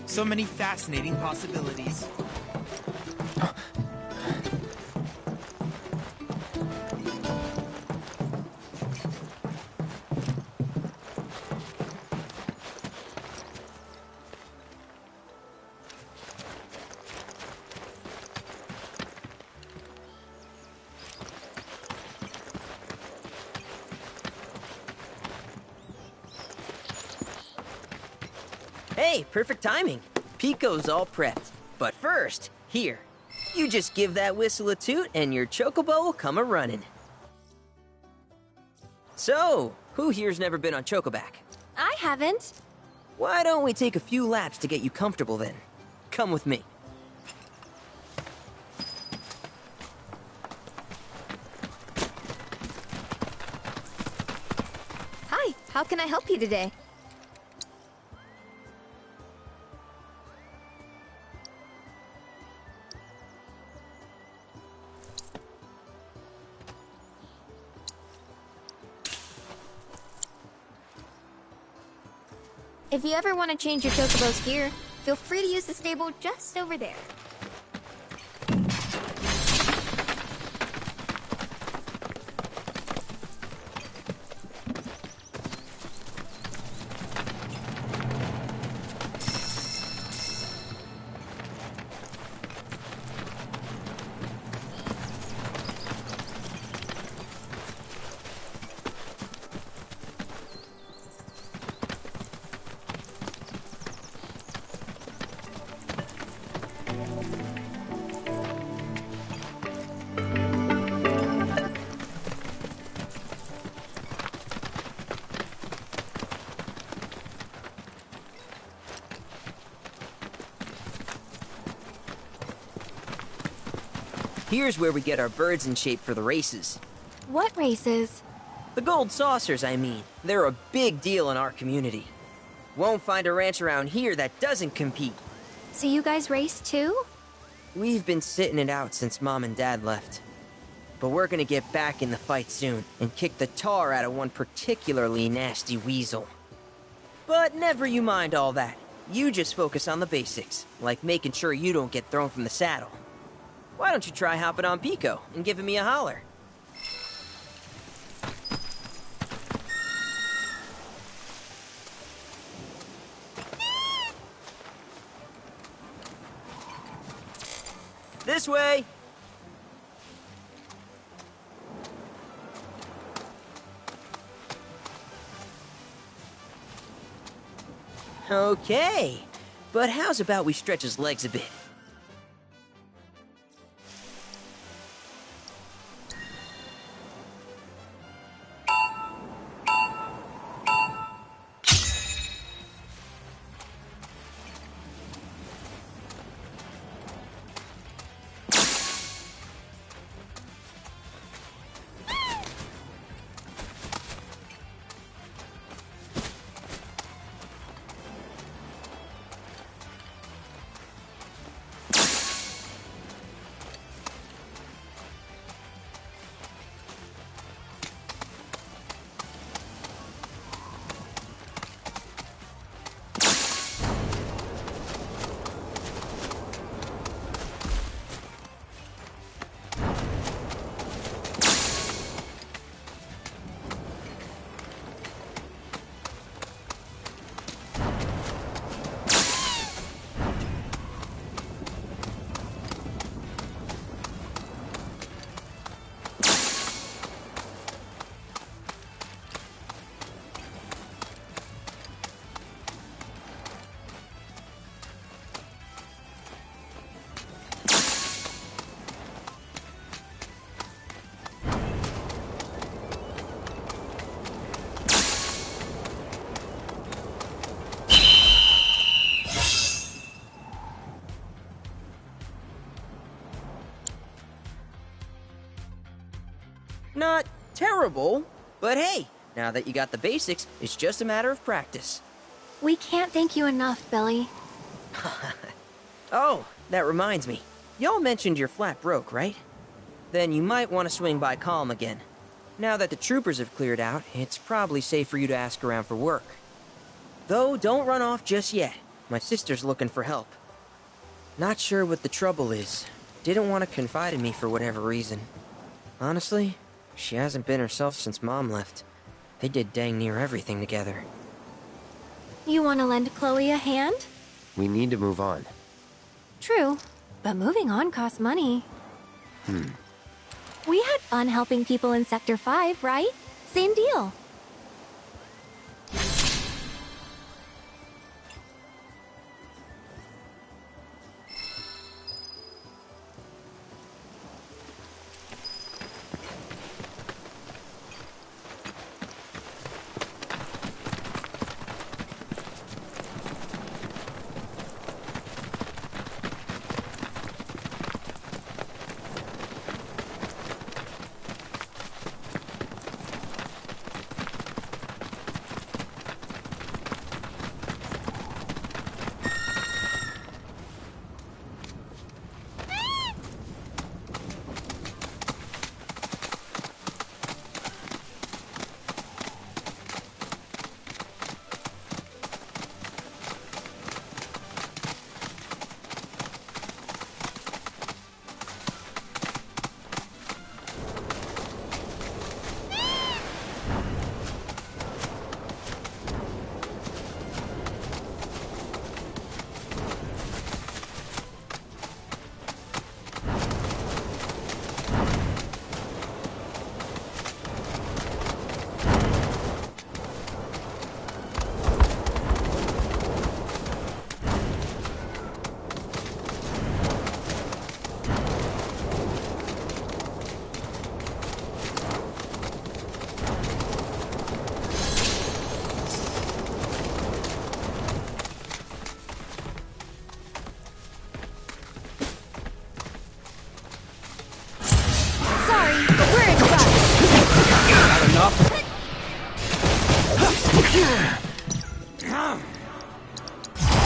So many fascinating possibilities. Hey, perfect timing. Pico's all prepped. But first, here. You just give that whistle a toot and your chocobo will come a-running. So, who here's never been on Chocoback? I haven't. Why don't we take a few laps to get you comfortable then? Come with me. Hi, how can I help you today? If you ever want to change your chocobo's gear, feel free to use the stable just over there. Here's where we get our birds in shape for the races. What races? The gold saucers, I mean. They're a big deal in our community. Won't find a ranch around here that doesn't compete. So you guys race too? We've been sitting it out since Mom and Dad left. But we're gonna get back in the fight soon and kick the tar out of one particularly nasty weasel. But never you mind all that. You just focus on the basics, like making sure you don't get thrown from the saddle. Why don't you try hopping on Pico and giving me a holler? This way! Okay, but how's about we stretch his legs a bit? Not terrible, but hey, now that you got the basics, it's just a matter of practice. We can't thank you enough, Billy. Oh, that reminds me. Y'all mentioned your flat broke, right? Then you might want to swing by Calm again. Now that the troopers have cleared out, it's probably safe for you to ask around for work. Though, don't run off just yet. My sister's looking for help. Not sure what the trouble is. Didn't want to confide in me for whatever reason. Honestly, she hasn't been herself since Mom left. They did dang near everything together. You want to lend Chloe a hand? We need to move on. True, but moving on costs money. We had fun helping people in Sector 5, right? Same deal.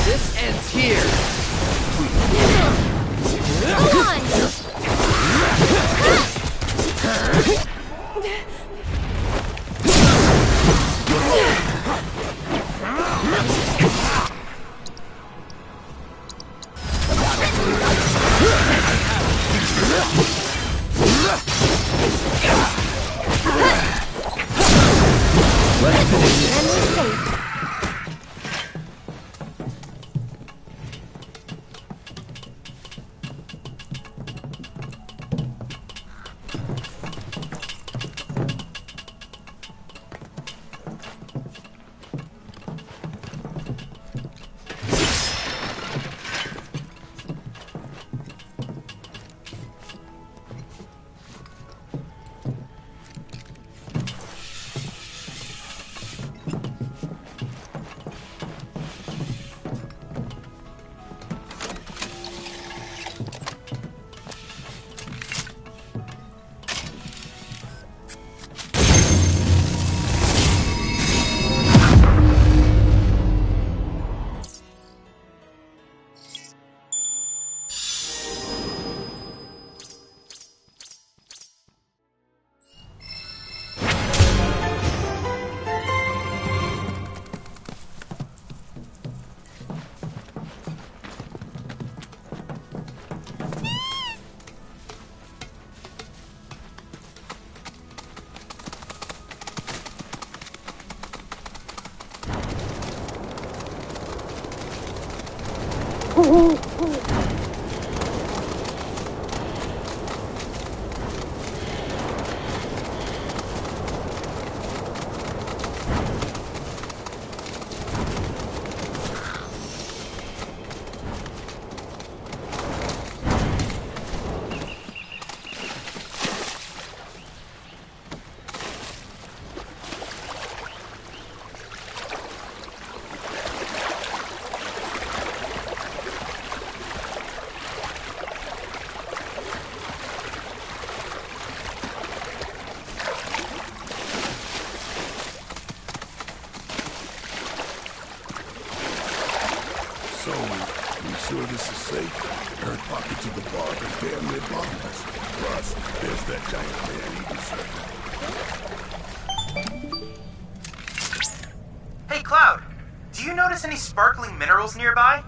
This ends here. Go on! Let's finish this. And we're safe. So, you sure this is safe? Earth pockets of the bar are damn near bottomless. Plus, there's that giant man eating. Hey, Cloud. Do you notice any sparkling minerals nearby?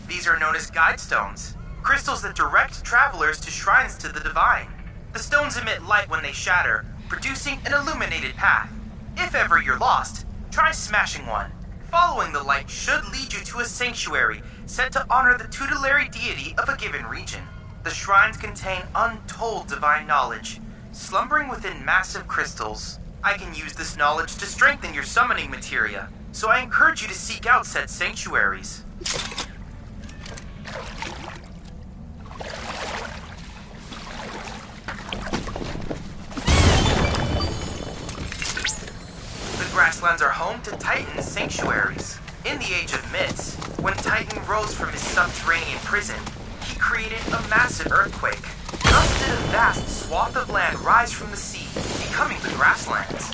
These are known as guide stones. Crystals that direct travelers to shrines to the divine. The stones emit light when they shatter, producing an illuminated path. If ever you're lost, try smashing one. Following the light should lead you to a sanctuary set to honor the tutelary deity of a given region. The shrines contain untold divine knowledge, slumbering within massive crystals. I can use this knowledge to strengthen your summoning materia, so I encourage you to seek out said sanctuaries. The grasslands are home to Titan's sanctuaries. In the Age of Myths, when Titan rose from his subterranean prison, he created a massive earthquake. Thus did a vast swath of land rise from the sea, becoming the grasslands.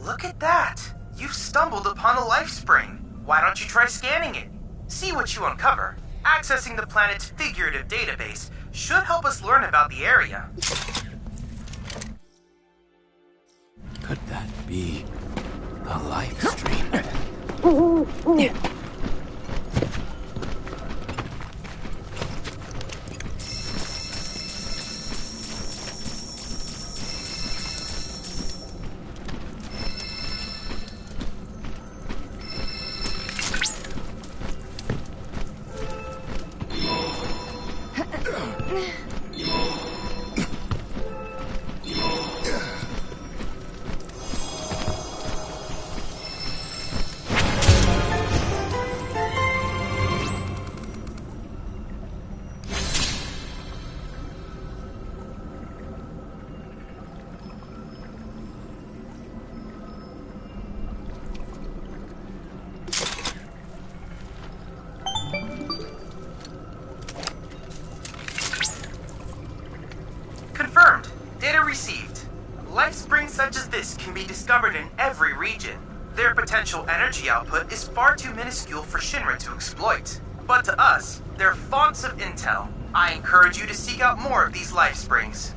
Look at that! You've stumbled upon a life spring. Why don't you try scanning it? See what you uncover. Accessing the planet's figurative database should help us learn about the area. Could that be a life stream? Confirmed. Data received. Life springs such as this can be discovered in every region. Their potential energy output is far too minuscule for Shinra to exploit. But to us, they're fonts of intel. I encourage you to seek out more of these life springs.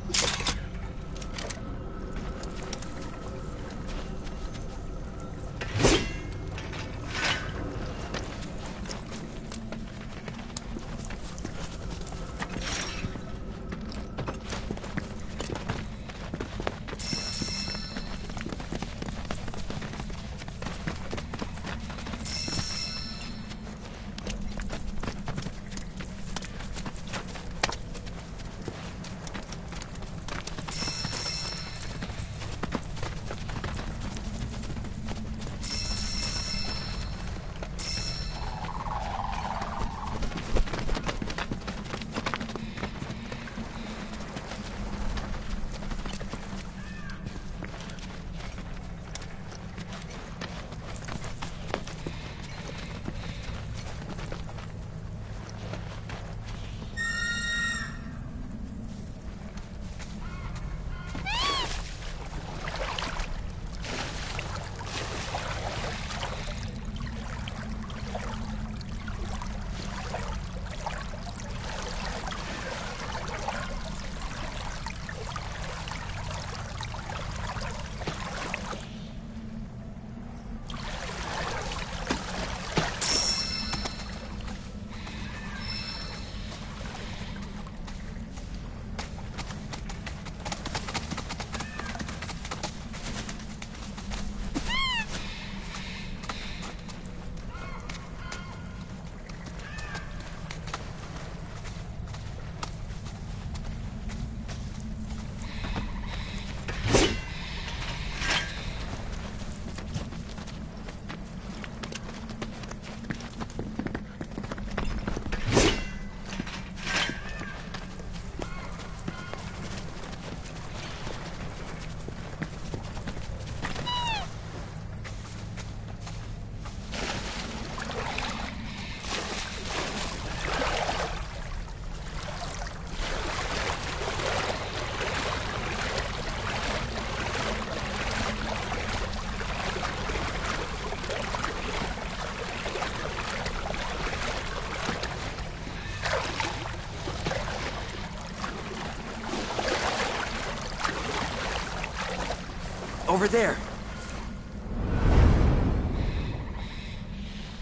Over there!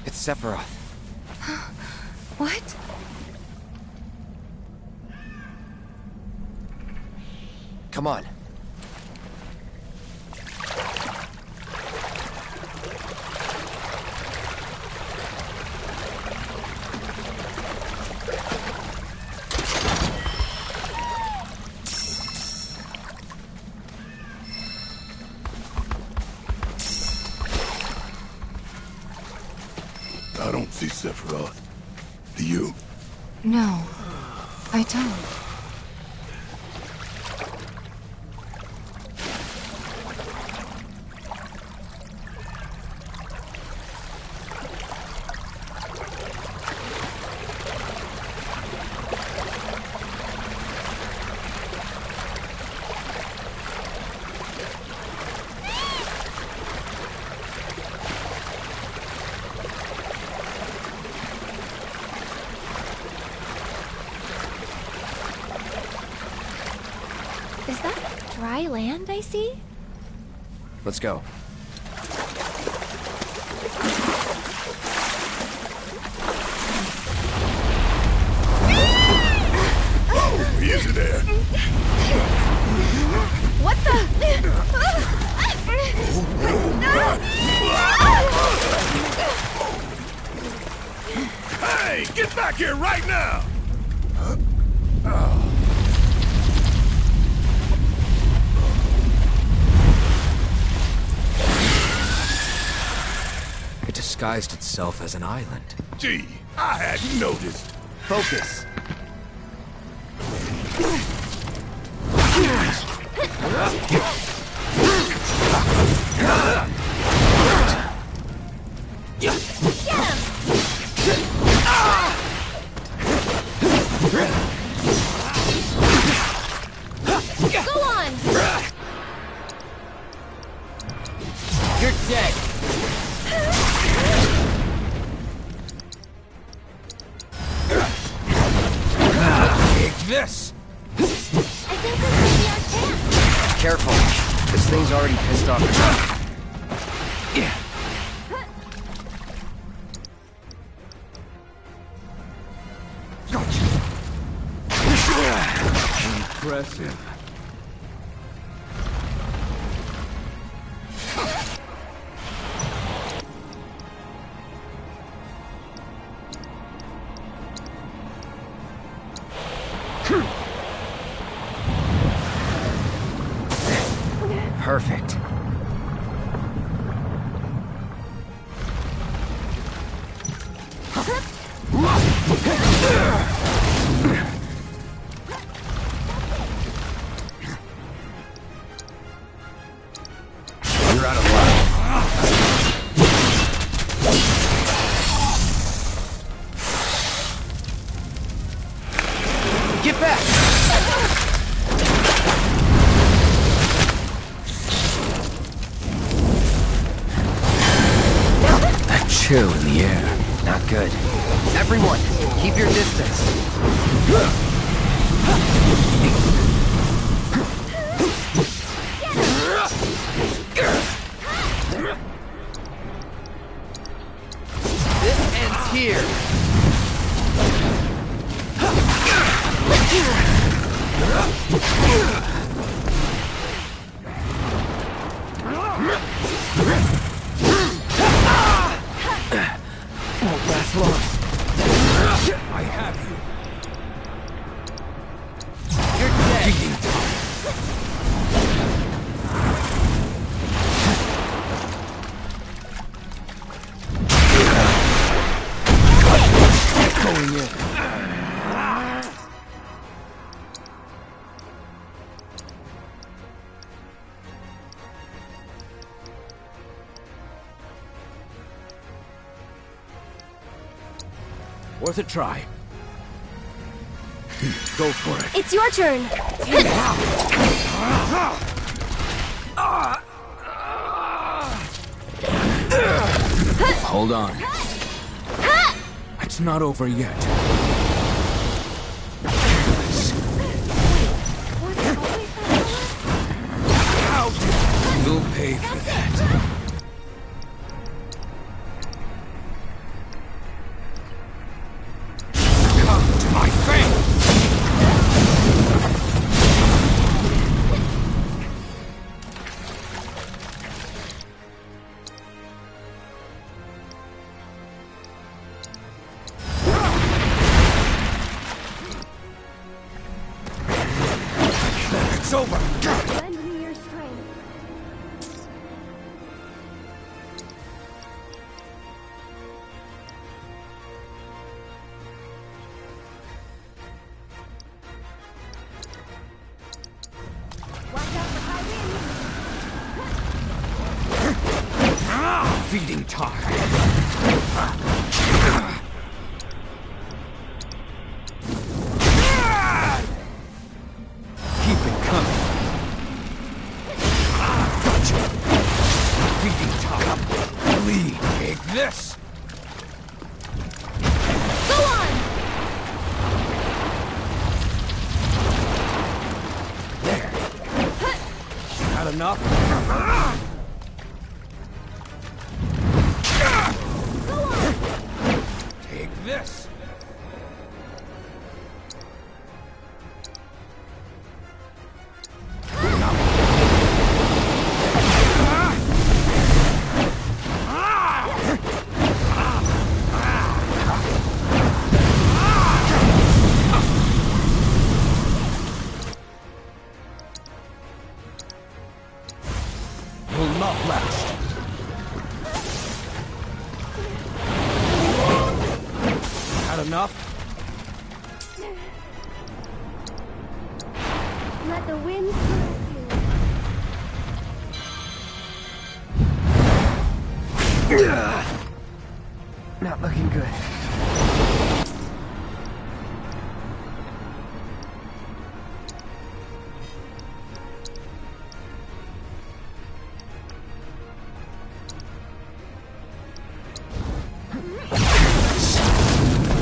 It's Sephiroth. What? Come on. I don't see Sephiroth. Do you? No, I don't. Is that dry land I see? Let's go. Whoa, easy there. What the? Hey, get back here right now! It disguised itself as an island. Gee, I hadn't noticed. Focus. Go on! You're dead. Take this. I think this may be our chance. Careful. This thing's already pissed off. Impressive. Perfect. You're out of luck. Get back! That chill in the air. Not good. Everyone, keep your distance. This ends here. Won't last long. I have you. You're dead. Going in. Worth a try. Go for it. It's your turn. Hold on. It's not over yet. Was it always that You'll pay for that. Come to my fame! It's over! Lend me your strength. Watch out for high wind. Feeding time. Keep it coming. Gotcha. Feeding time. Lead. Take this. Go on! There. Not enough? Take this. Will not last. Had enough? Let the wind caress you. Not looking good.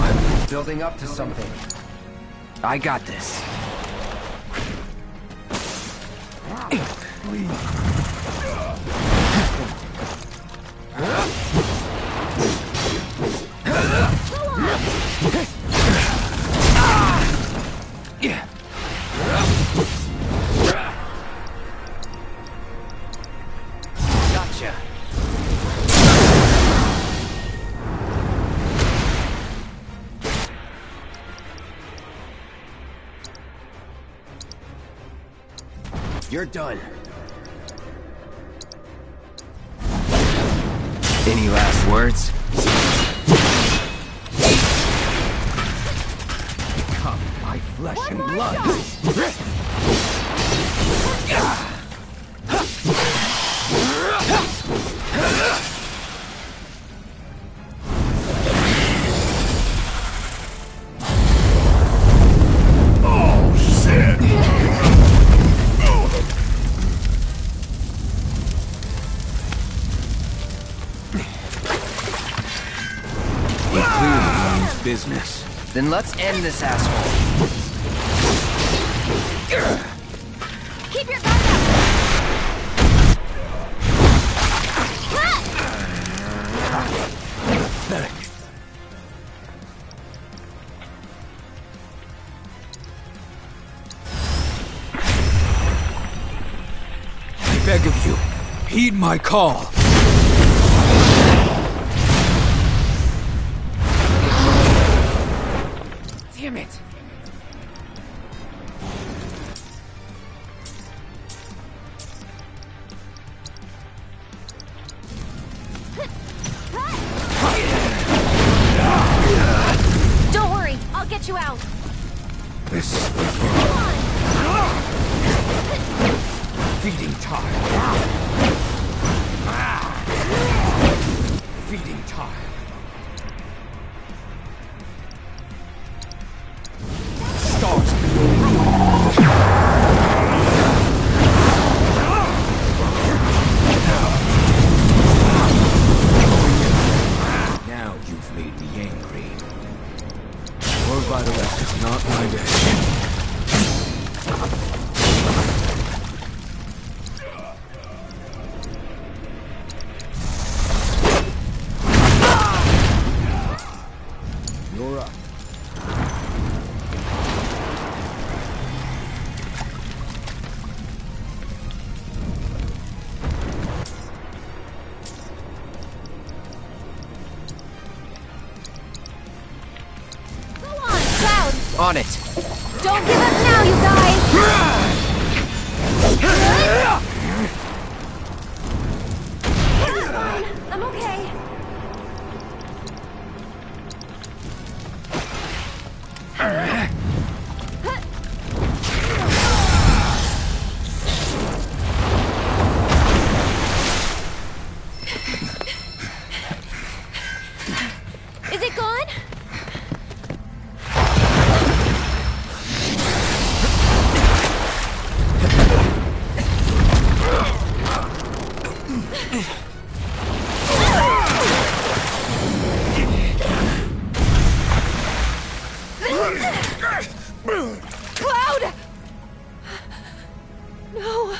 I'm building up to something. I got this. Gotcha. You're done. Any last words? Become my flesh and blood. Oh, shit! He clearly means business. Then let's end this asshole. Keep your guard up! Pathetic. I beg of you, heed my call. Damn it. Don't worry, I'll get you out. This is feeding time. Feeding time. Stars now you've made me angry. Your vitalism is not my day. On it. Don't give up now, you guys! It's fine. I'm okay. Is it gone? Cloud! No.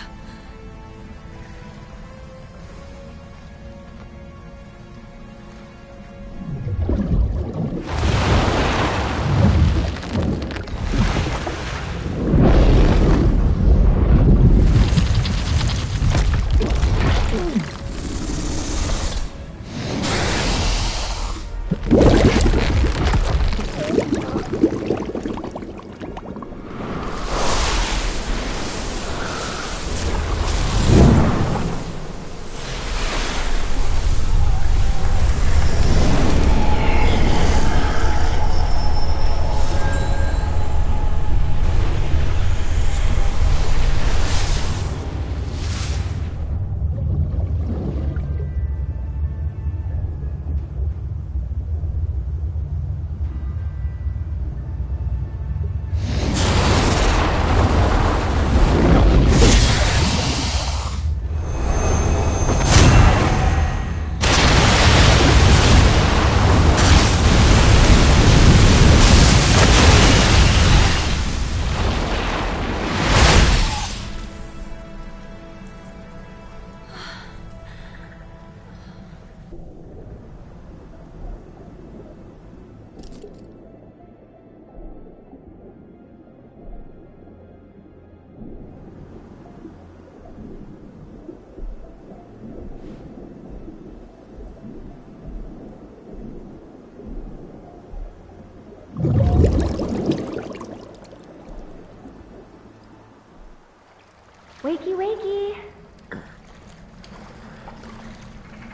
Wakey, wakey.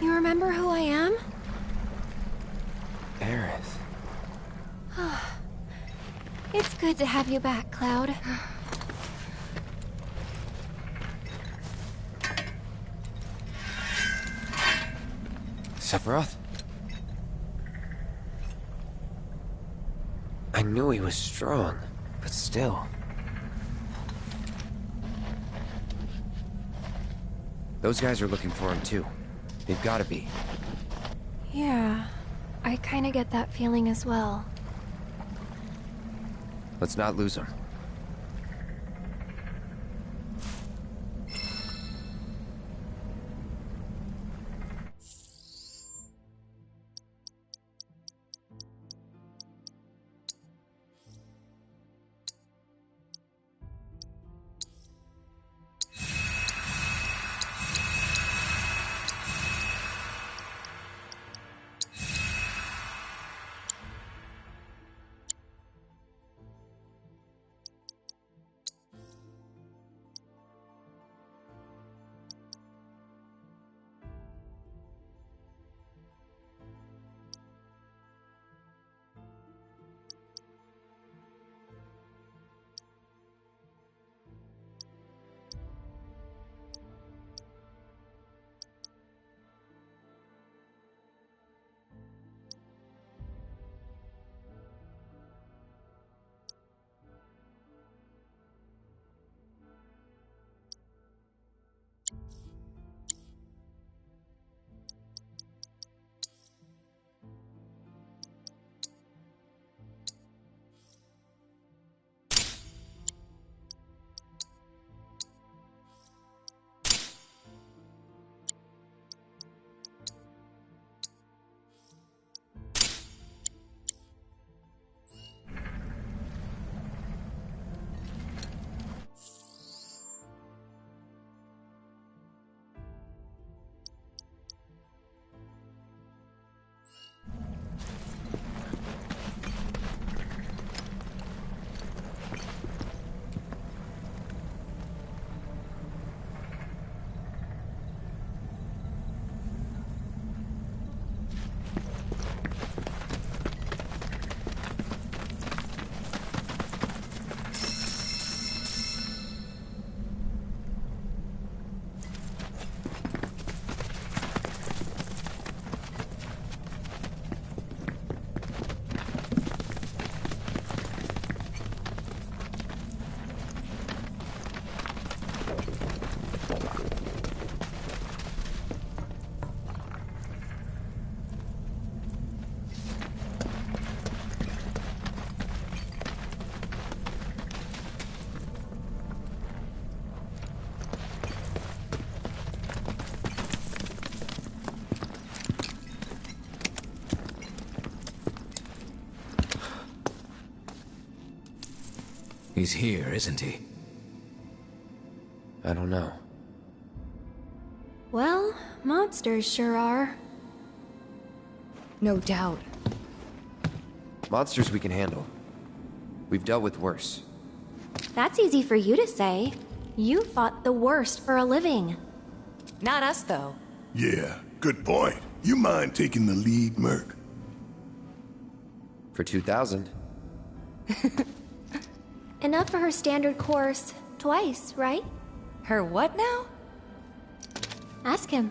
You remember who I am? Aerith. It's good to have you back, Cloud. Sephiroth? I knew he was strong, but still. Those guys are looking for him too. They've gotta be. Yeah, I kinda get that feeling as well. Let's not lose him. He's here, isn't he? I don't know. Well, monsters sure are. No doubt. Monsters we can handle. We've dealt with worse. That's easy for you to say. You fought the worst for a living. Not us, though. Yeah, good point. You mind taking the lead, Merc? For 2,000. Enough for her standard course. Twice, right? Her what now? Ask him.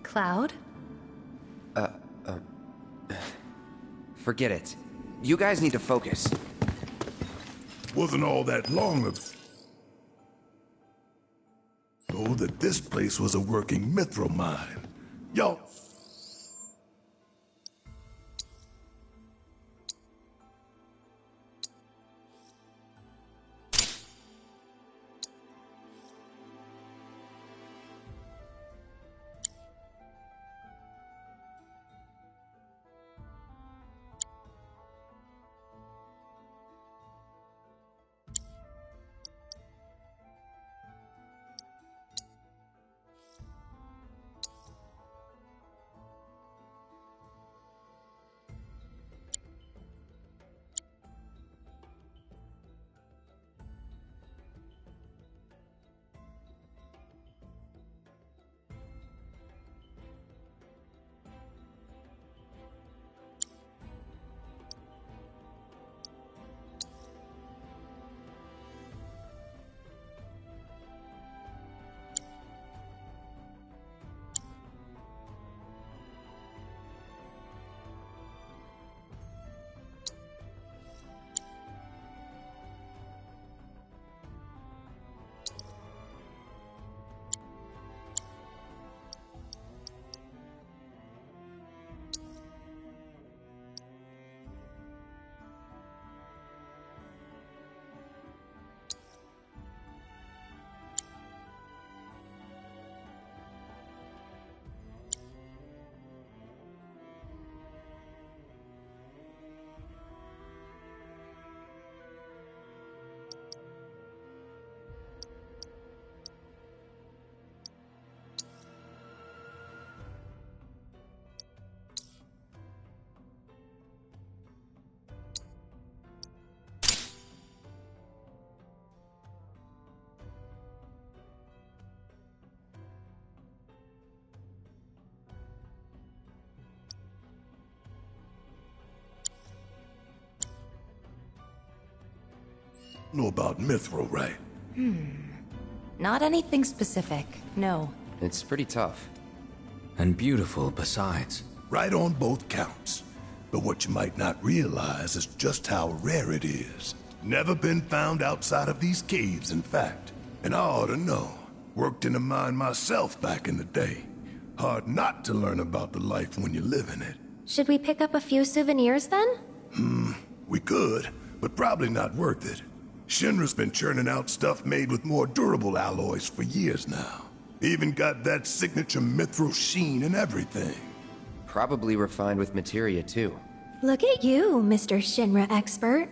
Cloud? Forget it. You guys need to focus. Wasn't all that long ago that this place was a working mithril mine. Y'all... Know about mithril, right? Not anything specific, no. It's pretty tough. And beautiful besides. Right on both counts. But what you might not realize is just how rare it is. Never been found outside of these caves, in fact. And I ought to know. Worked in a mine myself back in the day. Hard not to learn about the life when you live in it. Should we pick up a few souvenirs then? We could, but probably not worth it. Shinra's been churning out stuff made with more durable alloys for years now. Even got that signature mithril sheen and everything. Probably refined with materia, too. Look at you, Mr. Shinra expert.